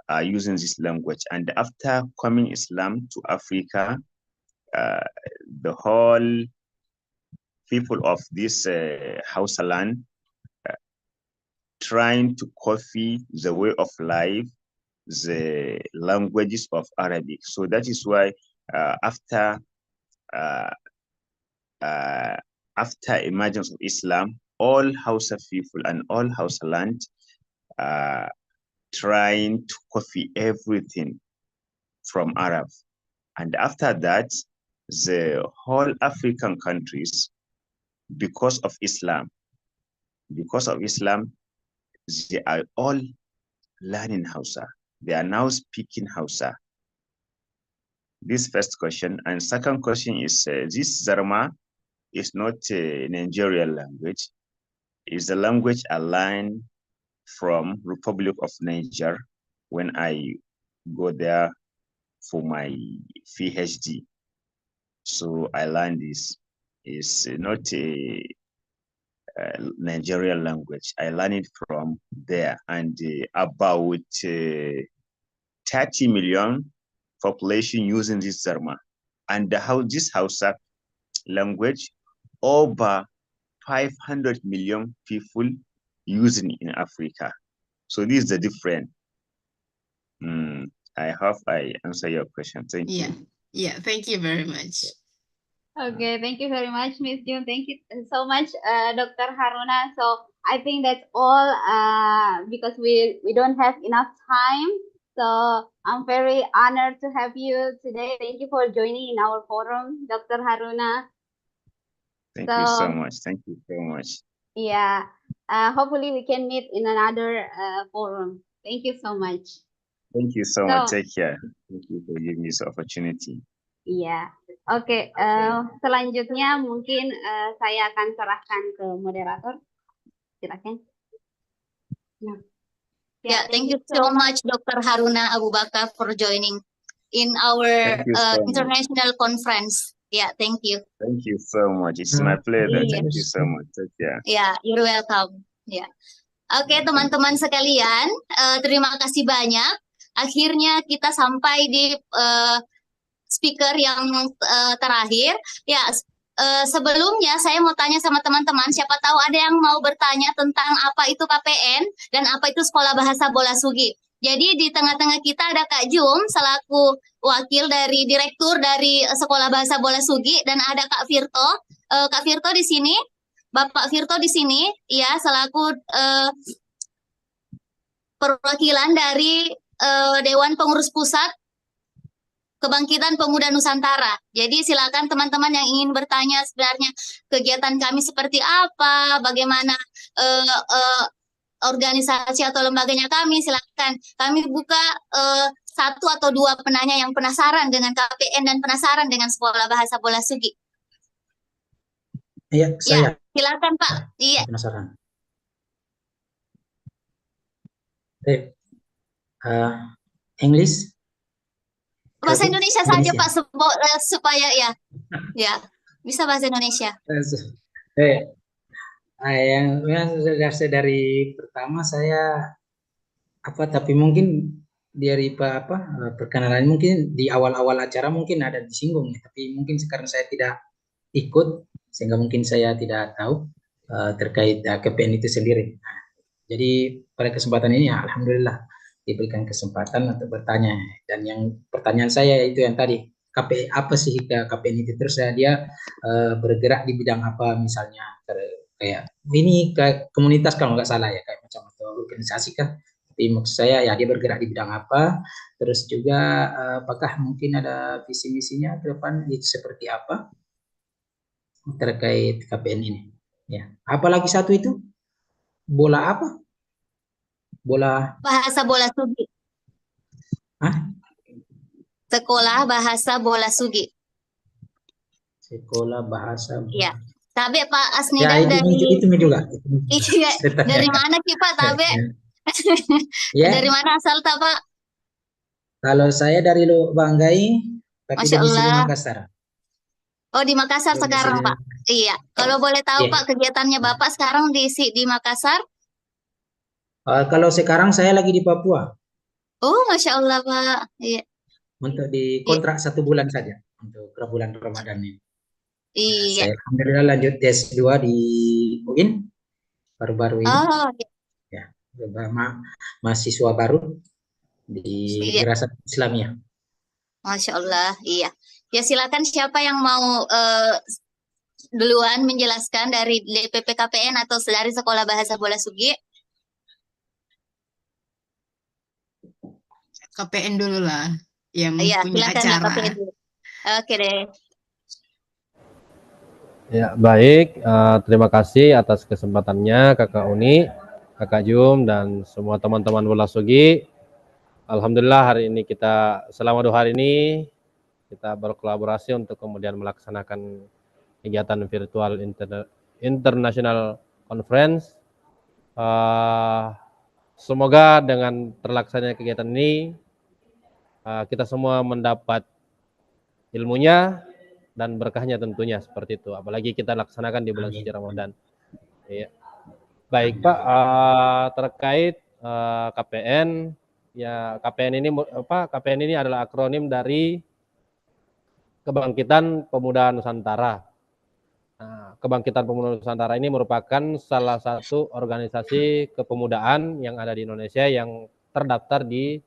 are using this language. And after coming Islam to Africa, the whole people of this Hausa land trying to copy the way of life, the languages of Arabic. So that is why after emergence of Islam, all Hausa people and all Hausa land trying to copy everything from Arab. And after that, the whole African countries, because of Islam, they are all learning Hausa. They are now speaking Hausa. This first question. And second question is, this Zarma is not a Nigerian language. It's a language I learned from Republic of Niger when I go there for my PhD. So I learned this. It's not a Nigerian language. I learned it from there, and about 30 million population using this Zarma. And how this Hausa language, over 500 million people using in Africa. So this is the difference. I hope I answer your question. Thank you. Yeah, thank you very much. Okay, thank you very much, Miss June. Thank you so much, Dr. Haruna. So I think that's all because we don't have enough time. So I'm very honored to have you today. Thank you for joining in our forum, Dr. Haruna. Thank you so much. Thank you so much. Yeah, hopefully we can meet in another forum. Thank you so much. Thank you so much. Take care. Thank you for giving me this opportunity. Iya, oke. Selanjutnya mungkin saya akan serahkan ke moderator. Silakan. Yeah, thank you so much, Dr. Haruna Abu Bakar, for joining in our international conference. Yeah, thank you. Thank you so much. It's my pleasure. Thank you so much. Take care. Yeah, you're welcome. Yeah. Oke, teman-teman sekalian, terima kasih banyak. Akhirnya kita sampai di speaker yang terakhir. Ya, sebelumnya saya mau tanya sama teman-teman, siapa tahu ada yang mau bertanya tentang apa itu KPN dan apa itu Sekolah Bahasa Bola Sugi. Jadi di tengah-tengah kita ada Kak Jum selaku wakil dari direktur dari Sekolah Bahasa Bola Sugi dan ada Kak Virto. Kak Virto di sini, Bapak Virto di sini, ya selaku perwakilan dari Dewan Pengurus Pusat Kebangkitan Pemuda Nusantara. Jadi silakan teman-teman yang ingin bertanya sebenarnya kegiatan kami seperti apa, bagaimana organisasi atau lembaganya kami, silakan. Kami buka satu atau dua penanya yang penasaran dengan KPN dan penasaran dengan Sekolah Bahasa Bola Sugi. Iya, saya. Ya, silakan Pak. Iya. Penasaran. English? Bahasa Indonesia saja Pak supaya ya bisa bahasa Indonesia. Yang dari pertama saya tapi mungkin dari perkenalan mungkin di awal-awal acara mungkin ada disinggung ya, tapi mungkin sekarang saya tidak ikut sehingga mungkin saya tidak tahu terkait KPN itu sendiri. Jadi pada kesempatan ini ya alhamdulillah diberikan kesempatan untuk bertanya, dan yang pertanyaan saya itu yang tadi apa sih KPN itu, terus dia bergerak di bidang apa, misalnya kayak ini kayak komunitas kalau nggak salah ya, kayak macam atau organisasi kan, tapi maksud saya ya dia bergerak di bidang apa, terus juga apakah mungkin ada visi misinya ke depan itu seperti apa terkait KPN ini ya. Apalagi satu itu bola apa? Bola Bahasa Bola Sugi. Hah? Sekolah Bahasa Bola Sugi. Sekolah Bahasa. Iya. Tabe Pak Asnida Ya, itu juga. Iya. Dari mana Ki Pak Tabe? Ya. Dari mana asal tak Pak? Kalau saya dari Banggai, tapi Masya domisili Allah. Makassar. Oh di Makassar sekarang Pak. Iya. Kalau boleh tahu Pak kegiatannya Bapak sekarang di Makassar? Kalau sekarang saya lagi di Papua. Oh Masya Allah Pak. Iya. Untuk di kontrak 1 bulan saja untuk bulan Ramadan ini. Iya. Saya alhamdulillah lanjut S2 di UIN baru-baru ini. Oh ya. Mahasiswa baru di Dirasat Islamiyah. Masya Allah. Iya. Ya silakan siapa yang mau duluan menjelaskan dari DPP KPN atau dari Sekolah Bahasa Bola Sugi. KPN dulu lah yang punya silakan acara. KPN dulu. Oke deh. Ya, baik. Terima kasih atas kesempatannya Kakak Uni, Kakak Jum, dan semua teman-teman Bola Sugi. Alhamdulillah hari ini selama 2 hari ini kita berkolaborasi untuk kemudian melaksanakan kegiatan virtual international conference. Semoga dengan terlaksananya kegiatan ini kita semua mendapat ilmunya dan berkahnya tentunya seperti itu. Apalagi kita laksanakan di bulan suci Ramadan. Ya. Baik Pak, terkait KPN, ya KPN ini adalah akronim dari Kebangkitan Pemuda Nusantara. Nah, Kebangkitan Pemuda Nusantara ini merupakan salah satu organisasi kepemudaan yang ada di Indonesia yang terdaftar di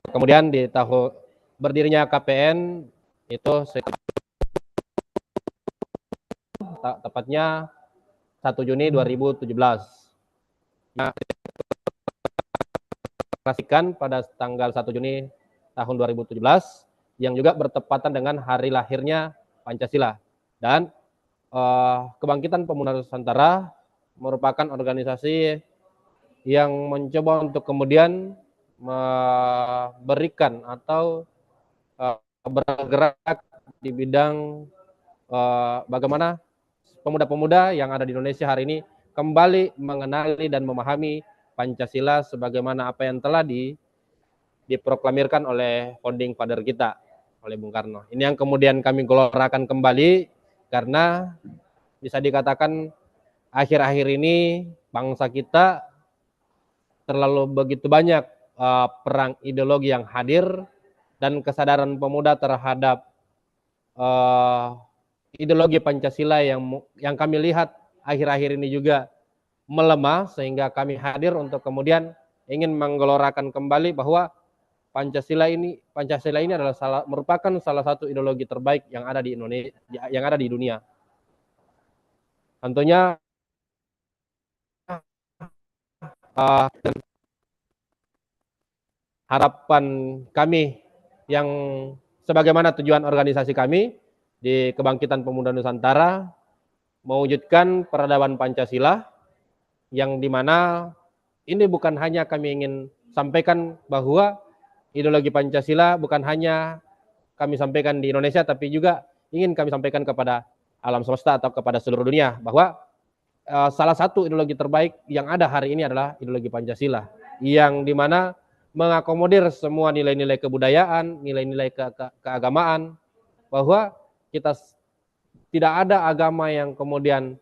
kemudian di tahun berdirinya KPN itu tepatnya 1 Juni 2017. Nah, pada tanggal 1 Juni tahun 2017 yang juga bertepatan dengan hari lahirnya Pancasila. Dan Kebangkitan Pemuda Nusantara merupakan organisasi yang mencoba untuk kemudian memberikan atau bergerak di bidang bagaimana pemuda-pemuda yang ada di Indonesia hari ini kembali mengenali dan memahami Pancasila sebagaimana apa yang telah diproklamirkan oleh founding father kita, oleh Bung Karno. Ini yang kemudian kami gelorakan kembali karena bisa dikatakan akhir-akhir ini bangsa kita terlalu begitu banyak perang ideologi yang hadir dan kesadaran pemuda terhadap ideologi Pancasila yang kami lihat akhir-akhir ini juga melemah, sehingga kami hadir untuk kemudian ingin menggelorakan kembali bahwa Pancasila ini adalah merupakan salah satu ideologi terbaik yang ada di Indonesia, yang ada di dunia. Tentunya harapan kami yang sebagaimana tujuan organisasi kami di Kebangkitan Pemuda Nusantara mewujudkan peradaban Pancasila, yang dimana ini bukan hanya kami ingin sampaikan bahwa ideologi Pancasila bukan hanya kami sampaikan di Indonesia, tapi juga ingin kami sampaikan kepada alam semesta atau kepada seluruh dunia bahwa salah satu ideologi terbaik yang ada hari ini adalah ideologi Pancasila, yang dimana mengakomodir semua nilai-nilai kebudayaan, nilai-nilai keagamaan, bahwa kita tidak ada agama yang kemudian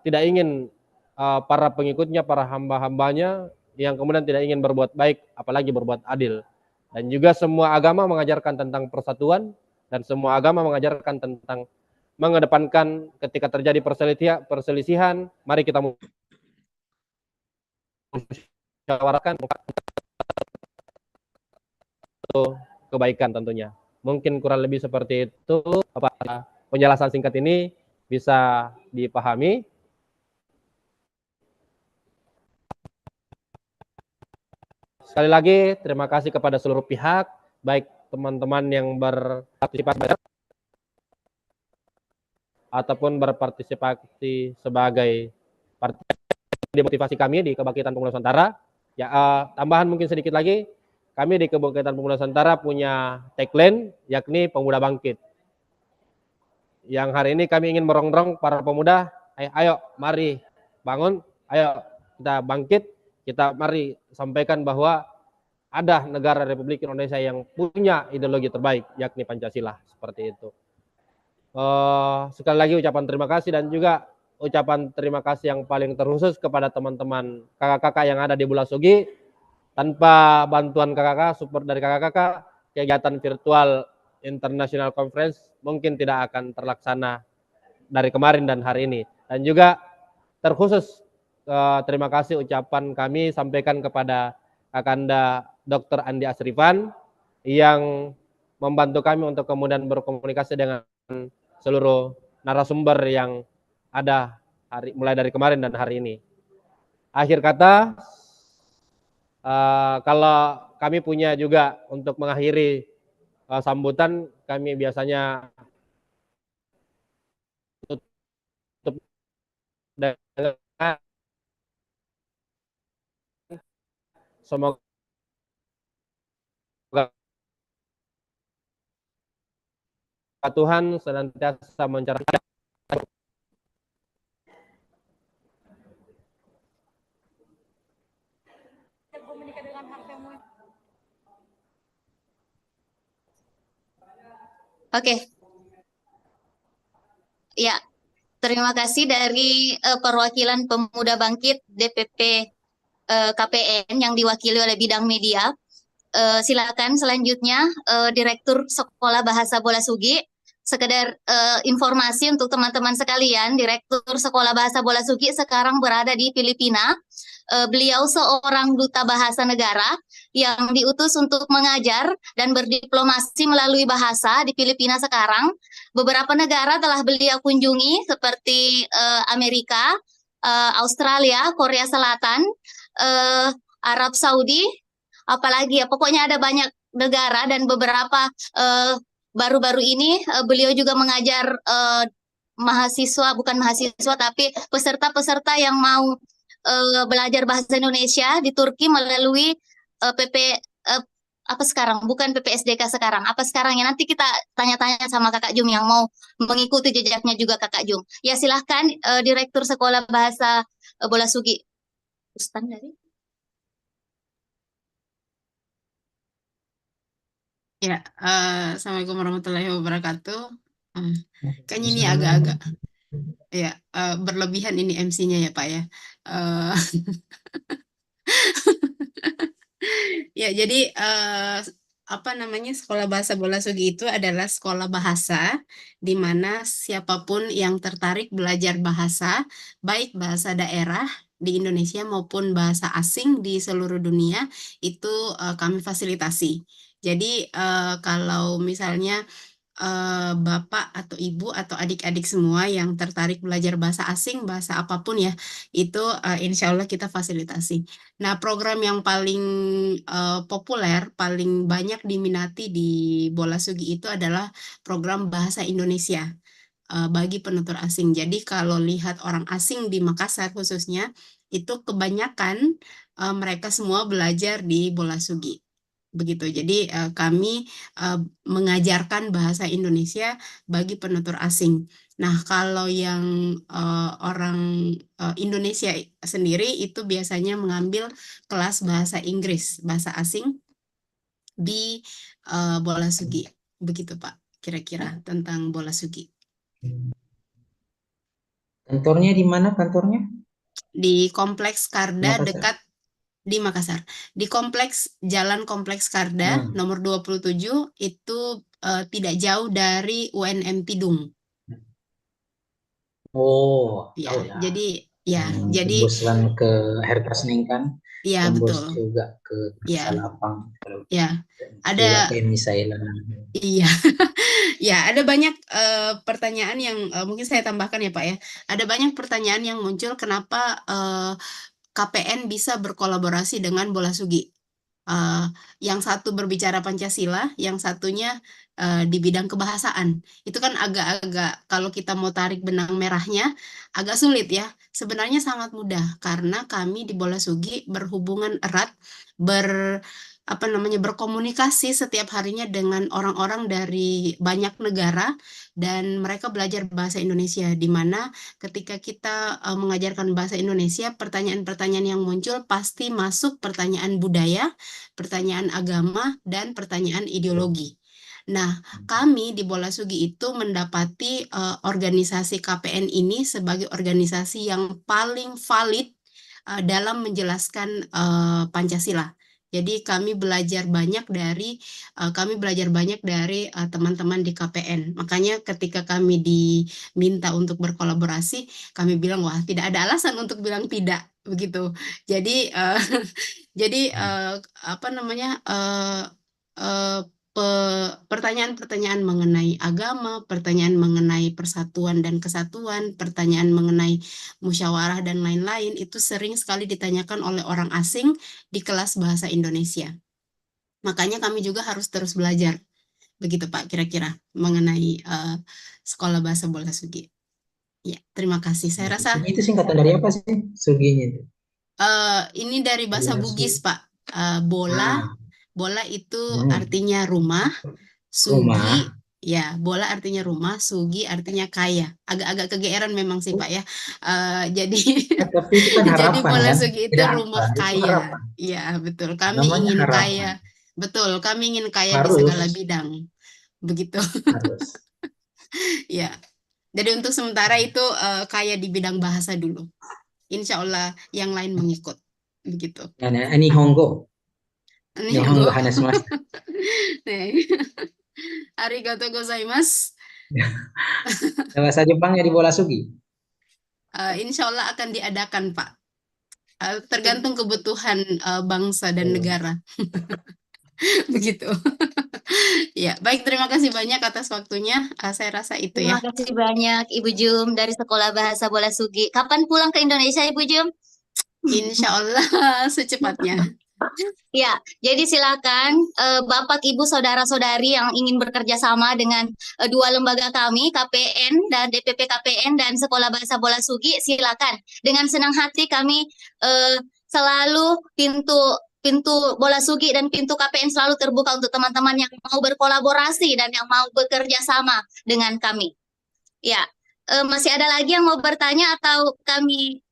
tidak ingin para pengikutnya, para hamba-hambanya yang kemudian tidak ingin berbuat baik, apalagi berbuat adil. Dan juga semua agama mengajarkan tentang persatuan, dan semua agama mengajarkan tentang mengedepankan ketika terjadi perselisihan, mari kita musyawarahkan untuk kebaikan tentunya. Mungkin kurang lebih seperti itu penjelasan singkat ini bisa dipahami. Sekali lagi terima kasih kepada seluruh pihak, baik teman-teman yang berpartisipasi ataupun berpartisipasi sebagai motivasi kami di Kebangkitan Pemuda Nusantara. Ya, tambahan mungkin sedikit lagi, kami di Kebangkitan Pemuda Nusantara punya tagline, yakni Pemuda Bangkit. Yang hari ini kami ingin merongrong para pemuda, ayo mari bangun, ayo kita bangkit, kita mari sampaikan bahwa ada negara Republik Indonesia yang punya ideologi terbaik, yakni Pancasila, seperti itu. Sekali lagi ucapan terima kasih, dan juga ucapan terima kasih yang paling terkhusus kepada teman-teman kakak-kakak yang ada di Bulasugi. Tanpa bantuan kakak-kakak, support dari kakak-kakak, kegiatan virtual International Conference mungkin tidak akan terlaksana dari kemarin dan hari ini. Dan juga terkhusus terima kasih ucapan kami sampaikan kepada Kakanda Dr. Andi Asrifan yang membantu kami untuk kemudian berkomunikasi dengan seluruh narasumber yang ada mulai dari kemarin dan hari ini. Akhir kata, kalau kami punya juga untuk mengakhiri sambutan, kami biasanya tutup dengan semoga Tuhan senantiasa mencerahkan. Oke. Ya, terima kasih dari perwakilan Pemuda Bangkit DPP KPN yang diwakili oleh bidang media. Silakan selanjutnya Direktur Sekolah Bahasa Bola Sugi. Sekedar informasi untuk teman-teman sekalian, Direktur Sekolah Bahasa Bola Sugi sekarang berada di Filipina. Beliau seorang duta bahasa negara yang diutus untuk mengajar dan berdiplomasi melalui bahasa di Filipina sekarang. Beberapa negara telah beliau kunjungi seperti Amerika, Australia, Korea Selatan, Arab Saudi, apalagi ya, pokoknya ada banyak negara dan beberapa baru-baru ini beliau juga mengajar mahasiswa, bukan mahasiswa tapi peserta-peserta yang mau belajar bahasa Indonesia di Turki melalui apa sekarang, bukan PPSDK sekarang, apa sekarang ya, nanti kita tanya-tanya sama Kakak Jum yang mau mengikuti jejaknya juga Kakak Jum. Ya silahkan Direktur Sekolah Bahasa Bola Sugi. Ustaz dari? Ya, Assalamualaikum warahmatullahi wabarakatuh. Kayaknya ini agak-agak ya berlebihan ini MC-nya ya Pak ya. Ya, jadi apa namanya, Sekolah Bahasa Bola Sugi itu adalah sekolah bahasa di mana siapapun yang tertarik belajar bahasa, baik bahasa daerah di Indonesia maupun bahasa asing di seluruh dunia, itu kami fasilitasi. Jadi kalau misalnya Bapak atau Ibu atau adik-adik semua yang tertarik belajar bahasa asing, bahasa apapun ya, itu insya Allah kita fasilitasi. Nah, program yang paling populer, paling banyak diminati di Bola Sugi itu adalah program Bahasa Indonesia bagi penutur asing. Jadi kalau lihat orang asing di Makassar khususnya, itu kebanyakan mereka semua belajar di Bola Sugi. Begitu. Jadi kami mengajarkan bahasa Indonesia bagi penutur asing. Nah, kalau yang orang Indonesia sendiri itu biasanya mengambil kelas bahasa Inggris, bahasa asing di Bola Sugi. Begitu Pak, kira-kira tentang Bola Sugi. Kantornya di mana kantornya? Di Kompleks Karda Makassar. dekat di Makassar. Di kompleks Jalan Kompleks Karda nomor 27 itu tidak jauh dari UNM Pidung. Oh, Ya, tahu lah. jadi ya, jadi Tembus kan ke air Tasning kan? ya Tembus betul. juga ke Ya, Salapang. Kalau ya. juga Ada ke Misailan. iya. Ya, ada banyak pertanyaan yang mungkin saya tambahkan ya Pak ya. Ada banyak pertanyaan yang muncul kenapa KPN bisa berkolaborasi dengan Bola Sugi. Yang satu berbicara Pancasila, yang satunya di bidang kebahasaan. Itu kan agak-agak kalau kita mau tarik benang merahnya agak sulit ya. Sebenarnya sangat mudah karena kami di Bola Sugi berhubungan erat, berkomunikasi setiap harinya dengan orang-orang dari banyak negara dan mereka belajar bahasa Indonesia, di mana ketika kita mengajarkan bahasa Indonesia, pertanyaan-pertanyaan yang muncul pasti masuk pertanyaan budaya, pertanyaan agama, dan pertanyaan ideologi. Nah, kami di Bola Sugi itu mendapati organisasi KPN ini sebagai organisasi yang paling valid dalam menjelaskan Pancasila. Jadi kami belajar banyak dari teman-teman di KPN. Makanya ketika kami diminta untuk berkolaborasi, kami bilang wah tidak ada alasan untuk bilang tidak begitu. Jadi pertanyaan-pertanyaan mengenai agama, pertanyaan mengenai persatuan dan kesatuan, pertanyaan mengenai musyawarah dan lain-lain itu sering sekali ditanyakan oleh orang asing di kelas bahasa Indonesia. Makanya kami juga harus terus belajar. Begitu Pak, kira-kira mengenai Sekolah Bahasa Bola Sugi. Ya, terima kasih. Saya rasa Itu singkatan dari apa sih Suginya itu? Ini dari bahasa Bugis Pak. Bola itu artinya rumah, Sugi ya, bola artinya rumah, Sugi artinya kaya. Agak-agak kegeeran memang sih Pak ya. Jadi Tapi itu kan jadi harapan Bola kan? Sugi itu Tidak rumah apa, itu kaya. harapan. Iya, betul. Kami Namanya ingin harapan. kaya. Betul, kami ingin kaya di Harus. segala bidang. Begitu. Harus. Ya. Jadi untuk sementara itu kaya di bidang bahasa dulu. Insya Allah yang lain mengikut. Begitu. Nihongo. Nihongo hanashimasu. Arigatou gozaimasu. Bahasa Jepangnya di Bola Sugi. Insya Allah akan diadakan, Pak. Tergantung kebutuhan bangsa dan negara. Begitu. Ya, baik, terima kasih banyak atas waktunya. Saya rasa itu ya. Terima kasih banyak Ibu Jum dari Sekolah Bahasa Bola Sugi. Kapan pulang ke Indonesia Ibu Jum? Insya Allah secepatnya. Ya, jadi silakan Bapak, Ibu, saudara-saudari yang ingin bekerja sama dengan dua lembaga kami, KPN dan DPP KPN dan Sekolah Bahasa Bola Sugi, silakan. Dengan senang hati kami selalu pintu Bola Sugi dan pintu KPN selalu terbuka untuk teman-teman yang mau berkolaborasi dan yang mau bekerja sama dengan kami. Ya, masih ada lagi yang mau bertanya atau kami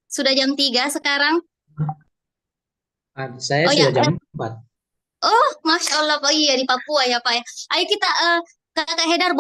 sudah jam 3 sekarang? Saya sudah jam 4. Oh, Masya Allah, Pak. Iya, di Papua ya, Pak. Ayo kita, Kakak Hedar,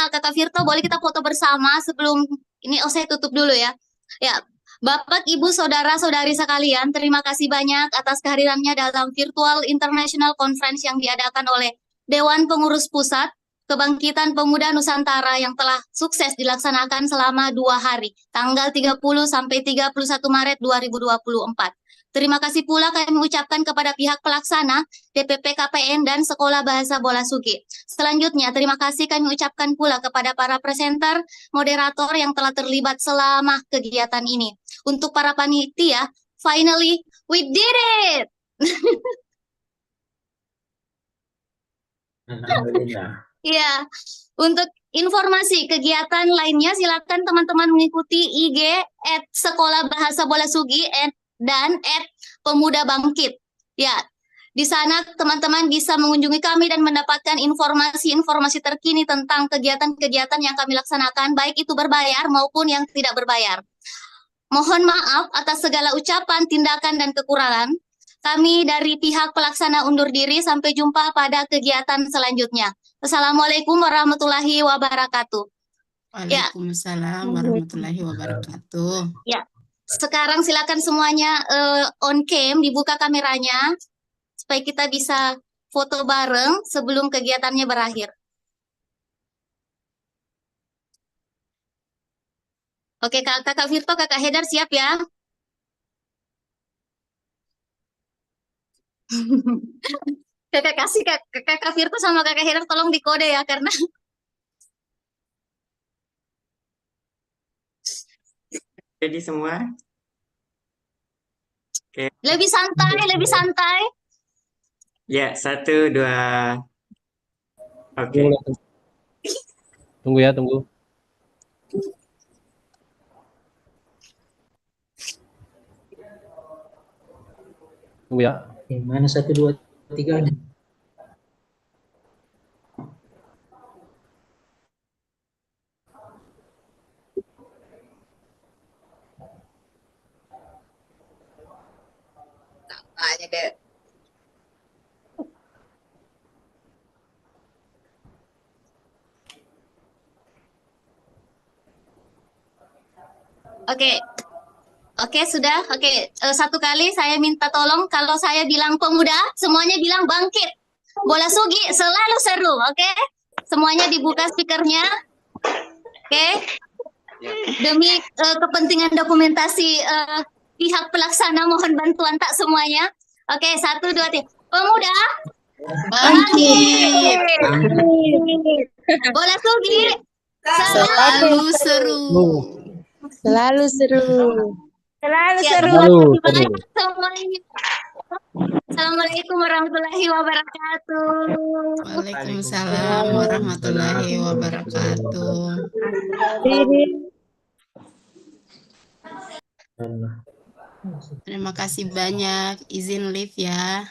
Kakak Virto, boleh kita foto bersama sebelum ini, saya tutup dulu ya. Ya, Bapak, Ibu, Saudara-saudari sekalian, terima kasih banyak atas kehadirannya dalam Virtual International Conference yang diadakan oleh Dewan Pengurus Pusat Kebangkitan Pemuda Nusantara yang telah sukses dilaksanakan selama 2 hari, tanggal 30 sampai 31 Maret 2024. Terima kasih pula kami ucapkan kepada pihak pelaksana, DPP KPN dan Sekolah Bahasa Bola Sugi. Selanjutnya, terima kasih kami ucapkan pula kepada para presenter, moderator yang telah terlibat selama kegiatan ini. Untuk para panitia, finally, we did it! Alhamdulillah. Ya, untuk informasi kegiatan lainnya silakan teman-teman mengikuti IG @Sekolah Bahasa Bola Sugi dan @Pemuda Bangkit. Ya, di sana teman-teman bisa mengunjungi kami dan mendapatkan informasi-informasi terkini tentang kegiatan-kegiatan yang kami laksanakan, baik itu berbayar maupun yang tidak berbayar. Mohon maaf atas segala ucapan, tindakan, dan kekurangan. Kami dari pihak pelaksana undur diri, sampai jumpa pada kegiatan selanjutnya. Assalamualaikum warahmatullahi wabarakatuh. Waalaikumsalam warahmatullahi wabarakatuh. Ya, sekarang silakan semuanya on cam, dibuka kameranya, supaya kita bisa foto bareng sebelum kegiatannya berakhir. Oke, Kakak Virto, Kakak Hedar siap ya? Kakak Virto sama Kakak Hedar tolong dikode ya, karena Jadi semua. Oke. Lebih santai. Ya, 1, 2. Oke. Tunggu ya, tunggu. Tunggu ya. Mana 1, 2, 3? Aja deh. Oke, sudah. Oke, satu kali saya minta tolong, kalau saya bilang pemuda, semuanya bilang bangkit. Bola Sugi selalu seru, oke? Semuanya dibuka speakernya. Oke. Demi kepentingan dokumentasi pihak pelaksana, mohon bantuan tak semuanya. Oke, 1, 2, 3. Pemuda bangkit. Bola Sugi selalu seru. Selalu seru. Semuanya. Assalamualaikum warahmatullahi wabarakatuh. Waalaikumsalam warahmatullahi wabarakatuh. Terima kasih banyak. Izin live ya.